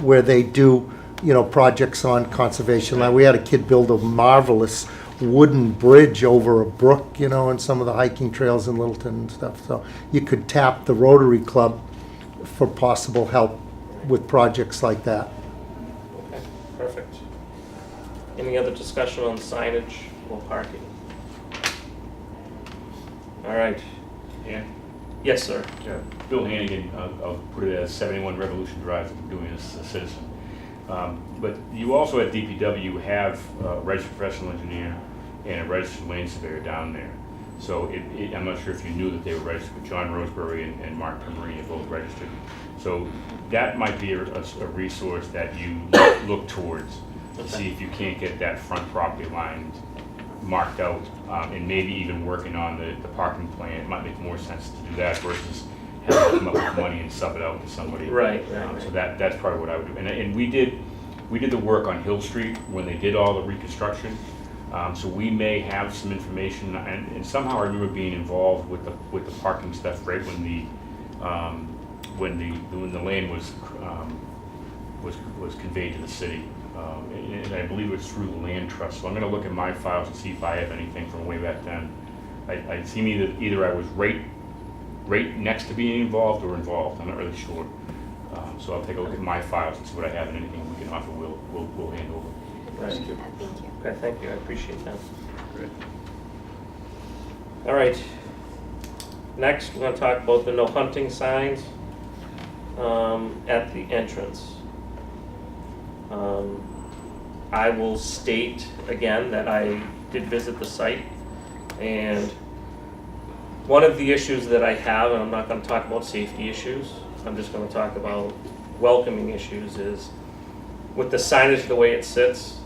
where they do, you know, projects on conservation land. We had a kid build a marvelous wooden bridge over a brook, you know, and some of the hiking trails in Littleton and stuff. So you could tap the Rotary Club for possible help with projects like that. Okay, perfect. Any other discussion on signage or parking? All right. Yeah. Yes, sir. Yeah, Bill Hannigan, I'll put it as 71 Revolution Drive, I'm doing this as a citizen. But you also at DPW have a registered professional engineer and a registered land surveyor down there. So I'm not sure if you knew that they were registered, but John Roseberry and Mark Pemarine are both registered. So that might be a resource that you look towards to see if you can't get that front property line marked out, and maybe even working on the parking plan. It might make more sense to do that versus having to come up with money and sub it out to somebody. Right. So that's probably what I would do. And we did the work on Hill Street when they did all the reconstruction. So we may have some information, and somehow I remember being involved with the parking stuff right when the land was conveyed to the city. And I believe it was through the land trust. So I'm going to look at my files and see if I have anything from way back then. I seem either I was right next to being involved or involved. I'm not really sure. So I'll take a look at my files and see what I have, and anything we can offer, we'll hand over. Right. Thank you. Thank you. Okay, thank you, I appreciate that. Good. All right. Next, we're gonna talk about the no hunting signs at the entrance. I will state again that I did visit the site, and one of the issues that I have, and I'm not gonna talk about safety issues, I'm just gonna talk about welcoming issues, is with the signage the way it sits.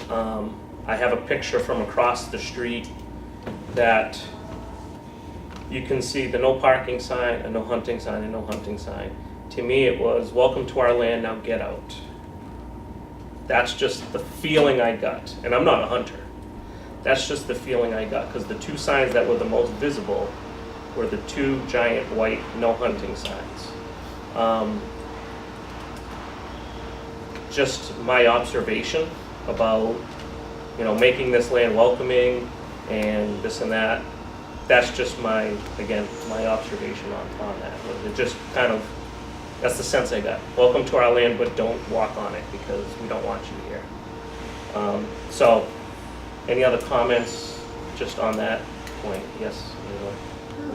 I have a picture from across the street that you can see the no parking sign, a no hunting sign, and no hunting sign. To me, it was, welcome to our land, now get out. That's just the feeling I got, and I'm not a hunter. That's just the feeling I got, because the two signs that were the most visible were the two giant white no hunting signs. Just my observation about, you know, making this land welcoming and this and that. That's just my observation on that. It just kind of, that's the sense I got. Welcome to our land, but don't walk on it because we don't want you here. So, any other comments just on that point? Yes, Leila?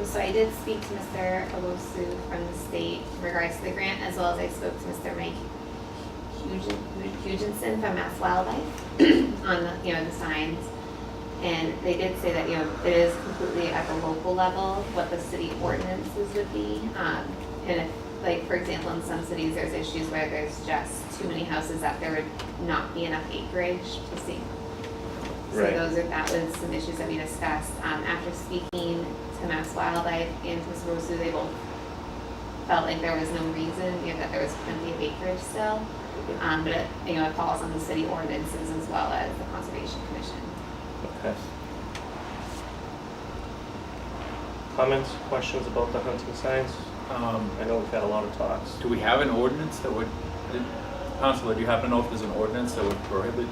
So I did speak to Mr. Owusu from the state in regards to the grant, as well as I spoke to Mr. Mike Hugenson from Mass Wildlife on the signs. And they did say that, it is completely at the local level what the city ordinances would be. And if, like, for example, in some cities, there's issues where there's just too many houses that there would not be enough acreage to see. So Right. that was some issues that we discussed. After speaking to Mass Wildlife and to Mr. Rosu, they both felt like there was no reason, that there was plenty of acreage still. But, it falls on the city ordinances as well as the Conservation Commission. Okay. Comments, questions about the hunting signs? I know we've had a lot of talks. Do we have an ordinance that would, Counselor, do you happen to know if there's an ordinance that would prohibit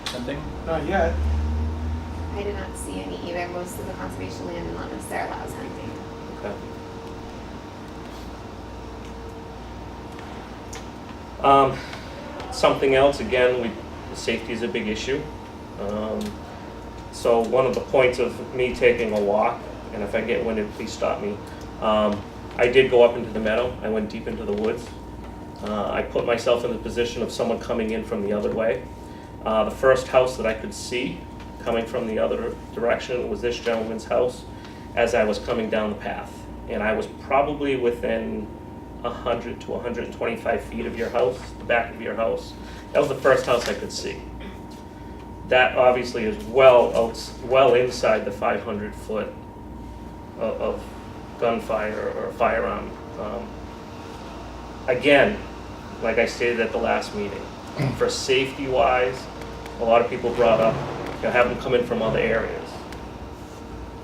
hunting? Not yet. I did not see any either. Most of the conservation land in Leominster allows hunting. Okay. Something else, again, safety is a big issue. So one of the points of me taking a walk, and if I get winded, please stop me. I did go up into the meadow. I went deep into the woods. I put myself in the position of someone coming in from the other way. The first house that I could see coming from the other direction was this gentleman's house. as I was coming down the path. And I was probably within 100 to 125 feet of your house, the back of your house. That was the first house I could see. That obviously is well inside the 500 foot of gunfire or firearm. Again, like I stated at the last meeting, for safety wise, a lot of people brought up, have them come in from other areas.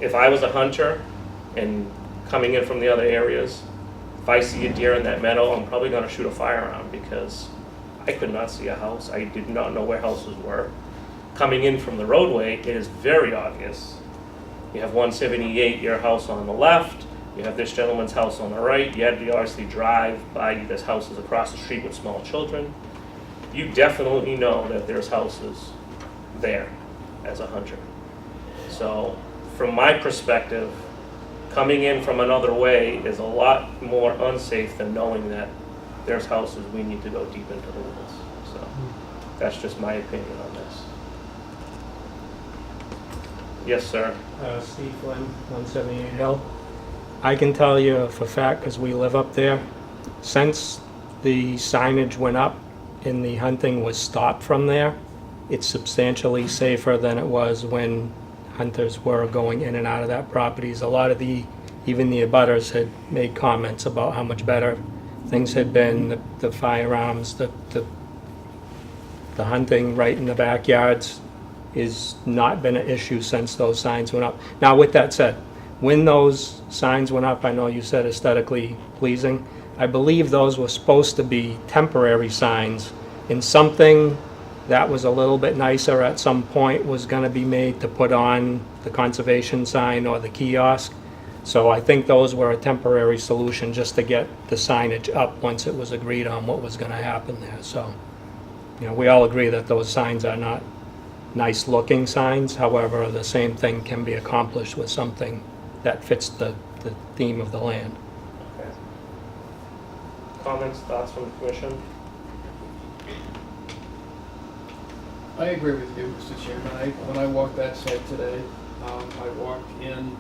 If I was a hunter and coming in from the other areas, if I see a deer in that meadow, I'm probably gonna shoot a firearm because I could not see a house. I did not know where houses were. Coming in from the roadway, it is very obvious. You have 178, your house on the left, you have this gentleman's house on the right, you had to obviously drive by this houses across the street with small children. You definitely know that there's houses there as a hunter. So from my perspective, coming in from another way is a lot more unsafe than knowing that there's houses we need to go deep into the woods. So that's just my opinion on this. Yes, sir. Steve Flynn, 178 Hill. I can tell you for a fact, because we live up there, since the signage went up and the hunting was stopped from there, it's substantially safer than it was when hunters were going in and out of that properties. A lot of even the abutters had made comments about how much better things had been, the firearms, the hunting right in the backyards is not been an issue since those signs went up. Now, with that said, when those signs went up, I know you said aesthetically pleasing, I believe those were supposed to be temporary signs, and something that was a little bit nicer at some point was going to be made to put on the conservation sign or the kiosk. So I think those were a temporary solution just to get the signage up once it was agreed on what was going to happen there. So, you know, we all agree that those signs are not nice looking signs. However, the same thing can be accomplished with something that fits the theme of the land. Okay. Comments, thoughts from the commission? I agree with you, Mr. Chairman. When I walked that site today, I walked in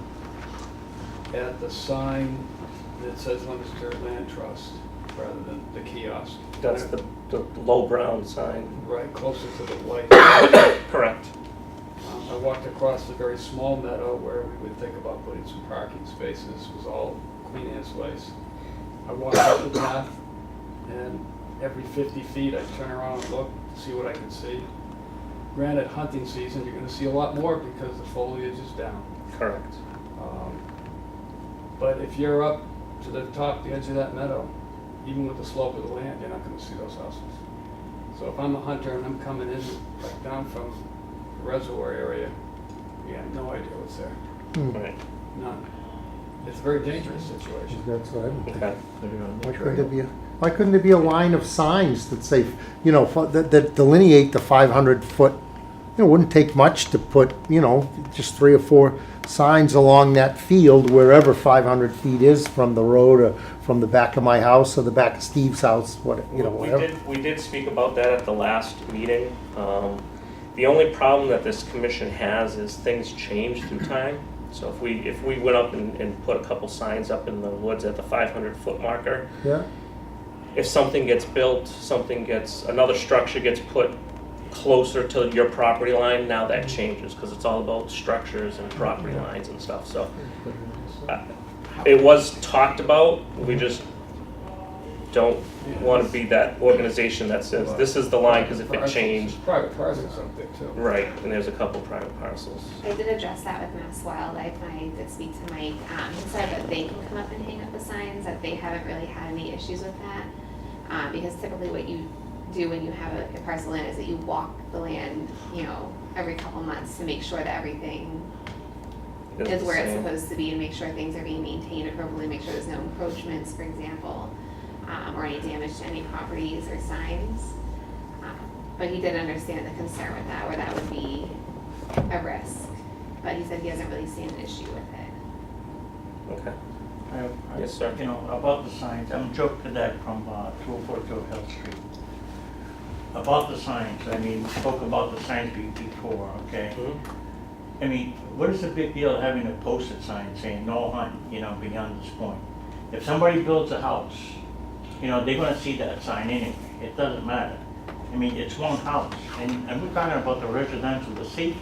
at the sign that says Leominster Land Trust rather than the kiosk. That's the low brown sign. Right, closer to the light. Correct. I walked across a very small meadow where we would think about putting some parking spaces. It was all clean as waste. I walked up the path, and every 50 feet I'd turn around and look to see what I could see. Granted, hunting season, you're going to see a lot more because the foliage is down. Correct. But if you're up to the top, the edge of that meadow, even with the slope of the land, you're not going to see those houses. So if I'm a hunter and I'm coming in like down from the reservoir area, you have no idea what's there. Right. None. It's a very dangerous situation. That's what I would think. Okay. Why couldn't there be a line of signs that say, you know, that delineate the 500 foot? It wouldn't take much to put, you know, just 3 or 4 signs along that field wherever 500 feet is from the road or from the back of my house or the back of Steve's house, whatever. We did speak about that at the last meeting. The only problem that this commission has is things change through time. So if we went up and put a couple signs up in the woods at the 500 foot marker, Yeah. if something gets built, another structure gets put closer to your property line, now that changes because it's all about structures and property lines and stuff. So it was talked about. We just don't want to be that organization that says this is the line because if it changed. Private parcels up there too. Right, and there's a couple private parcels. I did address that with Mass Wildlife, and I did speak to Mike. He said that they can come up and hang up the signs, that they haven't really had any issues with that. Because typically what you do when you have a parcel land is that you walk the land, you know, every couple months to make sure that everything is where it's supposed to be and make sure things are being maintained appropriately, make sure there's no encroachments, for example, or any damage to any properties or signs. But he did understand the concern with that, where that would be a risk. But he said he hasn't really seen an issue with it. Okay. Yes, sir. You know, about the signs, I'm Joe Cadet from 242 Hill Street. About the signs, I mean, we spoke about the signs before, okay? I mean, what is the big deal of having a posted sign saying no hunt, you know, beyond this point? If somebody builds a house, you know, they're gonna see that sign anyway, it doesn't matter. I mean, it's one house, and we're talking about the residential, the safety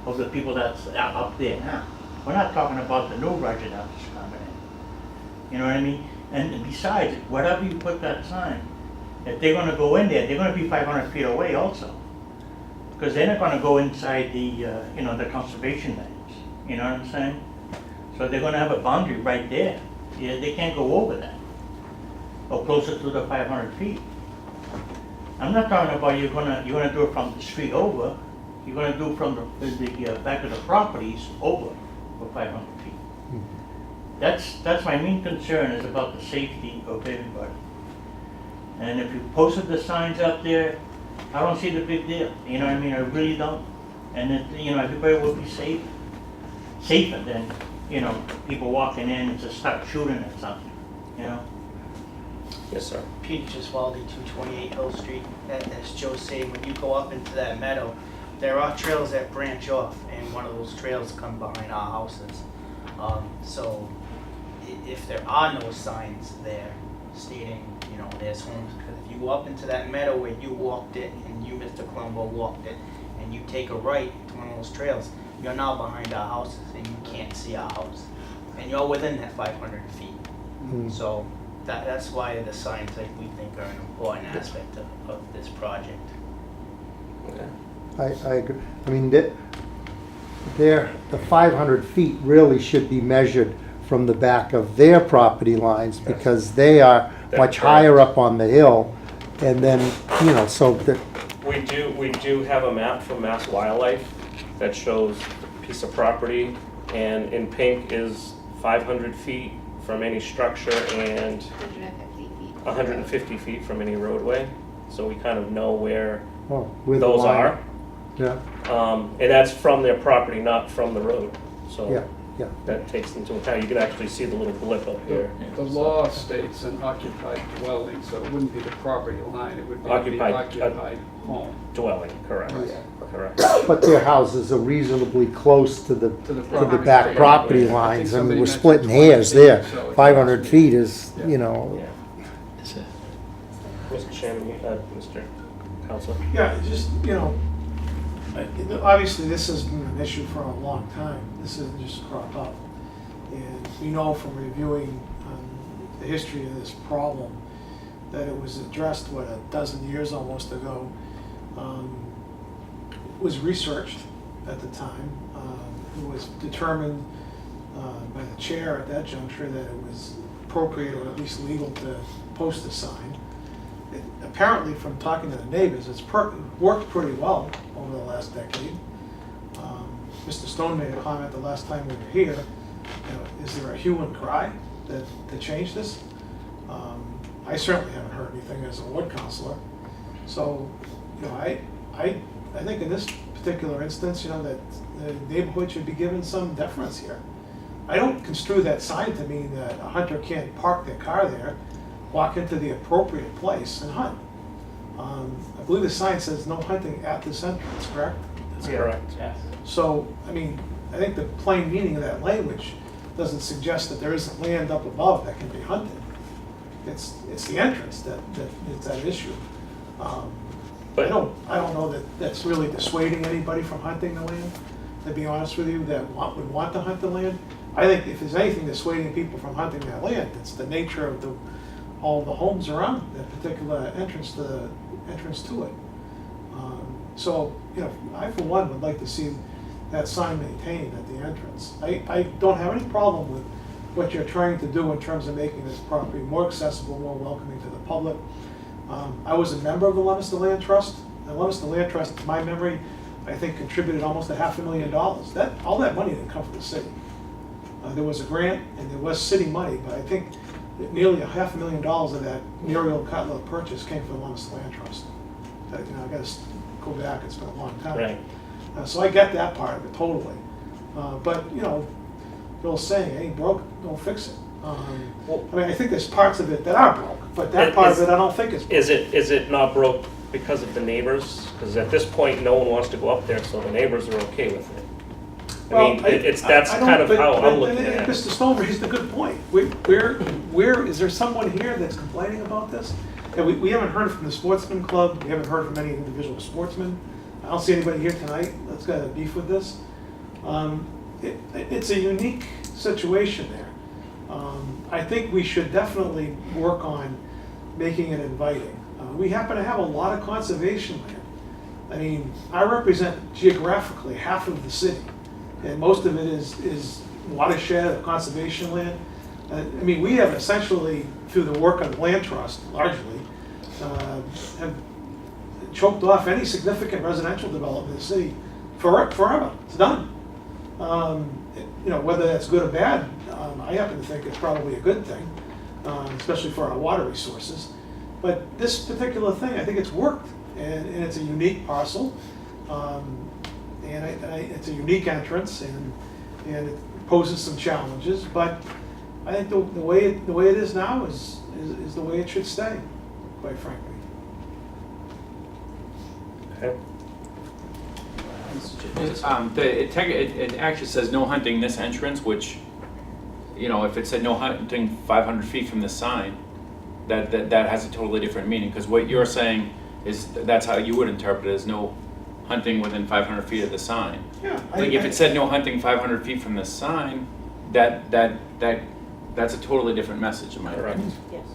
of the people that's up there now. We're not talking about the new residents coming in. You know what I mean? And besides, whatever you put that sign, if they're gonna go in there, they're gonna be 500 feet away also. Because they're not gonna go inside the, you know, the conservation lands, you know what I'm saying? So they're gonna have a boundary right there. Yeah, they can't go over that, or closer to the 500 feet. I'm not talking about you're gonna do it from the street over, you're gonna do it from the back of the properties over for 500 feet. That's my main concern, is about the safety of everybody. And if you posted the signs up there, I don't see the big deal, you know what I mean, I really don't. And it, you know, everybody will be safer than, you know, people walking in and just start shooting at something, you know? Yes, sir. Peter Giswaldi, 228 Hill Street. As Joe said, when you go up into that meadow, there are trails that branch off, and one of those trails come behind our houses. So if there are no signs there stating, you know, there's homes, because if you go up into that meadow where you walked it, and you, Mr. Colombo, walked it, and you take a right to one of those trails, you're now behind our houses, and you can't see our house. And you're within that 500 feet. So that's why the signs, like, we think are an important aspect of this project. Okay. I agree. I mean, the 500 feet really should be measured from the back of their property lines, because they are much higher up on the hill, and then, you know, so that. We do have a map from Mass Wildlife that shows a piece of property, and in pink is 500 feet from any structure and 150 feet from any roadway. So we kind of know where those are. Yeah. And that's from their property, not from the road. So Yeah. that takes into account. You can actually see the little blip up here. The law states an occupied dwelling, so it wouldn't be the property line, it would be the occupied home. Dwelling, correct. Correct. But their houses are reasonably close to the property. back property lines. I mean, we're splitting hairs there. 500 feet is, you know. Mr. Chairman, Mr. Counselor. Yeah, just, you know, obviously this has been an issue for a long time. This isn't just cropped up. And we know from reviewing the history of this problem that it was addressed, what, a dozen years almost ago. It was researched at the time. It was determined by the chair at that juncture that it was appropriate, or at least legal, to post a sign. Apparently, from talking to the neighbors, it's worked pretty well over the last decade. Mr. Stone made a comment the last time we were here. You know, is there a hue and cry to change this? I certainly haven't heard anything as a ward councilor. So, you know, I think in this particular instance, you know, that the neighborhood should be given some deference here. I don't construe that sign to mean that a hunter can't park their car there, walk into the appropriate place and hunt. I believe the sign says no hunting at this entrance, correct? That's correct. Yes. So, I mean, I think the plain meaning of that language doesn't suggest that there isn't land up above that can be hunted. It's the entrance that is that issue. But I don't know that that's really dissuading anybody from hunting the land, to be honest with you, that would want to hunt the land. I think if there's anything dissuading people from hunting that land, it's the nature of all the homes around that particular entrance to it. So, you know, I for one would like to see that sign maintained at the entrance. I don't have any problem with what you're trying to do in terms of making this property more accessible, more welcoming to the public. I was a member of the Leominster Land Trust. The Leominster Land Trust, to my memory, I think contributed almost $500,000. All that money didn't come from the city. There was a grant and there was city money, but I think that nearly $500,000 of that Muriel Cutler purchase came from the Leominster Land Trust. You know, I got to go back. It's been a long time. Right. So I get that part of it totally. But you know, Bill's saying, "Ain't broke, don't fix it." I mean, I think there's parts of it that are broke, but that part of it I don't think is broke. Is it not broke because of the neighbors? Because at this point, no one wants to go up there, so the neighbors are okay with it. that's I don't- kind of but- how but- I'm looking and at it. Mr. Stone raised a good point. Where, is there someone here that's complaining about this? And we haven't heard from the sportsman club, we haven't heard from any individual sportsmen. I don't see anybody here tonight that's got a beef with this. It's a unique situation there. I think we should definitely work on making it inviting. We happen to have a lot of conservation land. I mean, I represent geographically half of the city, and most of it is watershed or conservation land. I mean, we have essentially, through the work of the land trust, largely, have choked off any significant residential development in the city forever. It's done. Whether that's good or bad, I happen to think it's probably a good thing, especially for our water resources. But this particular thing, I think it's worked, and it's a unique parcel, and it's a unique entrance, and it poses some challenges. But I think the way it is now is the way it should stay, quite frankly. Okay. It actually says no hunting this entrance, which, if it said no hunting 500 feet from the sign, that has a totally different meaning, because what you're saying is that's how you would interpret it, as no hunting within 500 feet of the sign. Yeah. If it said no hunting 500 feet from the sign, that's a totally different message, am I right? Yes.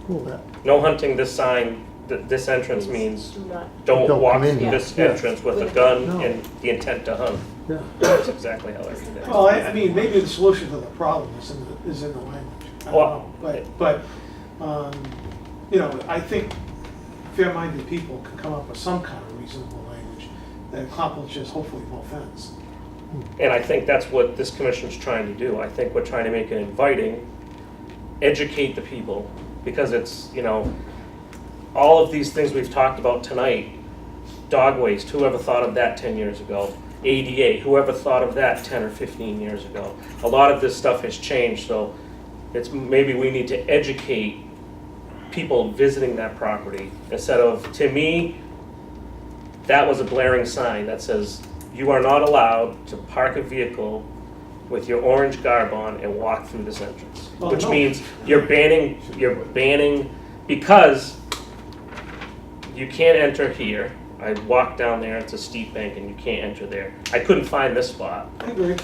Cool. No hunting this sign, this entrance means Do not. don't walk come in through here. this Yeah. entrance with a gun No. and the intent to hunt. Yeah. That's exactly how I read it. Well, I mean, maybe the solution to the problem is in the language. I don't Well, know. But I think fair-minded people can come up with some kind of reasonable language that accomplishes hopefully both ends. And I think that's what this commission's trying to do. I think we're trying to make it inviting, educate the people, because it's, all of these things we've talked about tonight, dog waste, whoever thought of that 10 years ago? ADA, whoever thought of that 10 or 15 years ago? A lot of this stuff has changed, so maybe we need to educate people visiting that property instead of, to me, that was a blaring sign that says, you are not allowed to park a vehicle with your orange garb on and walk through this entrance. Well, Which no. means you're banning, because you can't enter here. I walked down there, it's a steep bank and you can't enter there. I couldn't find this spot. I agree.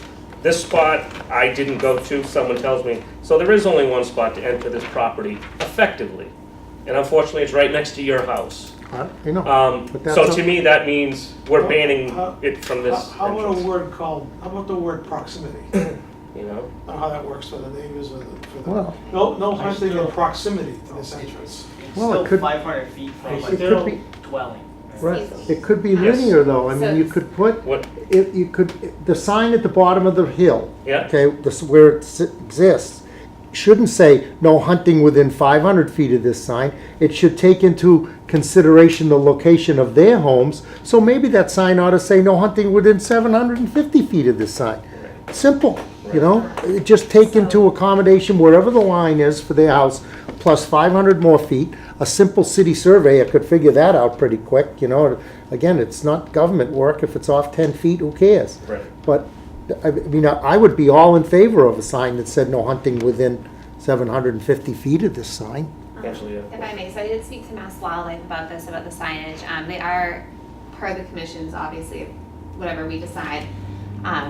This spot I didn't go to, someone tells me, so there is only one spot to enter this property effectively. And unfortunately, it's right next to your house. I know. But that's So to me, that means we're banning How- it from this How about entrance. how about the word proximity? I don't know how that works for the neighbors or Well- no hunting in proximity to this entrance. Well, it Still could- 500 feet from a It could still be- dwelling. Right. It could be Yes. linear though. I mean, you could put, the sign at the bottom of the hill. Yeah. Okay, where it exists, shouldn't say no hunting within 500 feet of this sign. It should take into consideration the location of their homes. So maybe that sign ought to say no hunting within 750 feet of this sign. Simple, just take into accommodation wherever the line is for their house, plus 500 more feet. A simple city surveyor could figure that out pretty quick, Again, it's not government work. If it's off 10 feet, who cares? Right. But, I would be all in favor of a sign that said no hunting within 750 feet of this sign. Actually, yeah. If I may, so I did speak to Mass Wildlife about this, about the signage. They are, per the commissions, obviously, whatever we decide,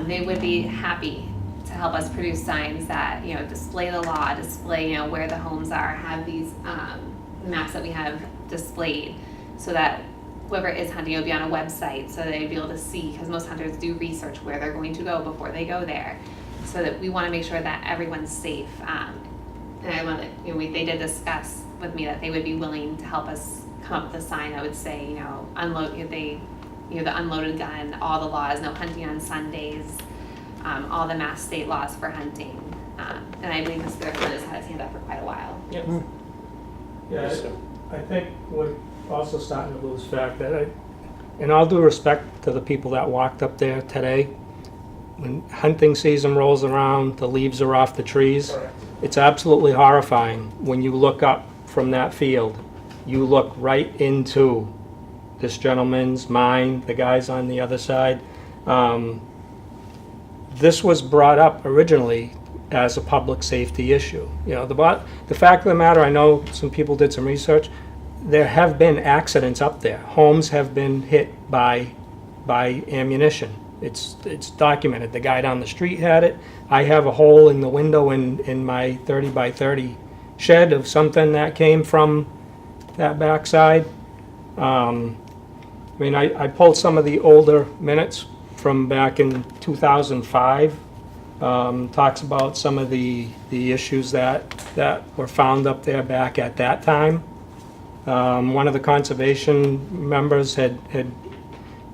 they would be happy to help us produce signs that, display the law, display, where the homes are, have these maps that we have displayed, so that whoever is hunting, it would be on a website, so they'd be able to see, because most hunters do research where they're going to go before they go there, so that we want to make sure that everyone's safe. And I want to, they did discuss with me that they would be willing to help us come up with a sign that would say, unload, the unloaded gun, all the laws, no hunting on Sundays, all the Mass state laws for hunting. And I believe Mr. Flynn has had his hand up for quite a while. Yep. Yeah, I think we're also starting to lose fact that, in all due respect to the people that walked up there today, when hunting season rolls around, the leaves are off the trees. It's absolutely horrifying when you look up from that field. You look right into this gentleman's, mine, the guys on the other side. this was brought up originally as a public safety issue. You know, the fact of the matter, I know some people did some research, there have been accidents up there. Homes have been hit by ammunition. It's documented. The guy down the street had it. I have a hole in the window in my 30 by 30 shed of something that came from that backside. I mean, I pulled some of the older minutes from back in 2005. Talks about some of the issues that were found up there back at that time. One of the conservation members had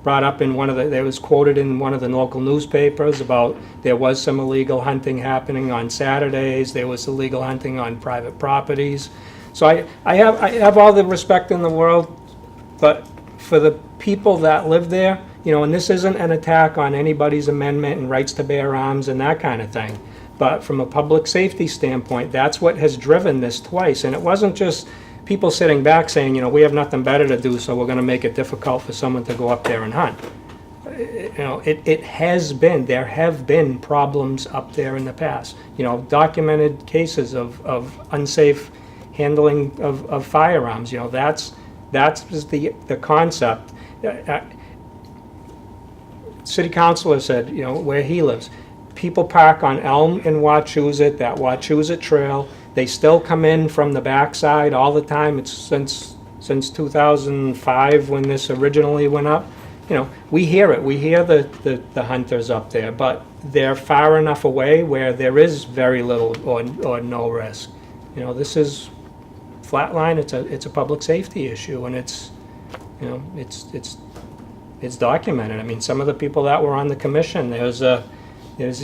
brought up in there was quoted in one of the local newspapers about there was some illegal hunting happening on Saturdays, there was illegal hunting on private properties. So I have all the respect in the world, but for the people that live there, you know, and this isn't an attack on anybody's amendment and rights to bear arms and that kind of thing, but from a public safety standpoint, that's what has driven this twice. And it wasn't just people sitting back saying, you know, we have nothing better to do, so we're going to make it difficult for someone to go up there and hunt. You know, there have been problems up there in the past. You know, documented cases of unsafe handling of firearms. You know, that's the concept. City councilor said, you know, where he lives, people park on Elm and Wachusett, that Wachusett Trail. They still come in from the backside all the time. It's since 2005 when this originally went up. You know, we hear it. We hear the hunters up there, but they're far enough away where there is very little or no risk. You know, this is flatline. It's a public safety issue, and it's, you know, it's documented. I mean, some of the people that were on the commission, there's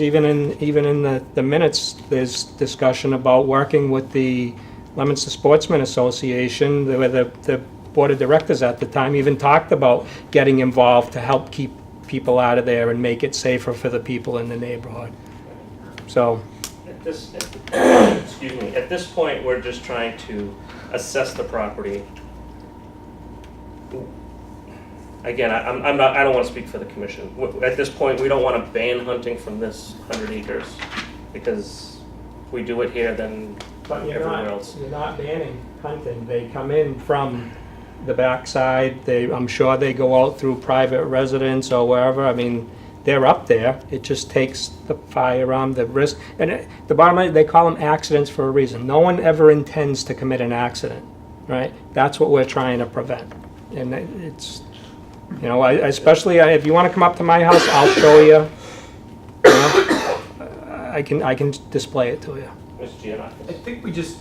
even in the minutes, there's discussion about working with the Leominster Sportsman Association, where the board of directors at the time even talked about getting involved to help keep people out of there and make it safer for the people in the neighborhood. So, at this point, we're just trying to assess the property. Again, I don't want to speak for the commission. At this point, we don't want to ban hunting from this 100 acres, because if we do it here, then everywhere else. You're not banning hunting. They come in from the backside. I'm sure they go out through private residence or wherever. I mean, they're up there. It just takes the firearm, the risk. And the bottom line, they call them accidents for a reason. No one ever intends to commit an accident, right? That's what we're trying to prevent. And it's, you know, especially if you want to come up to my house, I'll show you. You know, I can display it to you. I think we just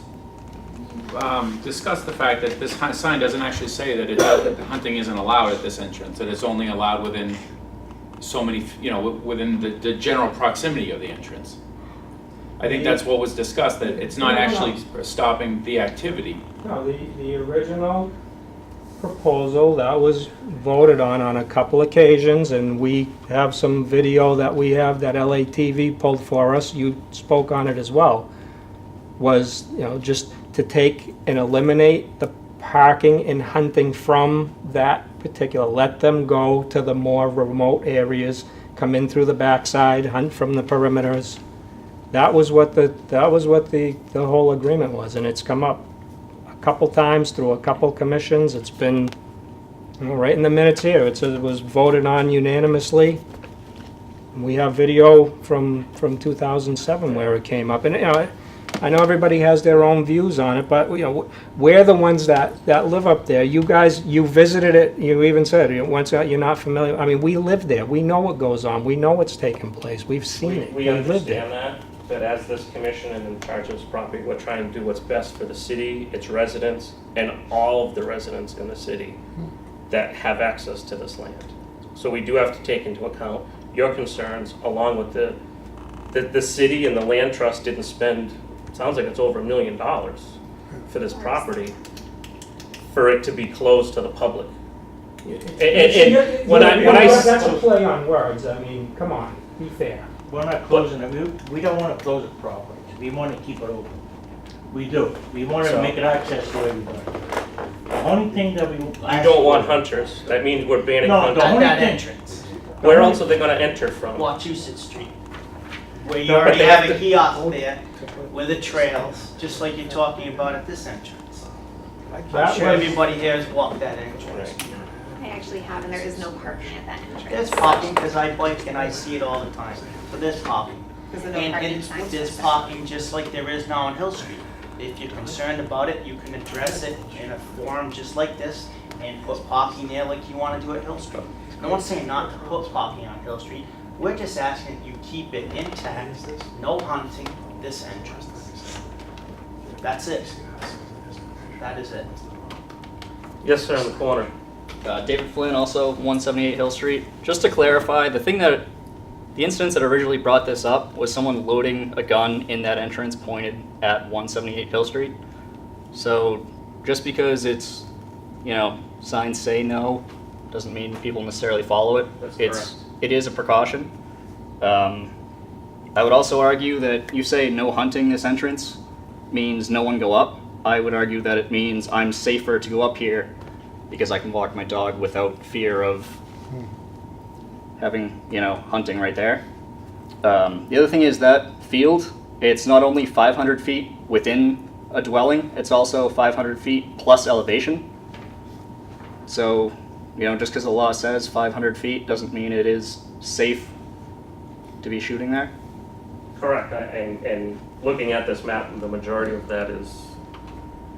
discussed the fact that this sign doesn't actually say that hunting isn't allowed at this entrance, that it's only allowed within so many, you know, within the general proximity of the entrance. I think that's what was discussed, that it's not actually stopping the activity. No, the original proposal that was voted on a couple occasions, and we have some video that we have that LATV pulled for us, you spoke on it as well, was, you know, just to take and eliminate the parking and hunting from that particular, let them go to the more remote areas, come in through the backside, hunt from the perimeters. That was what the whole agreement was, and it's come up a couple times through a couple commissions. It's been, you know, right in the minutes here. It says it was voted on unanimously. We have video from 2007 where it came up, and you know, I know everybody has their own views on it, but you know, we're the ones that live up there. You guys, you visited it. You even said once you're not familiar. I mean, we live there. We know what goes on. We know what's taking place. We've seen it. We understand that as this commission and in charge of this property, we're trying to do what's best for the city, its residents, and all of the residents in the city that have access to this land. So we do have to take into account your concerns, along with the city and the land trust didn't spend, sounds like it's over $1 million for this property, for it to be closed to the public. That's a play on words. I mean, come on, be fair. We're not closing it. We don't want to close it properly. We want to keep it open. We do. We want to make it access to everybody. The only thing that we... You don't want hunters. That means we're banning hunters. No, That entrance. Where else are they going to enter from? Wachusett Street. where you No, but already they have have a to- kiosk there with the trails, just like you're talking about at this entrance. I'm That sure was- everybody here has walked that entrance. I actually have, and there is no parking at that entrance. There's parking, because I bike and I see it all the time, but there's parking. There's no parking And signs. there's parking just like there is now on Hill Street. If you're concerned about it, you can address it in a forum just like this and put parking there like you want to do at Hill Street. No one's saying not to put parking on Hill Street. We're just asking that you keep it intact, no hunting this entrance. That's it. That is it. Yes, sir, in the corner. David Flynn, also 178 Hill Street. Just to clarify, the incidents that originally brought this up was someone loading a gun in that entrance pointed at 178 Hill Street. So just because it's, signs say no, doesn't mean people necessarily follow it. It is a precaution. I would also argue that you say no hunting this entrance means no one go up. I would argue that it means I'm safer to go up here because I can walk my dog without fear of having, hunting right there. The other thing is that field, it's not only 500 feet within a dwelling, it's also 500 feet plus elevation. So, just because the law says 500 feet doesn't mean it is safe to be shooting there. Correct, and looking at this map, the majority of that is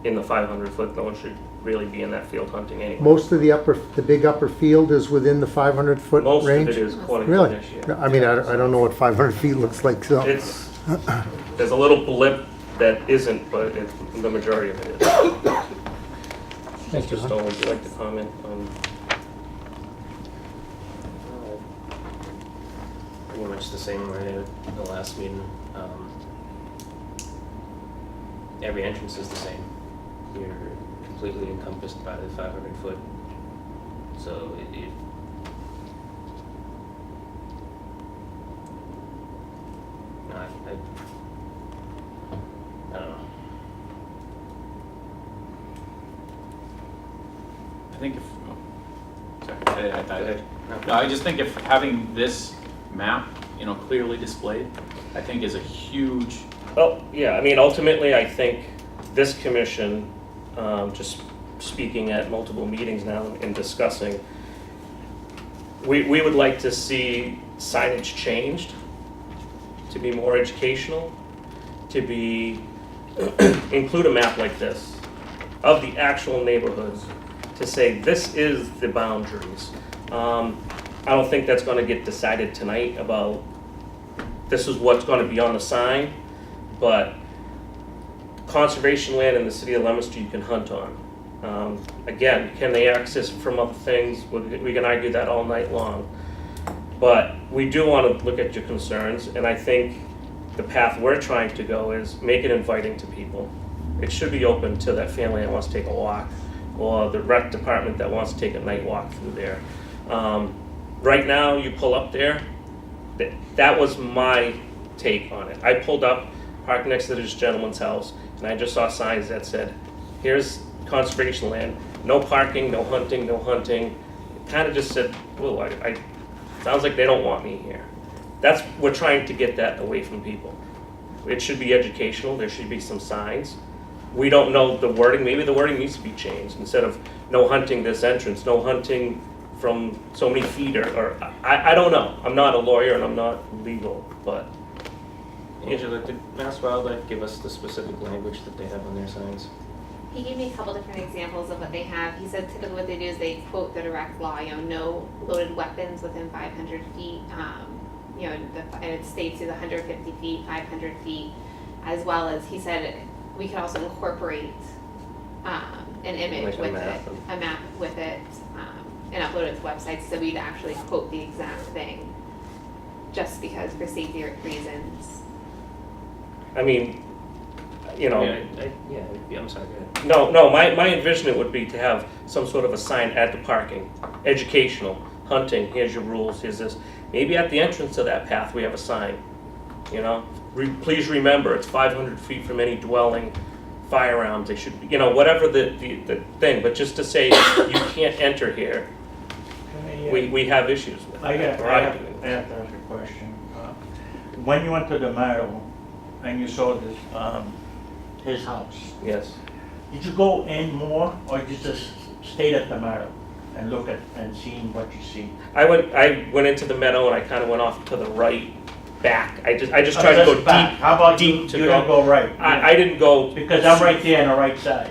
in the 500-foot. No one should really be in that field hunting anyway. Most of the big upper field is within the 500-foot Most range? of it is according to Really? this year. I mean, I don't know what 500 feet looks like, so. There's a little blip that isn't, but the majority of it is. Thank you, Mr. hon. Stone, would you like to comment on? Pretty much the same way at the last meeting. Every entrance is the same. You're completely encompassed by the 500 foot. So it no, I don't know. I think I just think if having this map, clearly displayed, I think is a huge. Well, yeah, I mean, ultimately, I think this commission, just speaking at multiple meetings now and discussing, we would like to see signage changed to be more educational, to be, include a map like this of the actual neighborhoods to say this is the boundaries. I don't think that's going to get decided tonight about this is what's going to be on the sign, but conservation land in the city of Leominster you can hunt on. Again, can they access from other things? We can argue that all night long. But we do want to look at your concerns, and I think the path we're trying to go is make it inviting to people. It should be open to that family that wants to take a walk, or the rec department that wants to take a night walk through there. Right now, you pull up there, that was my take on it. I pulled up, parked next to this gentleman's house, and I just saw signs that said, here's conservation land, no parking, no hunting, no hunting. It kind of just said, well, I sounds like they don't want me here. We're trying to get that away from people. It should be educational, there should be some signs. We don't know the wording, maybe the wording needs to be changed. Instead of no hunting this entrance, no hunting from so many feet, or I don't know. I'm not a lawyer and I'm not legal, but. Angela, did Mass Wildlife give us the specific language that they have on their signs? He gave me a couple different examples of what they have. He said typically what they do is they quote the direct law, no loaded weapons within 500 feet. And it states is 150 feet, 500 feet, as well as he said we could also incorporate an image with it, a map with it, and upload it to websites so we'd actually quote the exact thing, just because for safety reasons. I mean, I'm sorry, go ahead. No, my envisionment would be to have some sort of a sign at the parking, educational, hunting, here's your rules, here's this. Maybe at the entrance to that path, we have a sign, please remember, it's 500 feet from any dwelling, firearms, they should be, whatever the thing, but just to say you can't enter here, we have issues with I that. have to ask a question. when you went to the meadow and you saw this, his house, Yes. did you go in more or you just stayed at the meadow and look at and seeing what you see? I went into the meadow and I kind of went off to the right back. I just Oh, tried to just go back. deep. How about deep you to didn't go right? I didn't go. Because I'm right there on the right side,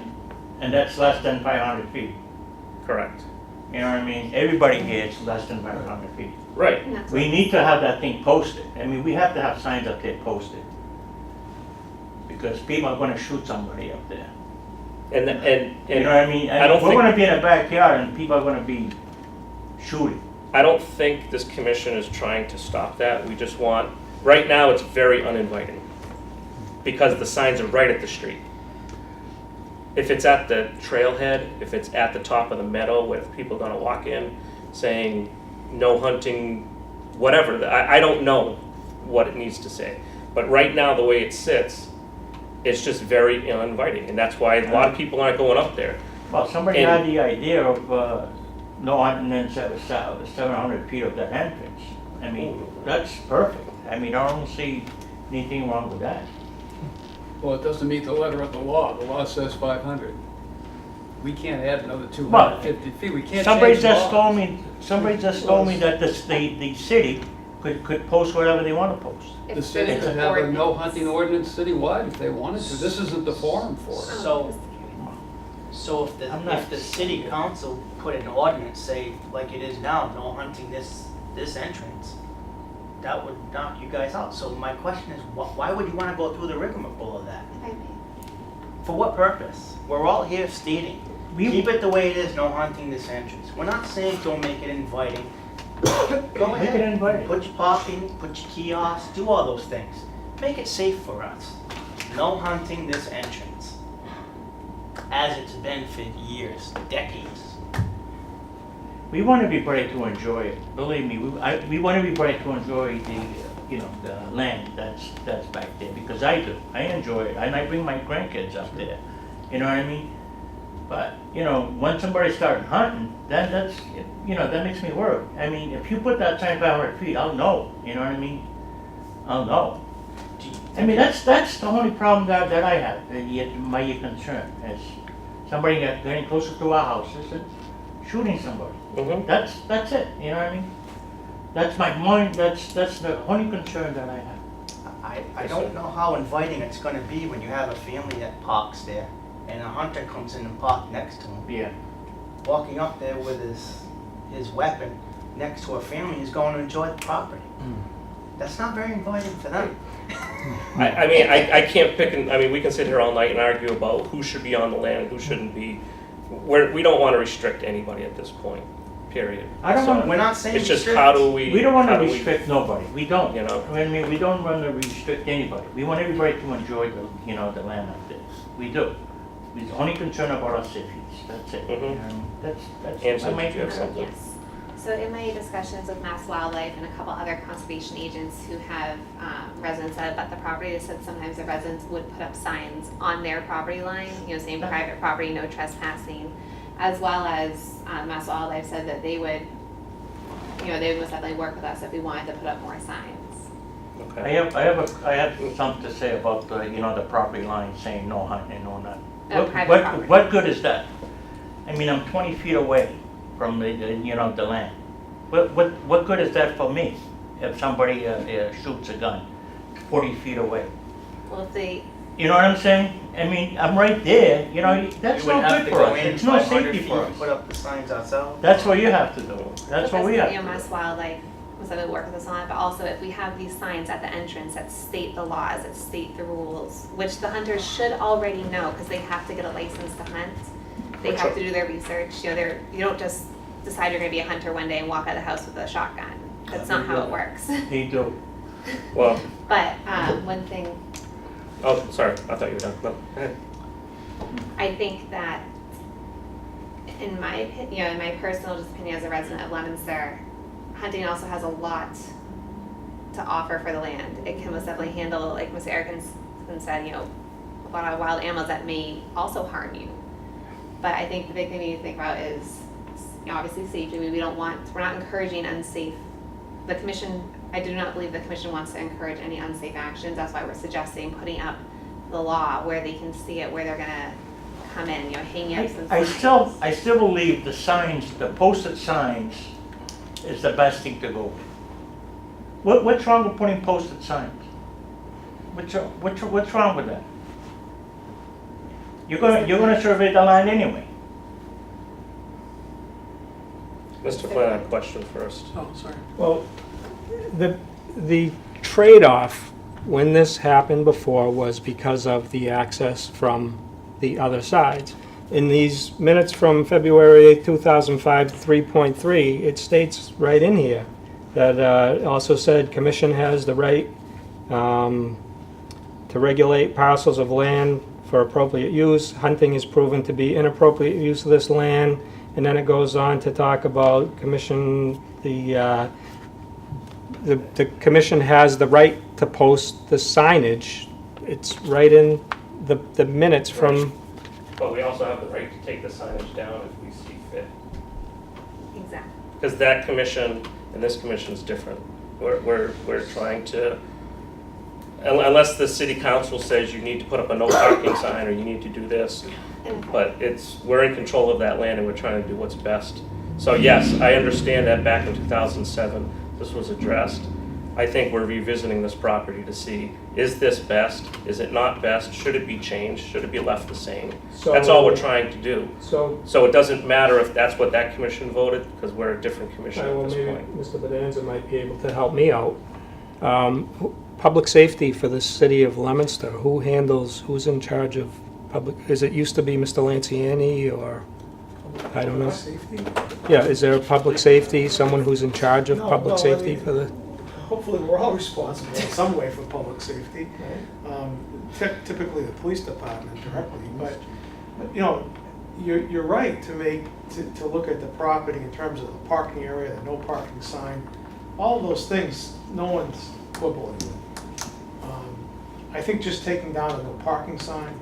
and that's less than 500 feet. Correct. You know what I mean? Everybody here is less than 500 feet. Right. We need to have that thing posted. I mean, we have to have signs up there posted. Because people are gonna shoot somebody up there. And You know what I mean? I don't We're think, gonna be in a backyard and people are gonna be shooting. I don't think this commission is trying to stop that. We just want, right now, it's very uninviting. Because the signs are right at the street. If it's at the trailhead, if it's at the top of the meadow where people are gonna walk in saying, no hunting, whatever, I don't know what it needs to say. But right now, the way it sits, it's just very uninviting, and that's why a lot of people aren't going up there. Well, somebody And- had the idea of no hunting inside 700 feet of that entrance. I mean, that's perfect. I mean, I don't see anything wrong with that. Well, it doesn't meet the letter of the law. The law says 500. We can't add another Well, 250 feet. We can't Somebody change the just law. told me, somebody just told me that the city could post whatever they want to post. The city could have a no hunting ordinance citywide if they wanted to. This isn't the forum for it. So if the city council put an ordinance, say, like it is now, no hunting this entrance, that would knock you guys out. So my question is, why would you wanna go through the rigmarole of that? For what purpose? We're all here stating, keep it the way it is, no hunting this entrance. We're not saying don't make it inviting. Go Make it ahead, inviting. put your parking, put your kiosks, do all those things. Make it safe for us. No hunting this entrance. As it's been for years, decades. We want everybody to enjoy it. Believe me, we want everybody to enjoy the land that's back there, because I do. I enjoy it, and I bring my grandkids up there. You know what I mean? But, when somebody starts hunting, then that makes me worry. I mean, if you put that sign 500 feet, I'll know, you know what I mean? I'll know. I mean, that's the only problem that I have, my concern, is somebody getting closer to our houses and shooting somebody. Mhm. That's it, you know what I mean? That's that's the only concern that I have. I don't know how inviting it's gonna be when you have a family that parks there and a hunter comes in and parks next to him. Yeah. Walking up there with his weapon next to a family who's going to enjoy the property. That's not very inviting for them. I mean, I can't pick, we can sit here all night and argue about who should be on the land and who shouldn't be. We don't want to restrict anybody at this point, period. We're not saying It's just restrict. how do we. We don't want how to do we- restrict nobody. We don't. You know. I mean, we don't want to restrict anybody. We want everybody to enjoy the land up there. We do. We're only concerned about our safety. That's it. Mhm. That's Angela, my did you have concern. something? Yes. So in my discussions with Mass Wildlife and a couple other conservation agents who have residents that abut the property, they said sometimes the residents would put up signs on their property line, saying private property, no trespassing, as well as Mass Wildlife said that they would, they would most definitely work with us if we wanted to put up more signs. Okay. I have something to say about the property line saying no hunting, no nothing. Private property. What good is that? I mean, I'm 20 feet away from the land. What good is that for me if somebody shoots a gun 40 feet away? Well, if they, You know what I'm saying? I mean, I'm right there, that's We would no have good to for go us. in It's no 500 safety feet for and us. put up the signs ourselves. That's what you have to do. That's what we have to do. Mass Wildlife was going to work with us on it, but also if we have these signs at the entrance that state the laws, that state the rules, which the hunters should already know because they have to get a license to hunt. They have to do their research. You don't just decide you're going to be a hunter one day and walk out of the house with a shotgun. That's not how it works. They do. Well, But one thing oh, sorry, I thought you were done. No, go ahead. I think that, in my opinion, in my personal just opinion as a resident of Leominster, hunting also has a lot to offer for the land. It can most definitely handle, like Mr. Erickson said, a lot of wild animals that may also harm you. But I think the big thing we need to think about is, obviously safety. We're not encouraging unsafe. The commission I do not believe the commission wants to encourage any unsafe actions. That's why we're suggesting putting up the law where they can see it, where they're gonna come in, hanging up some signs. I still believe the signs, the posted signs is the best thing to go with. What's wrong with putting posted signs? What's wrong with that? You're gonna survey the land anyway. Mr. Flynn, I have a question first. Oh, sorry. Well, the trade-off when this happened before was because of the access from the other sides. In these minutes from February 8, 2005, 3.3, it states right in here that also said commission has the right to regulate parcels of land for appropriate use. Hunting is proven to be inappropriate use of this land. And then it goes on to talk about commission, the commission has the right to post the signage. It's right in the minutes from. But we also have the right to take the signage down if we see fit. Exactly. Because that commission and this commission is different. We're trying to, unless the city council says you need to put up a no parking sign or you need to do this, but we're in control of that land and we're trying to do what's best. So yes, I understand that back in 2007, this was addressed. I think we're revisiting this property to see, is this best? Is it not best? Should it be changed? Should it be left the same? That's all we're trying to do. So it doesn't matter if that's what that commission voted, because we're a different commission at this point. Mr. Bedanza might be able to help me out. Public safety for the city of Leominster, who's in charge of public, it used to be Mr. Lanciani, or, I don't know. Safety? Yeah, is there a public safety, someone who's in charge of public safety for the? Hopefully, we're all responsible in some way for public safety. Typically, the police department directly, but you're right to look at the property in terms of the parking area, the no parking sign, all those things. No one's quibbling with. I think just taking down a no parking sign,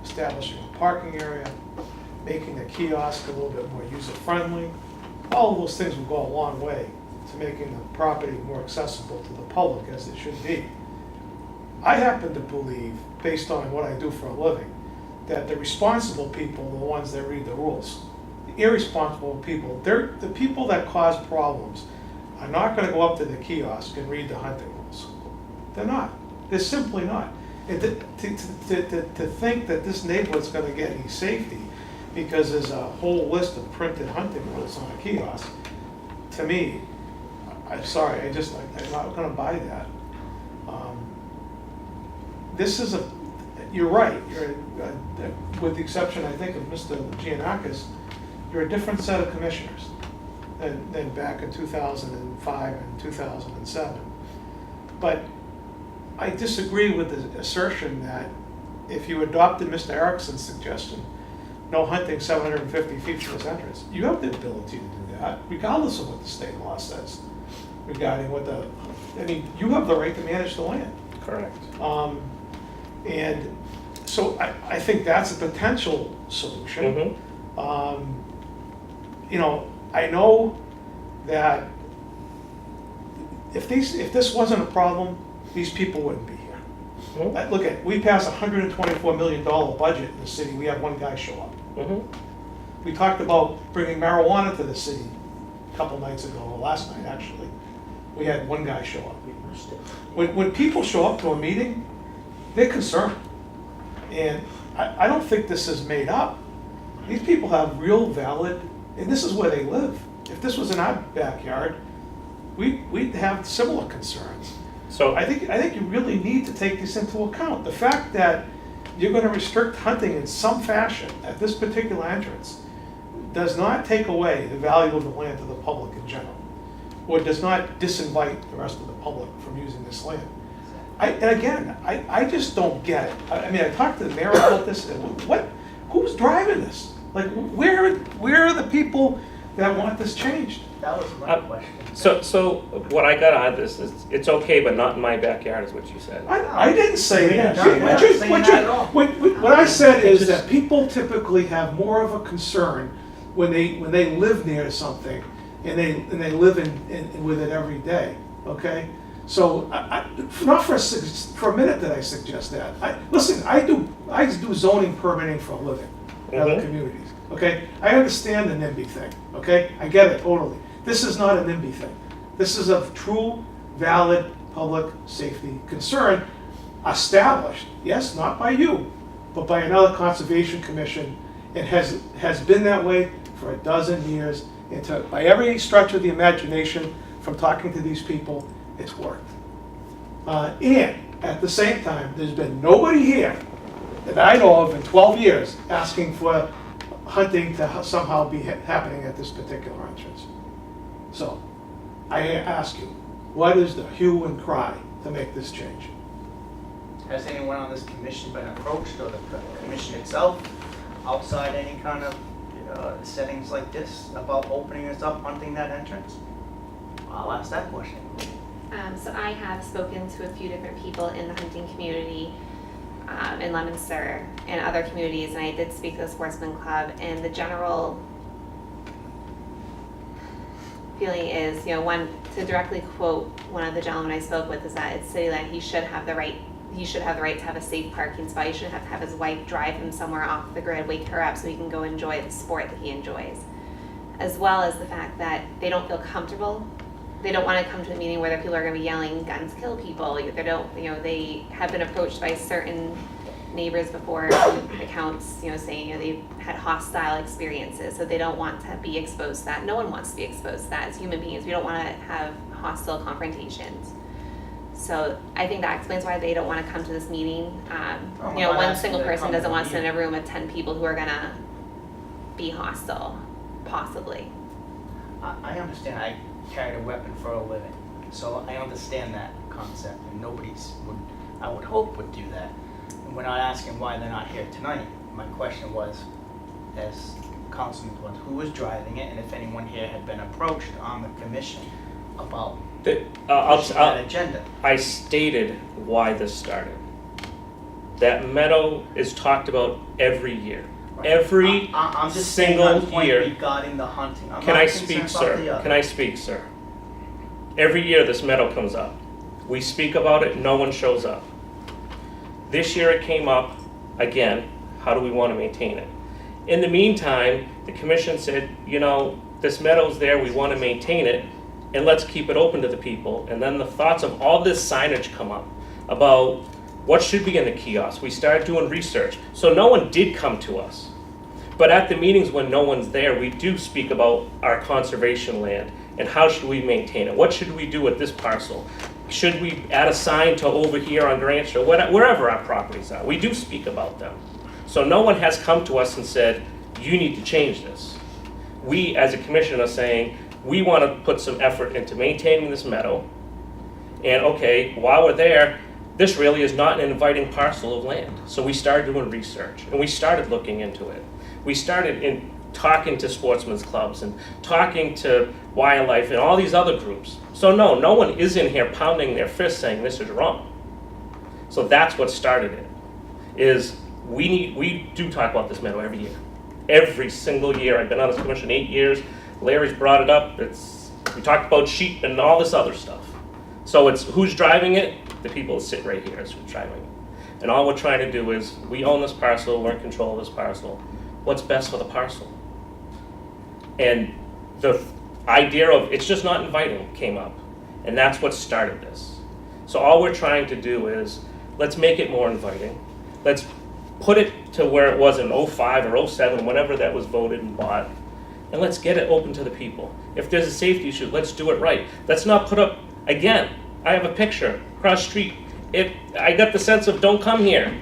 establishing a parking area, making the kiosk a little bit more user-friendly, all of those things will go a long way to making the property more accessible to the public as it should be. I happen to believe, based on what I do for a living, that the responsible people are the ones that read the rules. The irresponsible people, they're the people that cause problems, are not going to go up to the kiosk and read the hunting rules. They're not. They're simply not. And to think that this neighborhood's going to get any safety because there's a whole list of printed hunting rules on a kiosk, to me, I'm sorry, I'm not going to buy that. You're right. With the exception, I think, of Mr. Giannakis, you're a different set of commissioners than back in 2005 and 2007. But I disagree with the assertion that if you adopted Mr. Erickson's suggestion, no hunting 750 feet from this entrance, you have the ability to do that, regardless of what the state law says regarding you have the right to manage the land. Correct. And so I think that's a potential solution. Mm-hmm. I know that if this wasn't a problem, these people wouldn't be here. Mm-hmm. Look we passed a $124 million budget in the city. We had one guy show up. Mm-hmm. We talked about bringing marijuana to the city a couple nights ago, or last night actually. We had one guy show up. When people show up to a meeting, they're concerned. And I don't think this is made up. These people have real valid, and this is where they live. If this was in our backyard, we'd have similar concerns. So I think you really need to take this into account. The fact that you're going to restrict hunting in some fashion at this particular entrance does not take away the value of the land to the public in general, or does not disinvite the rest of the public from using this land. I just don't get it. I talked to the mayor about this. Who's driving this? Like, where are the people that want this changed? That was my question. So what I got out of this is it's okay, but not in my backyard, is what you said. I didn't say that. What I said is that people typically have more of a concern when they live near something and they live with it every day. Okay, So, not for a minute did I suggest that. Listen, I do zoning permitting for a living in other communities, okay? I understand the NIMBY thing, okay? I get it totally. This is not a NIMBY thing. This is a true, valid public safety concern established, yes, not by you, but by another conservation commission. It has been that way for a dozen years. And by every stretch of the imagination, from talking to these people, it's worked. And at the same time, there's been nobody here that I know of in 12 years asking for hunting to somehow be happening at this particular entrance. So, I ask you, what is the hue and cry to make this change? Has anyone on this commission been approached, or the commission itself, outside any kind of settings like this, about opening this up, hunting that entrance? I'll ask that question. So I have spoken to a few different people in the hunting community in Leominster and other communities, and I did speak to the Sportsman Club, and the general feeling is, to directly quote one of the gentlemen I spoke with, is that it's city land. He should have the right to have a safe parking spot. He shouldn't have to have his wife drive him somewhere off the grid, wake her up so he can go enjoy the sport that he enjoys. As well as the fact that they don't feel comfortable. They don't want to come to a meeting where the people are going to be yelling, "Guns kill people." They have been approached by certain neighbors before, accounts, saying, they've had hostile experiences, so they don't want to be exposed to that. No one wants to be exposed to that. As human beings, we don't want to have hostile confrontations. So I think that explains why they don't want to come to this meeting. One single person doesn't want to sit in a room with 10 people who are going to be hostile, possibly. I understand. I carried a weapon for a living, so I understand that concept, and I would hope would do that. And we're not asking why they're not here tonight. My question was, as Councilman was, who was driving it, and if anyone here had been approached on the commission about that agenda. I stated why this started. That meadow is talked about every year. Right. Every I'm just single saying point year. Regarding the hunting. I'm Can not I concerned speak, about sir? the other. Can I speak, sir? Every year this meadow comes up. We speak about it, no one shows up. This year it came up again. How do we want to maintain it? In the meantime, the commission said, this meadow's there, we want to maintain it, and let's keep it open to the people. And then the thoughts of all this signage come up about what should be in the kiosk. We started doing research. So no one did come to us. But at the meetings when no one's there, we do speak about our conservation land and how should we maintain it. What should we do with this parcel? Should we add a sign to over here on Granite Street, wherever our properties are? We do speak about them. So no one has come to us and said, you need to change this. We, as a commission, are saying, we want to put some effort into maintaining this meadow. And okay, while we're there, this really is not an inviting parcel of land. So we started doing research, and we started looking into it. We started talking to sportsmen's clubs and talking to wildlife and all these other groups. So no one is in here pounding their fist saying this is wrong. So that's what started it, is we do talk about this meadow every year. Every single year. I've been on this commission 8 years. Larry's brought it up. We talked about sheep and all this other stuff. So it's who's driving it? The people that sit right here is who's driving it. And all we're trying to do is, we own this parcel, we're in control of this parcel. What's best for the parcel? And the idea of it's just not inviting came up. And that's what started this. So all we're trying to do is, let's make it more inviting. Let's put it to where it was in 05 or 07, whenever that was voted and bought. And let's get it open to the people. If there's a safety issue, let's do it right. Let's not put up, again, I have a picture across the street. I got the sense of don't come here.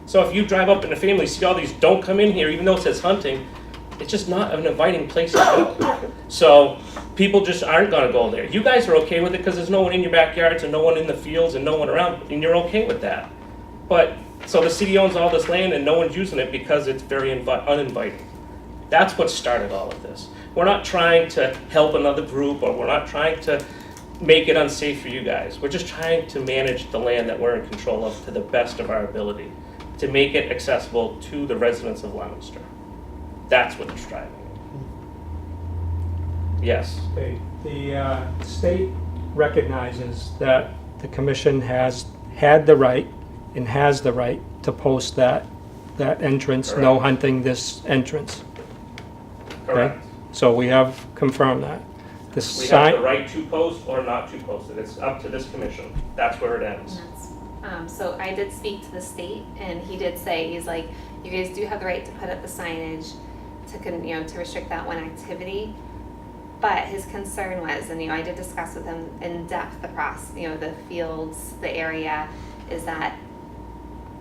So if you drive up in a family, see all these don't come in here, even though it says hunting, it's just not an inviting place to go. So people just aren't gonna go there. You guys are okay with it because there's no one in your backyards and no one in the fields and no one around, and you're okay with that. But, so the city owns all this land and no one's using it because it's very uninviting. That's what started all of this. We're not trying to help another group, or we're not trying to make it unsafe for you guys. We're just trying to manage the land that we're in control of to the best of our ability, to make it accessible to the residents of Leominster. That's what it's driving. Yes. Okay. The state recognizes that the commission has had the right and has the right to post that entrance, no Correct. hunting this entrance. Okay? Correct. So we have confirmed that. The We have sign, the right to post or not to post it. It's up to this commission. That's where it ends. So I did speak to the state, and he did say, he's like, you guys do have the right to put up the signage to restrict that one activity. But his concern was, and I did discuss with him in depth the fields, the area, is that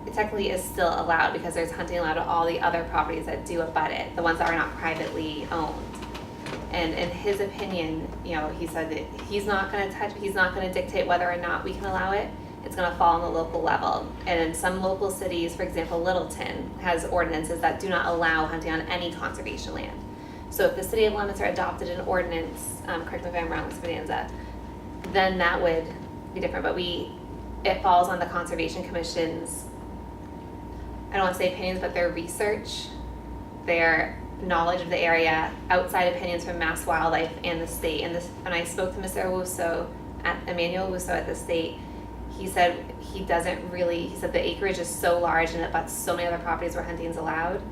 it technically is still allowed because there's hunting allowed at all the other properties that do abut it, the ones that are not privately owned. And in his opinion, he said that he's not going to dictate whether or not we can allow it. It's going to fall on the local level. And in some local cities, for example, Littleton has ordinances that do not allow hunting on any conservation land. So if the city of Leominster adopted an ordinance, correct me if I'm wrong, Mr. Bonanza, then that would be different. But it falls on the Conservation Commission's, I don't want to say opinions, but their research, their knowledge of the area, outside opinions from Mass Wildlife and the state. And when I spoke to Mr. Emmanuel Wusso at the state, he said he said the acreage is so large and it butts so many other properties where hunting is allowed,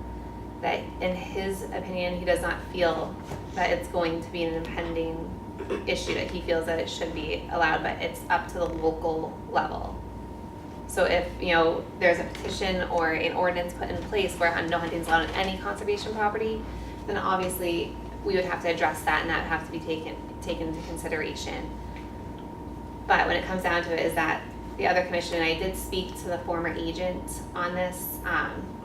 that in his opinion, he does not feel that it's going to be an impending issue, that he feels that it should be allowed, but it's up to the local level. So if, there's a petition or an ordinance put in place where no hunting is allowed on any conservation property, then obviously we would have to address that, and that would have to be taken into consideration. But when it comes down to it, is that the other commission, I did speak to the former agent on this.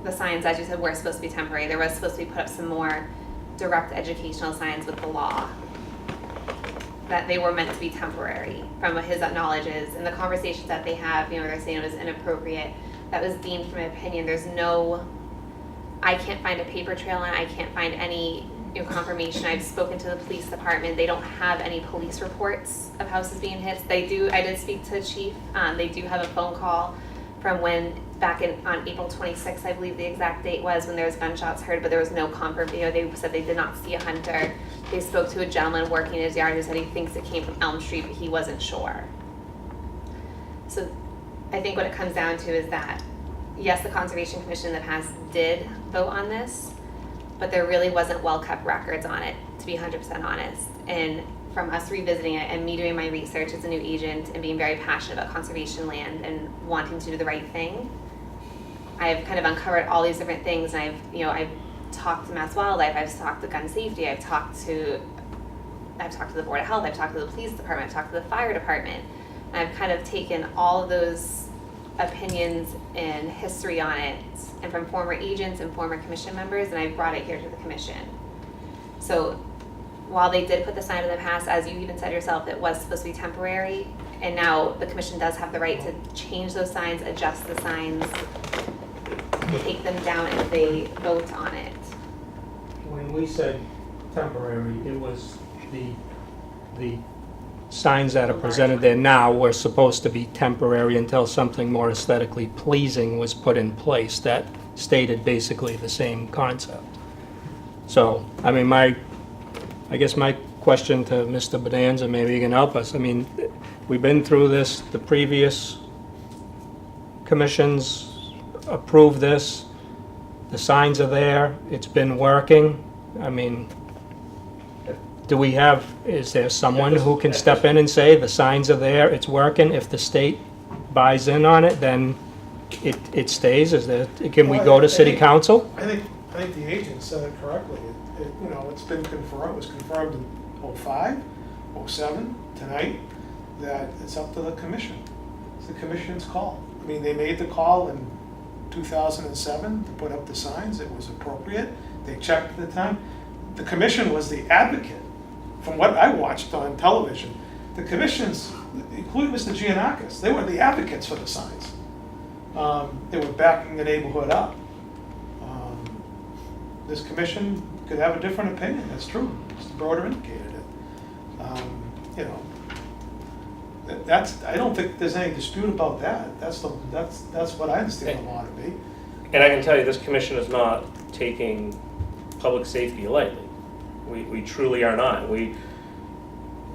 The signs, as you said, were supposed to be temporary. There was supposed to be put up some more direct educational signs with the law, that they were meant to be temporary from his knowledge is. And the conversations that they have, they're saying it was inappropriate. That was deemed from an opinion. I can't find a paper trail on it. I can't find any confirmation. I've spoken to the police department. They don't have any police reports of houses being hit. I did speak to the chief. They do have a phone call from on April 26th, I believe the exact date was, when there was gunshots heard, but there was no confirmation. They said they did not see a hunter. They spoke to a gentleman working in his yard who said he thinks it came from Elm Street, but he wasn't sure. So I think what it comes down to is that, yes, the Conservation Commission in the past did vote on this, but there really wasn't well-kept records on it, to be 100% honest. And from us revisiting it and me doing my research as a new agent and being very passionate about conservation land and wanting to do the right thing, I've kind of uncovered all these different things. And I've talked to Mass Wildlife, I've talked to gun safety, I've talked to the Board of Health, I've talked to the police department, I've talked to the fire department. And I've kind of taken all of those opinions and history on it, and from former agents and former commission members, and I've brought it here to the commission. So while they did put the sign in the past, as you even said yourself, it was supposed to be temporary, and now the commission does have the right to change those signs, adjust the signs, take them down if they vote on it. when we said temporary, it was the signs that are presented there now were supposed to be temporary until something more aesthetically pleasing was put in place that stated basically the same concept. So, I mean, I guess my question to Mr. Bonanza, maybe he can help us. I mean, we've been through this, the previous commissions approved this, the signs are there, it's been working. I mean, is there someone who can step in and say the signs are there, it's working? If the state buys in on it, then it stays? Can we go to city council? I think the agent said it correctly. It's been confirmed, it was confirmed in 05, 07, tonight, that it's up to the commission. It's the commission's call. I mean, they made the call in 2007 to put up the signs, it was appropriate. They checked at the time. The commission was the advocate. From what I watched on television, the commissions, including Mr. Giannakis, they were the advocates for the signs. They were backing the neighborhood up. This commission could have a different opinion, that's true. Mr. Broder indicated it. I don't think there's any dispute about that. That's what I understand the law to be. And I can tell you, this commission is not taking public safety lightly. We truly are not.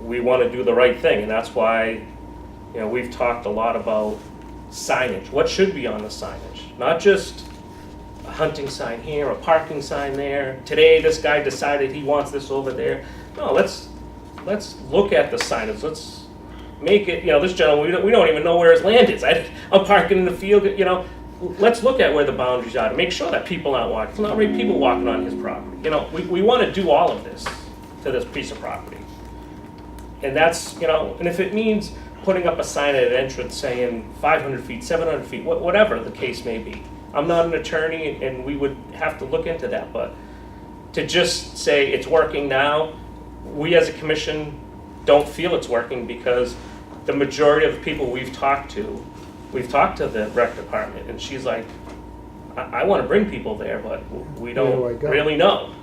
we want to do the right thing, and that's why, you know, we've talked a lot about signage. What should be on the signage? Not just a hunting sign here, a parking sign there. Today, this guy decided he wants this over there. No, let's look at the signage. Let's make it, you know, this gentleman, we don't even know where his land is. I'm parking in the field, you know. Let's look at where the boundaries are to make sure that people aren't walking. There's not really people walking on his property. You know, we want to do all of this to this piece of property. And that's, you know, and if it means putting up a sign at an entrance saying 500 feet, 700 feet, whatever the case may be. I'm not an attorney, and we would have to look into that, but to just say it's working now, we as a commission don't feel it's working because the majority of the people we've talked to the rec department, and she's like, I want to bring people there, but we don't really know.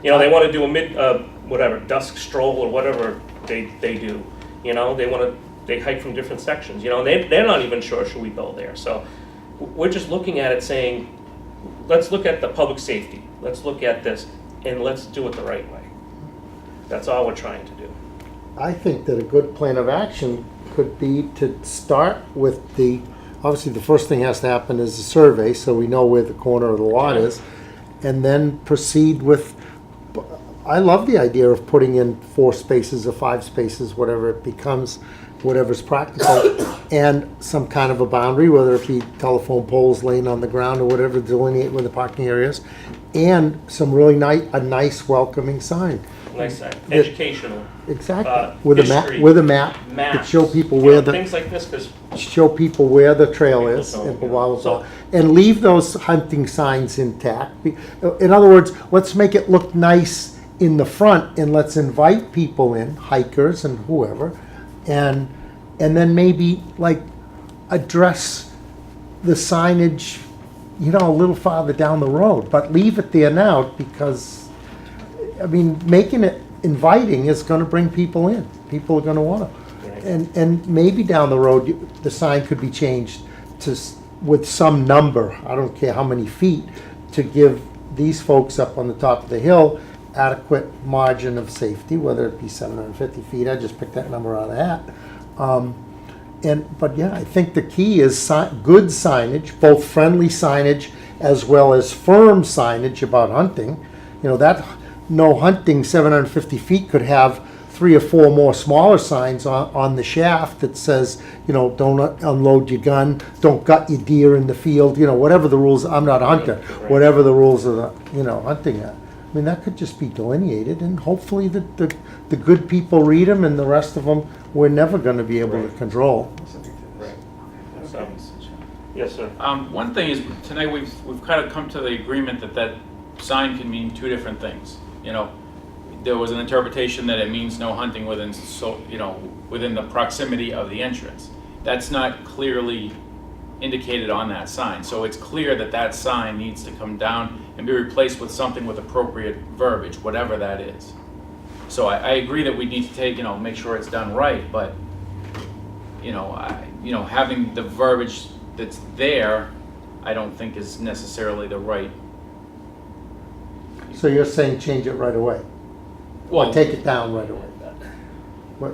You know, they want to do a dusk stroll or whatever they do. You know, they hike from different sections. You know, and they're not even sure should we go there. So we're just looking at it saying, let's look at the public safety. Let's look at this, and let's do it the right way. That's all we're trying to do. I think that a good plan of action could be to start with obviously the first thing has to happen is a survey so we know where the corner of the lot is, and then proceed with, I love the idea of putting in 4 spaces or 5 spaces, whatever it becomes, whatever's practical, and some kind of a boundary, whether it be telephone poles laying on the ground or whatever, delineate where the parking area is, and some really a nice welcoming sign. Nice sign, educational. Exactly. With a map Maps. to show people where things like this, because show people where the trail is don't, and blah, blah, blah. And leave those hunting signs intact. In other words, let's make it look nice in the front, and let's invite people in, hikers and whoever, and then maybe like address the signage, you know, a little farther down the road, but leave it there now because, I mean, making it inviting is going to bring people in. People are going to want to. Right. And maybe down the road, the sign could be changed with some number, I don't care how many feet, to give these folks up on the top of the hill adequate margin of safety, whether it be 750 feet. I just picked that number out of the hat. But yeah, I think the key is good signage, both friendly signage as well as firm signage about hunting. You know, that no hunting 750 feet could have 3 or 4 more smaller signs on the shaft that says, you know, don't unload your gun, don't gut your deer in the field, you know, whatever the rules. I'm not a hunter. Right. Whatever the rules of the, you know, hunting are. I mean, that could just be delineated, and hopefully the good people read them, and the rest of them we're never going to be able to control. Right. So, yes, sir. One thing is, tonight we've kind of come to the agreement that sign can mean 2 different things. You know, there was an interpretation that it means no hunting within the proximity of the entrance. That's not clearly indicated on that sign. So it's clear that sign needs to come down and be replaced with something with appropriate verbiage, whatever that is. So I agree that we need to make sure it's done right, but having the verbiage that's there, I don't think is necessarily the right. So you're saying change it right away? Well, or take it down right away?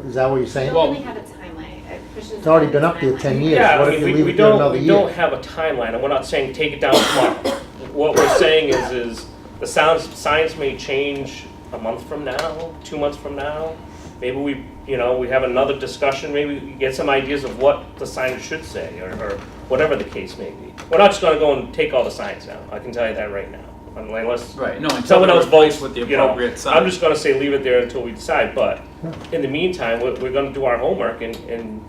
Is that what you're saying? We don't really have a timeline. It's already been up there 10 years. Yeah, what I if mean, you leave we it there another don't year? have a timeline, and we're not saying take it down tomorrow. What we're saying is the signs may change a month from now, 2 months from now. Maybe we have another discussion. Maybe we get some ideas of what the sign should say, or whatever the case may be. We're not just going to go and take all the signs down. I can tell you that right now. Unless someone else votes with the appropriate sign. I'm just going to say leave it there until we decide. But in the meantime, we're going to do our homework and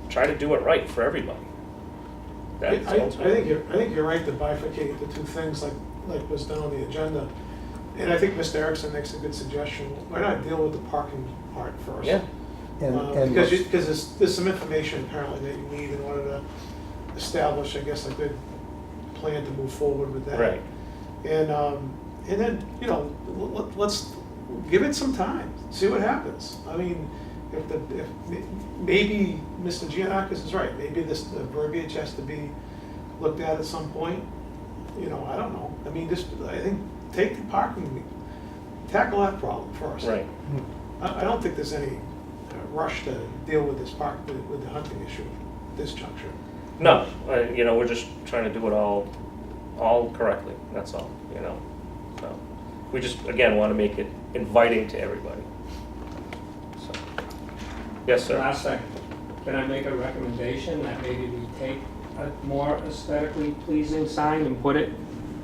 try to do it right for everybody. I think you're right to bifurcate the 2 things like was done on the agenda. And I think Mr. Erickson makes a good suggestion. Why not deal with the parking part first? Yeah. Because there's some information apparently that you need in order to establish, I guess, a good plan to move forward with that. Right. And then, let's give it some time, see what happens. I mean, if maybe Mr. Giannakis is right, maybe the verbiage has to be looked at some point. I don't know. I mean, I think take the parking, tackle that problem first. Right. I don't think there's any rush to deal with this part, with the hunting issue at this juncture. No, you know, we're just trying to do it all correctly, that's all, you know, so. We just, again, want to make it inviting to everybody. So, yes, sir. Last second, can I make a recommendation that maybe we take a more aesthetically pleasing sign and put it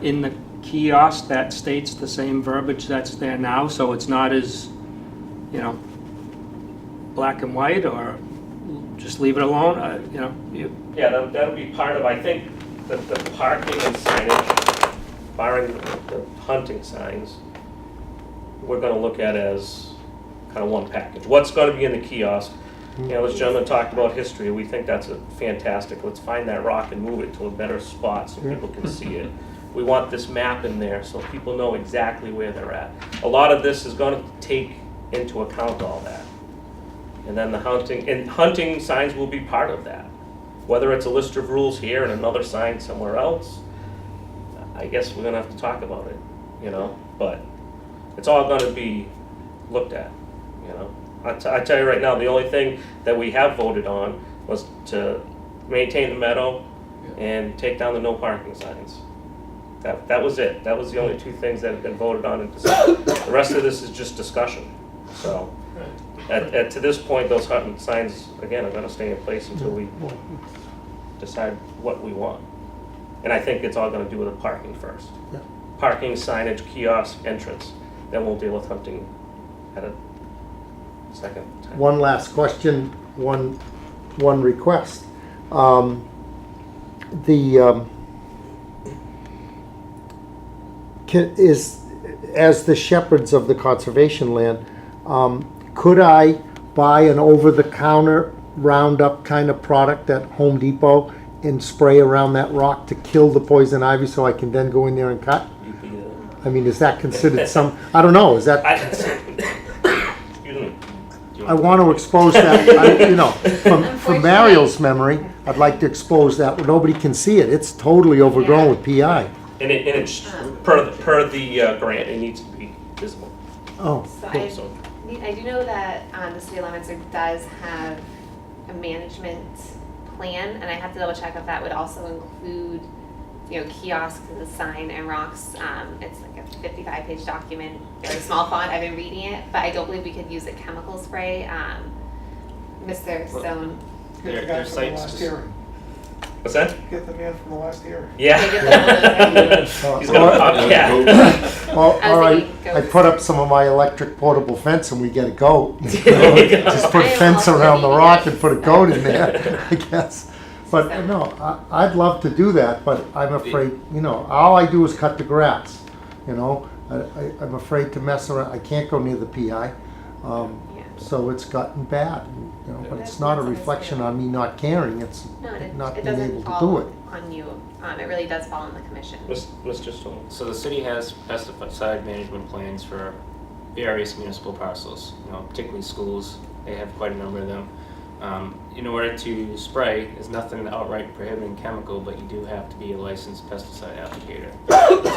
in the kiosk that states the same verbiage that's there now, so it's not as, you know, black and white, or just leave it alone, you know? Yeah, that'll be part of, I think, the parking and signage, barring the hunting signs, we're gonna look at as kind of one package. What's gonna be in the kiosk? You know, this gentleman talked about history, we think that's fantastic. Let's find that rock and move it to a better spot so people can see it. We want this map in there so people know exactly where they're at. A lot of this is gonna take into account all that. And then the hunting signs will be part of that. Whether it's a list of rules here and another sign somewhere else, I guess we're gonna have to talk about it, you know, but it's all gonna be looked at, you know. I tell you right now, the only thing that we have voted on was to maintain the meadow and take down the no parking signs. That was it. That was the only two things that have been voted on and decided. The rest of this is just discussion. So, to this point, those hunting signs, again, are gonna stay in place until we decide what we want. And I think it's all gonna do with the parking first. Yeah. Parking, signage, kiosk, entrance. Then we'll deal with hunting at a second time. One last question, one request. As the shepherds of the conservation land, could I buy an over-the-counter Roundup kind of product at Home Depot and spray around that rock to kill the poison ivy so I can then go in there and cut? I mean, is that considered some, I don't know, is that? Excuse me. I want to expose that, you know, from Mario's memory, I'd like to expose that where nobody can see it. It's totally overgrown with PI. And it's per the grant, it needs to be visible. Oh, So cool. I do know that the city of Leominster does have a management plan, and I have to double check if that would also include, you know, kiosks and the sign and rocks. It's like a 55-page document, very small font. I've been reading it, but I don't believe we could use a chemical spray. Mr. Stone. Get the guy from the last hearing. What's that? Get the man from the last hearing. Yeah. He's gonna pop, yeah. Well, all right, I put up some of my electric portable fence and we get a goat. Just put a fence around the rock and put a goat in there, I guess. But no, I'd love to do that, but I'm afraid, you know, all I do is cut the grass, you know. I'm afraid to mess around. I can't go near the PI. So it's gotten bad, you know, but it's not a reflection on me not caring, it's not being able to do it. On you, it really does fall on the commission. Mr. Stone. So the city has pesticide management plans for various municipal parcels, you know, particularly schools. They have quite a number of them. In order to spray, there's nothing outright prohibiting chemical, but you do have to be a licensed pesticide applicator.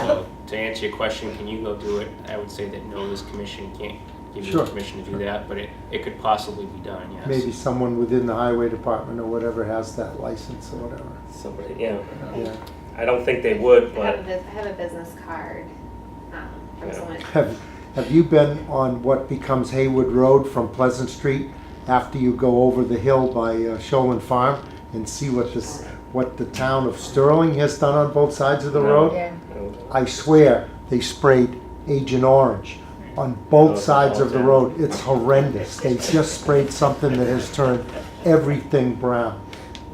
So to answer your question, can you go do it? I would say that no, this commission can't give you permission to do that, but it could possibly be done, yes. Maybe someone within the highway department or whatever has that license or whatever. Somebody, yeah. Yeah. I don't think they would, but. I have a business card from someone. Have you been on what becomes Haywood Road from Pleasant Street after you go over the hill by Sholin Farm and see what the town of Sterling has done on both sides of the road? Yeah. I swear they sprayed Agent Orange on both sides of the road. It's horrendous. They just sprayed something that has turned everything brown.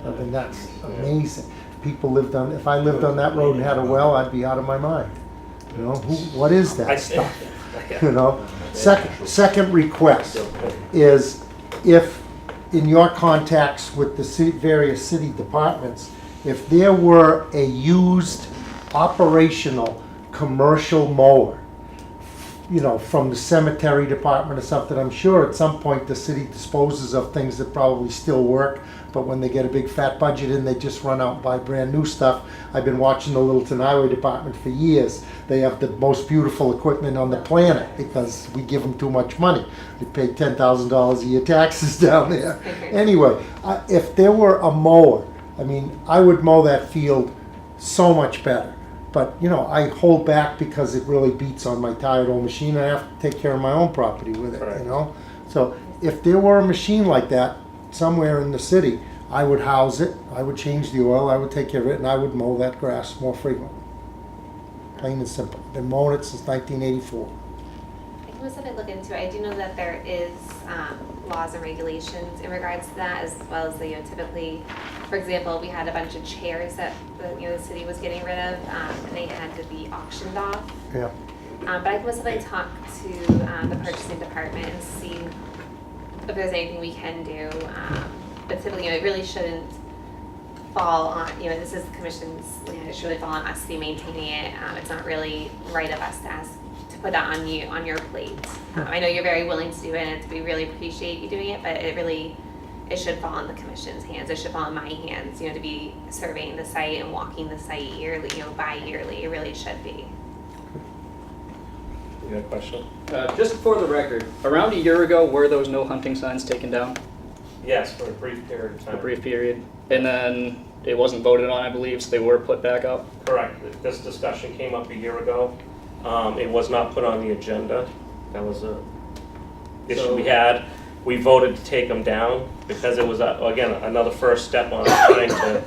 I mean, that's amazing. People lived on, if I lived on that road and had a well, I'd be out of my mind. You know, what is that stuff? You know? Second request is, if in your contacts with the various city departments, if there were a used operational commercial mower you know, from the cemetery department or something. I'm sure at some point the city disposes of things that probably still work, but when they get a big fat budget in, they just run out and buy brand new stuff. I've been watching the Littleton Highway Department for years. They have the most beautiful equipment on the planet because we give them too much money. We pay $10,000 a year taxes down there. Anyway, if there were a mower, I mean, I would mow that field so much better. But, you know, I hold back because it really beats on my tired old machine. I have to take care of my own property with it, you know? So if there were a machine like that somewhere in the city, I would house it, I would change the oil, I would take care of it, and I would mow that grass more frequently. Plain and simple. Been mowing it since 1984. I can also look into it. I do know that there is laws and regulations in regards to that, as well as the, typically, for example, we had a bunch of chairs that the city was getting rid of, and they had to be auctioned off. Yeah. But I can most likely talk to the purchasing department and see if there's anything we can do. But typically, it really shouldn't fall on, this is the commission's land. It should really fall on us to be maintaining it. It's not really right of us to ask to put that on you, on your plate. I know you're very willing to do it, and we really appreciate you doing it, but it should fall in the commission's hands. It should fall in my hands, to be surveying the site and walking the site yearly, bi-yearly. It really should be. You got a question? Just for the record, around a year ago, were those no hunting signs taken down? Yes, for a brief period of time. A brief period. And then it wasn't voted on, I believe, so they were put back up? Correct. This discussion came up a year ago. It was not put on the agenda. That was a issue we had. We voted to take them down because it was, again, another first step on trying to,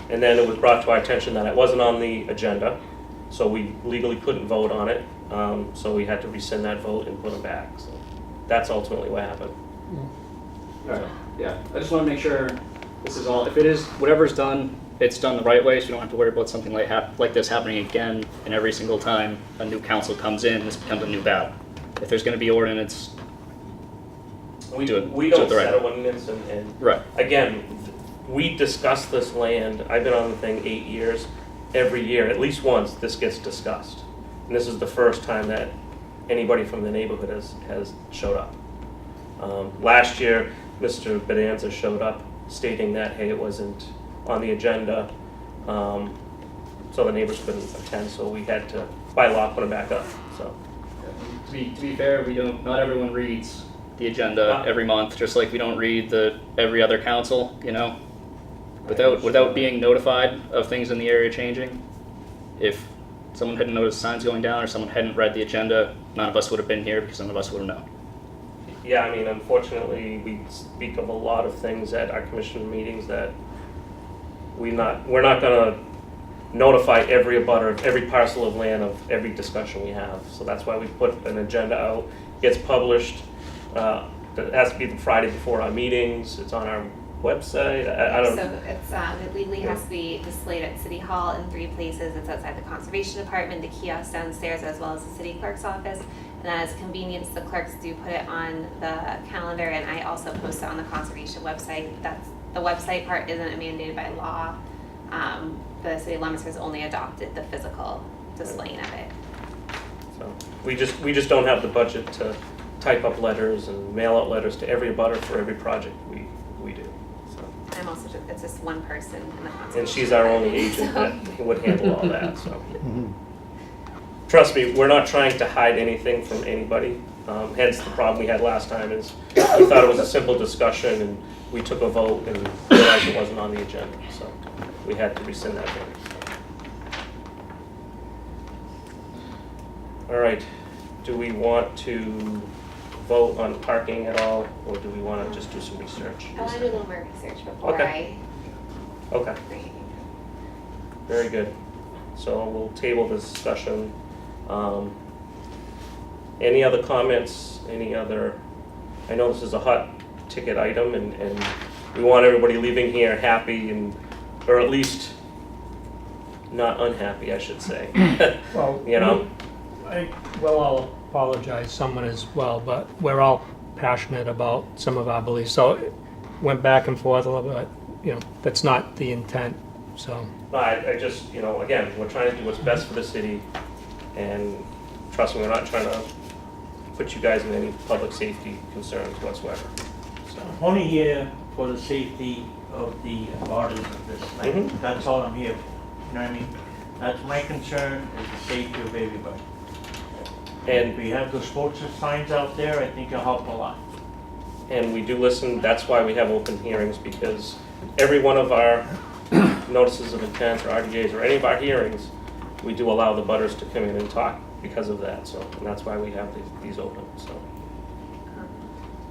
and then it was brought to our attention that it wasn't on the agenda, so we legally couldn't vote on it. So we had to rescind that vote and put them back. So that's ultimately what happened. All right. Yeah, I just want to make sure this is all, if it is, whatever's done, it's done the right way, so you don't have to worry about something like this happening again, and every single time a new council comes in, this becomes a new battle. If there's going to be ordinance, We do it don't the right set way. ordinance, and Right. again, we discuss this land. I've been on the thing 8 years. Every year, at least once, this gets discussed. And this is the first time that anybody from the neighborhood has showed up. Last year, Mr. Bedanza showed up stating that, hey, it wasn't on the agenda, so the neighbors couldn't attend, so we had to, by law, put them back up, so. To be fair, not everyone reads the agenda every month, just like we don't read every other council, without being notified of things in the area changing. If someone hadn't noticed signs going down or someone hadn't read the agenda, none of us would have been here because none of us would have known. Yeah, I mean, unfortunately, we speak of a lot of things at our commission meetings that we're not gonna notify every abutter of every parcel of land of every discussion we have. So that's why we put an agenda out. It gets published. It has to be the Friday before our meetings. It's on our website. I don't. So it's it legally has to be displayed at City Hall in 3 places. It's outside the Conservation Department, the kiosk downstairs, as well as the City Clerk's office. And as convenience, the clerks do put it on the calendar, and I also post it on the Conservation website. That's the website part isn't mandated by law. The City of Leominster has only adopted the physical displaying of it. So we just don't have the budget to type up letters and mail out letters to every abutter for every project we do. So. I'm also it's just one person in the Conservation. And she's our only agent that would handle all that. So. Trust me, we're not trying to hide anything from anybody. Hence the problem we had last time is we thought it was a simple discussion and we took a vote and realized it wasn't on the agenda. So we had to rescind that vote. All right, do we want to vote on parking at all, or do we want to just do some research? I want to do a little more research before Okay. Okay. Very good. So we'll table this discussion. Any other comments? I know this is a hot ticket item and we want everybody leaving here happy or at least not unhappy, I should say. Well, I'll apologize, someone as well, but we're all passionate about some of our beliefs. So it went back and forth a little bit, that's not the intent, so. I just, again, we're trying to do what's best for the city, and trust me, we're not trying to put you guys in any public safety concerns whatsoever. So, I'm only here for the safety of the abutters of this thing. Mhm. That's all I'm here for. You know what I mean? That's my concern, is the safety of everybody. And If we have those sports signs out there, I think it'll help a lot. And we do listen, that's why we have open hearings, because every one of our notices of intent or RDAs or any of our hearings, we do allow the butters to come in and talk because of that, so, and that's why we have these open, so.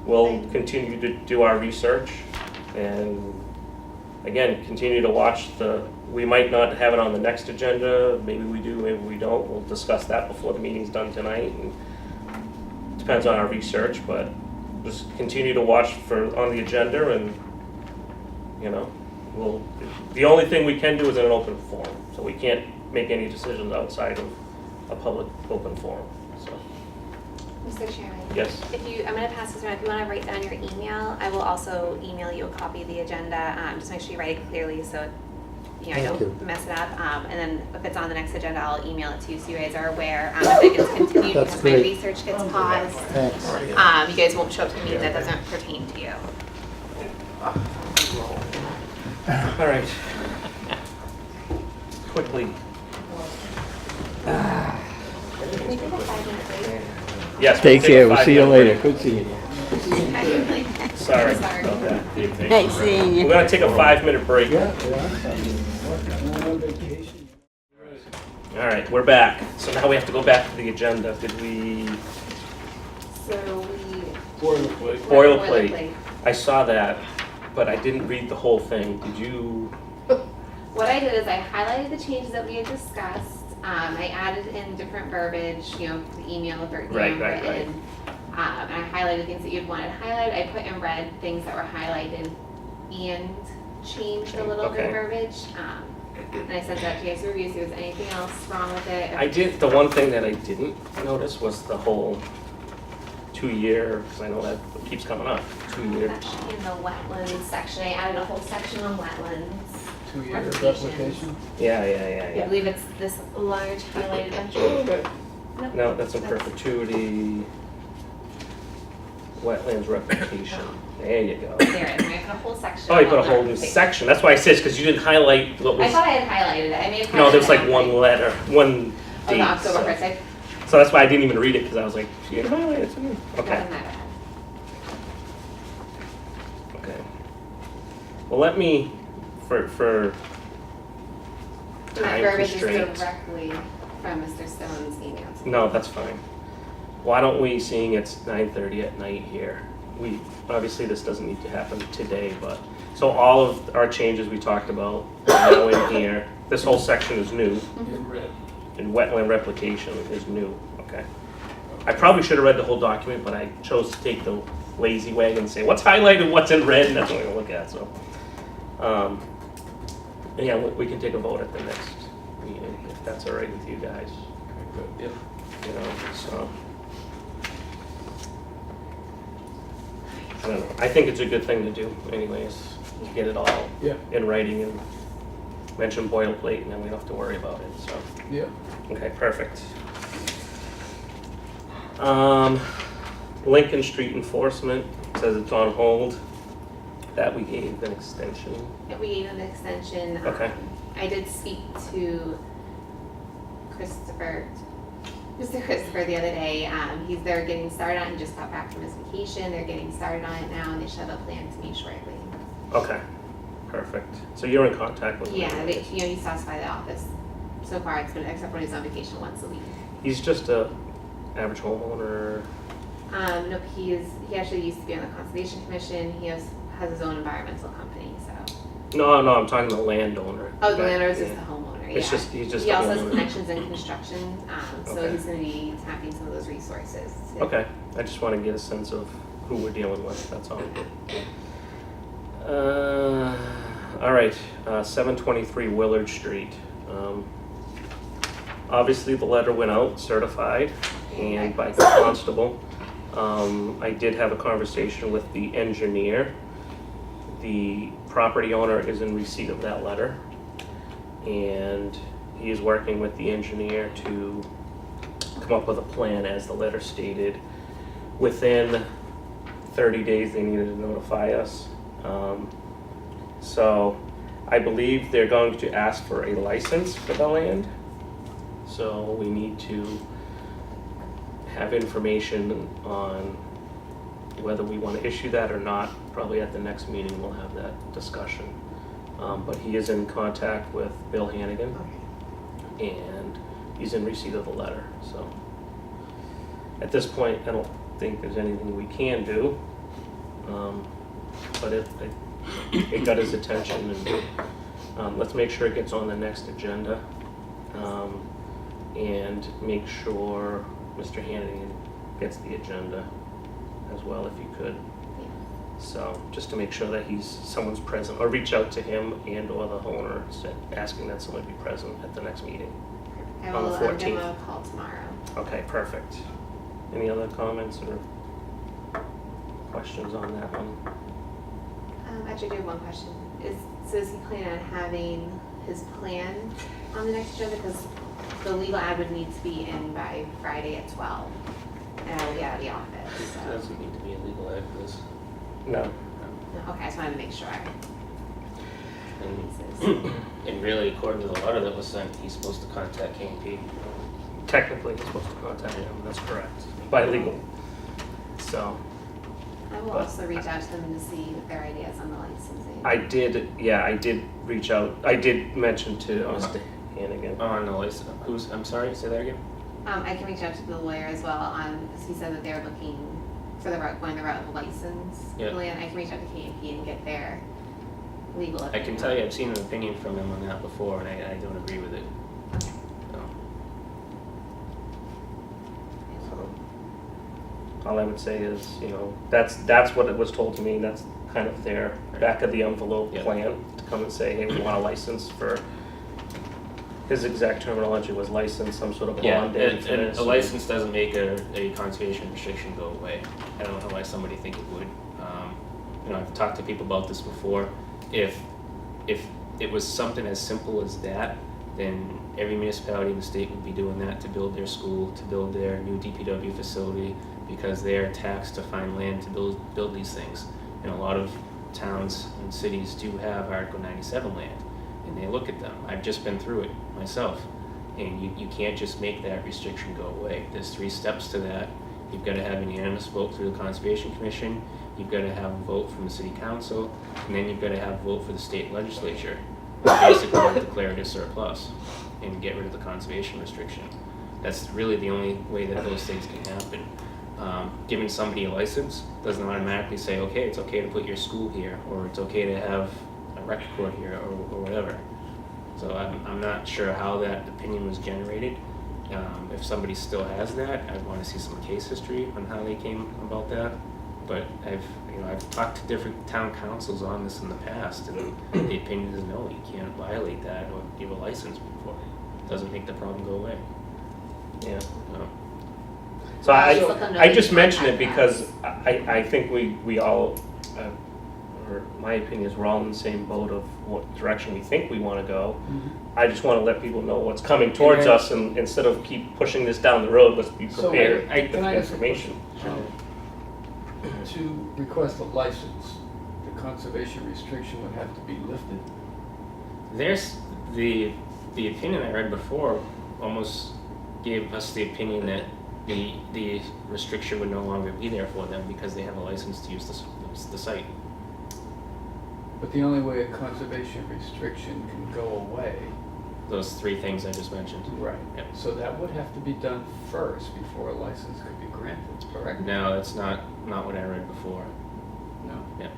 We'll continue to do our research and, again, continue to watch we might not have it on the next agenda, maybe we do, maybe we don't, we'll discuss that before the meeting's done tonight. And depends on our research, but just continue to watch on the agenda and, you know, the only thing we can do is in an open forum, so we can't make any decisions outside of a public open forum, so. Mr. Chairman? Yes. I'm going to pass this around. If you want to write down your email, I will also email you a copy of the agenda. Just make sure you write it clearly so I Thank you. don't mess it up. And then if it's on the next agenda, I'll email it to you so you guys are aware. If it gets continued That's because my great. research gets paused, Thanks. you guys won't show up to a meeting that doesn't pertain to you. All right. Quickly. Can we take a 5-minute break? Yes. Take we'll care, a we'll see you 5-minute later. break. Good seeing you. Sorry Sorry. about that. Nice seeing you. We're gonna take a 5-minute break. All right, we're back. So now we have to go back to the agenda. Did we? So we. Boilerplate. I saw that, but I didn't read the whole thing. Did you? What I did is I highlighted the changes that we had discussed. I added in different verbiage, the email or Right. written. And I highlighted things that you'd wanted highlighted. I put in red things that were highlighted and changed a little bit of Okay. verbiage. And I sent that to you guys to review, see if there's anything else wrong with it. The one thing that I didn't notice was the whole 2-year, because I know that keeps coming up, 2-year. That should be in the wetlands section. I added a whole section on wetlands. 2-year Replications. replication? I believe it's this large highlighted bunch. Nope. No, that's in perpetuity. Wetlands replication. There you go. There it is. I put a whole section. Oh, you put a on whole that new page. section. That's why I said, because you didn't highlight what was. I thought I had highlighted it. I may have highlighted No, there was like it. one letter, one Oh, date. the October so- 1st. So that's why I didn't even read it, because I was like, she didn't highlight it. Okay. Doesn't matter. Okay. Well, let me, for And that time verbiage is constraints. directly from Mr. Stone's email. to me. No, that's fine. Why don't we, seeing it's 9:30 at night here, obviously this doesn't need to happen today, but, so all of our changes we talked about are now in here. This whole section is new, In red. and wetland replication is new, okay. I probably should have read the whole document, but I chose to take the lazy way and say, what's highlighted, what's in red, and that's what I'm gonna look at, so. And yeah, we can take a vote at the next meeting, if that's all right with you guys. Yep. You know, so. I don't know, I think it's a good thing to do anyways, to get it all Yeah. in writing and mention boilerplate, and then we don't have to worry about it, so. Yeah. Okay, perfect. Lincoln Street enforcement says it's on hold. That we gave an extension. Yeah, we gave him an extension. Okay. I did speak to Mr. Christopher the other day. They're getting started on it. He just got back from his vacation. They're getting started on it now, and they should have a plan to meet shortly. Okay, perfect. So you're in contact with him? Yeah, he stops by the office. So far, it's been, except when he's on vacation once a week. He's just a average homeowner? Nope, he actually used to be on the Conservation Commission. He has his own environmental company, so. No, I'm talking the landowner. Oh, the Okay, landowner is yeah. just the homeowner, yeah. He's just He a also has homeowner. connections in construction, so Okay. he's gonna be tapping some of those resources. to- Okay, I just want to get a sense of who we're dealing with, that's all. All right, 723 Willard Street. Obviously, the letter went out certified and by the constable. I did have a conversation with the engineer. The property owner is in receipt of that letter, and he is working with the engineer to come up with a plan as the letter stated. Within 30 days, they needed to notify us. So I believe they're going to ask for a license for the land. So we need to have information on whether we want to issue that or not. Probably at the next meeting we'll have that discussion. But he is in contact with Bill Hannigan, and he's in receipt of the letter. So at this point, I don't think there's anything we can do. But it got his attention, and let's make sure it gets on the next agenda, and make sure Mr. Hannigan gets the agenda as well, if you could. So just to make sure that someone's present, or reach out to him and or the owner, asking that someone be present at the next meeting I on the will 14th. give him a call tomorrow. Okay, perfect. Any other comments or questions on that one? Actually, I do have one question. So is he planning on having his plan on the next agenda? Because the legal ad would need to be in by Friday at 12, and I will be out of the office. It doesn't need to be a legal ad for this. No. No, okay, I just wanted to make sure. And really, according to the letter that was sent, he's supposed to contact K&P. Technically, he's supposed to contact him, that's correct, by legal. So. I will also reach out to them to see what their ideas on the licensing. I did reach out, I did mention to Mr. Hannigan. On the license, I'm sorry, say that again? I can reach out to the lawyer as well, because he said that they're looking for going the route of a license. Yeah. I can reach out to K&P and get their legal I opinion. can tell you, I've seen an opinion from him on that before, and I don't agree with it. Okay. All I would say is, that's what it was told to me, that's kind of their back of the envelope plan, to come and say, hey, we want a license for, his exact terminology was license, some sort of Yeah, bond. and a license doesn't make a conservation restriction go away. I don't know why somebody think it would. I've talked to people about this before. If it was something as simple as that, then every municipality in the state would be doing that to build their school, to build their new DPW facility, because they are taxed to find land to build these things. And a lot of towns and cities do have Article 97 land, and they look at them. I've just been through it myself, and you can't just make that restriction go away. There's 3 steps to that. You've got to have an unanimous vote through the Conservation Commission, you've got to have a vote from the City Council, and then you've got to have a vote for the state legislature, basically to declare it a surplus and get rid of the conservation restriction. That's really the only way that those things can happen. Giving somebody a license doesn't automatically say, okay, it's okay to put your school here, or it's okay to have a rec court here, or whatever. So I'm not sure how that opinion was generated. If somebody still has that, I'd want to see some case history on how they came about that. But I've talked to different town councils on this in the past, and the opinion is no, you can't violate that or give a license before. It doesn't make the problem go away. Yeah. So I just mention it because I think we all, or my opinion is we're all in the same boat of what direction we think we want to go. I just want to let people know what's coming towards us, and instead of keep pushing this down the road, let's be prepared with Can I ask a information. To request a license, the conservation restriction would have to be lifted. There's the opinion I read before almost gave us the opinion that the restriction would no longer be there for them because they have a license to use the site. But the only way a conservation restriction can go away. Those 3 things I just mentioned. Right. Yep. So that would have to be done first before a license could be granted, correct? No, that's not what I read before. No. Yep.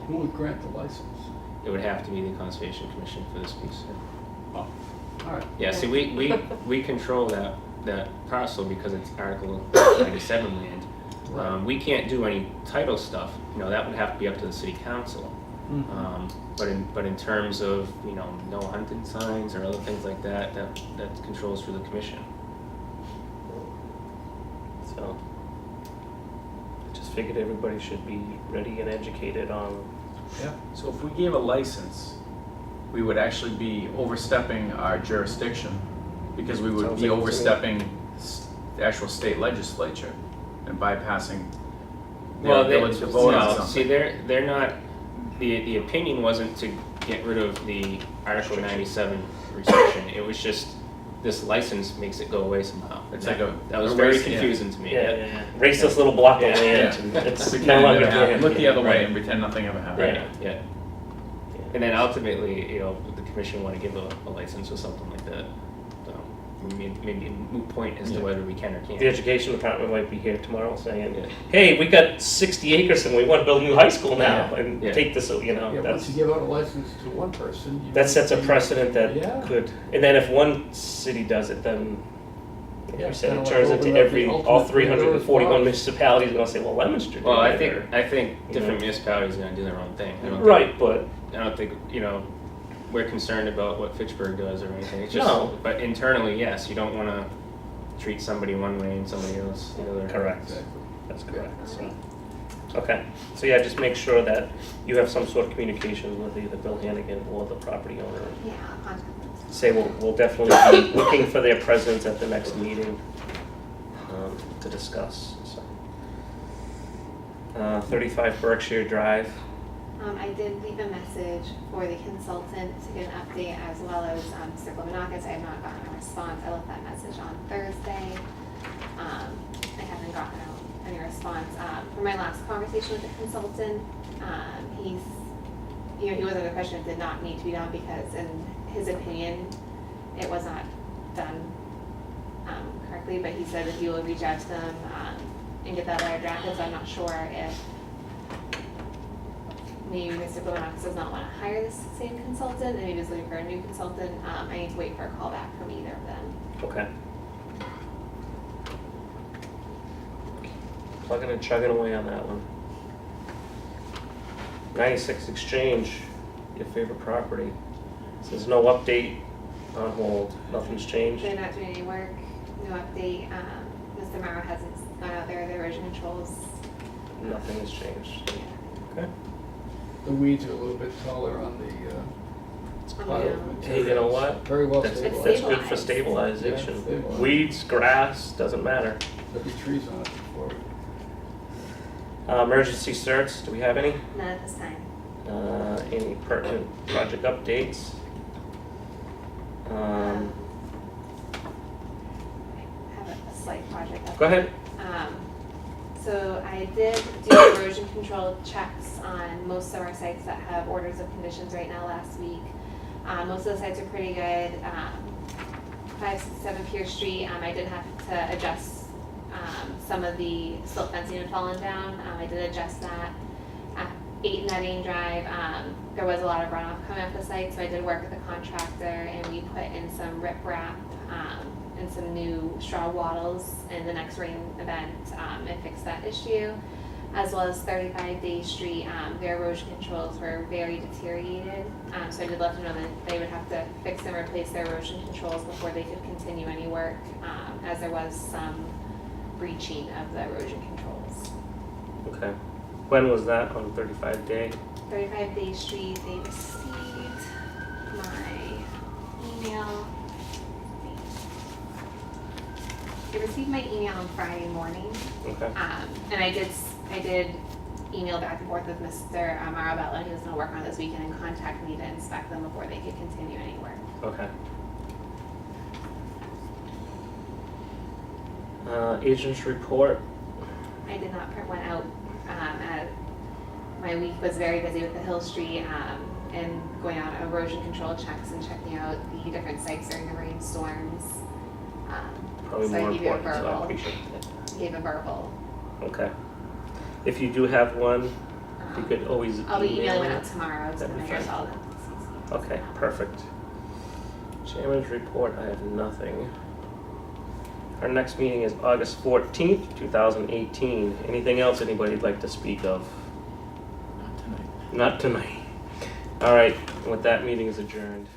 Who would grant the license? It would have to be the Conservation Commission for this piece. Oh, all right. Yeah, see, we control that parcel because it's Article 97 land. Right. We can't do any title stuff. That would have to be up to the City Council. But in terms of no hunting signs or other things like that controls through the commission. So I just figured everybody should be ready and educated on. Yeah. So if we gave a license, we would actually be overstepping our jurisdiction Because we would Sounds be like- overstepping the actual state legislature and bypassing their Well, they, ability to vote on no, something. see, they're not, the opinion wasn't to get rid of the Article 97 restriction. It was just, this license makes it go away somehow. It's like a- That was a very race, yeah. confusing to me. Yeah. Race this little block of Yeah. land, and it's no Pretend it longer never happened. there. Look the other way Right. and pretend nothing ever happened. Right, yeah. And then ultimately, you know, the commission want to give a license or something like that. So maybe a moot point as to Yeah. whether we can or can't. The education department might be here tomorrow saying, Yeah. hey, we got 60 acres and we want to build a new high school now, Yeah. and Yeah. take this, you know, Yeah, once that's, you give out a license to one person, you. that sets a precedent Yeah. that could, and then if one city does it, then, like Yeah, you said, kinda it like turns into open up every, the all ultimate 341 Pandora's box. municipalities are gonna say, well, Leominster did Well, I it, think, or- different municipalities are gonna do their own thing. I don't Right, think, but, I don't think, you know, we're concerned about what Fitchburg does or anything. It's just, No. but internally, yes, you don't wanna treat somebody one way and somebody else the other. correct, that's correct, so. Okay, so yeah, just make sure that you have some sort of communication with either Bill Hannigan or the property owner. Yeah, I'll contact them. Say we'll definitely be looking for their presence at the next meeting to discuss, so. 35 Berkshire Drive, I did leave a message for the consultant to get an update, as well as Mr. Globanakis. I have not gotten a response. I left that message on Thursday. I haven't gotten any response. From my last conversation with the consultant, he was under the impression it did not need to be done because, in his opinion, it was not done correctly. But he said that he will reach out to them and get that letter drafted. So I'm not sure if maybe Mr. Globanakis does not want to hire this same consultant, and maybe is looking for a new consultant. I need to wait for a call back from either of them. okay. Plugging and chugging away on that one. 96 Exchange, your favorite property. Says no update, on hold, nothing's changed. They're not doing any work, no update. Mr. Morrow hasn't gone out there, the erosion controls. Nothing has changed. Okay. The weeds are a little bit taller on the pile of materials. Hey, you know what? Very well That's stabilized. good for stabilization. Yeah, stabilized. Weeds, grass, doesn't matter. There'll be trees on it before. Emergency certs, do we have any? None at this time. Any pertinent project updates? I have a slight project update. Go ahead. So I did do erosion control checks on most of our sites that have orders of conditions right now last week. Most of the sites are pretty good. 5, 6, 7 Pier Street, I did have to adjust some of the silt fencing had fallen down. I did adjust that. 8 Netting Drive, there was a lot of runoff coming off the site, so I did work with the contractor and we put in some riprap and some new straw wattles in the next rain event and fix that issue. As well as 35 Day Street, their erosion controls were very deteriorated. So I did let them know that they would have to fix and replace their erosion controls before they could continue any work, as there was some breaching of the erosion controls. Okay. When was that, on 35 Day? 35 Day Street, they received my email. They received my email on Friday morning. Okay. And I did email back and forth with Mr. Marabella. He was going to work on it this weekend and contact me to inspect them before they could continue any work. Okay. Agents report. I did not print one out. My week was very busy with the Hill Street and going on erosion control checks and checking out the different sites during the rainstorms. Probably so more I gave you a important, so I verbal. appreciate that. Gave a verbal. Okay. If you do have one, you could always I'll be email emailing it. it out tomorrow to the That'd be mayor's fine. office. Okay, perfect. Chairman's report, I have nothing. Our next meeting is August 14th, 2018. Anything else anybody'd like to speak of? Not tonight. Not tonight. All right, with that, meeting is adjourned.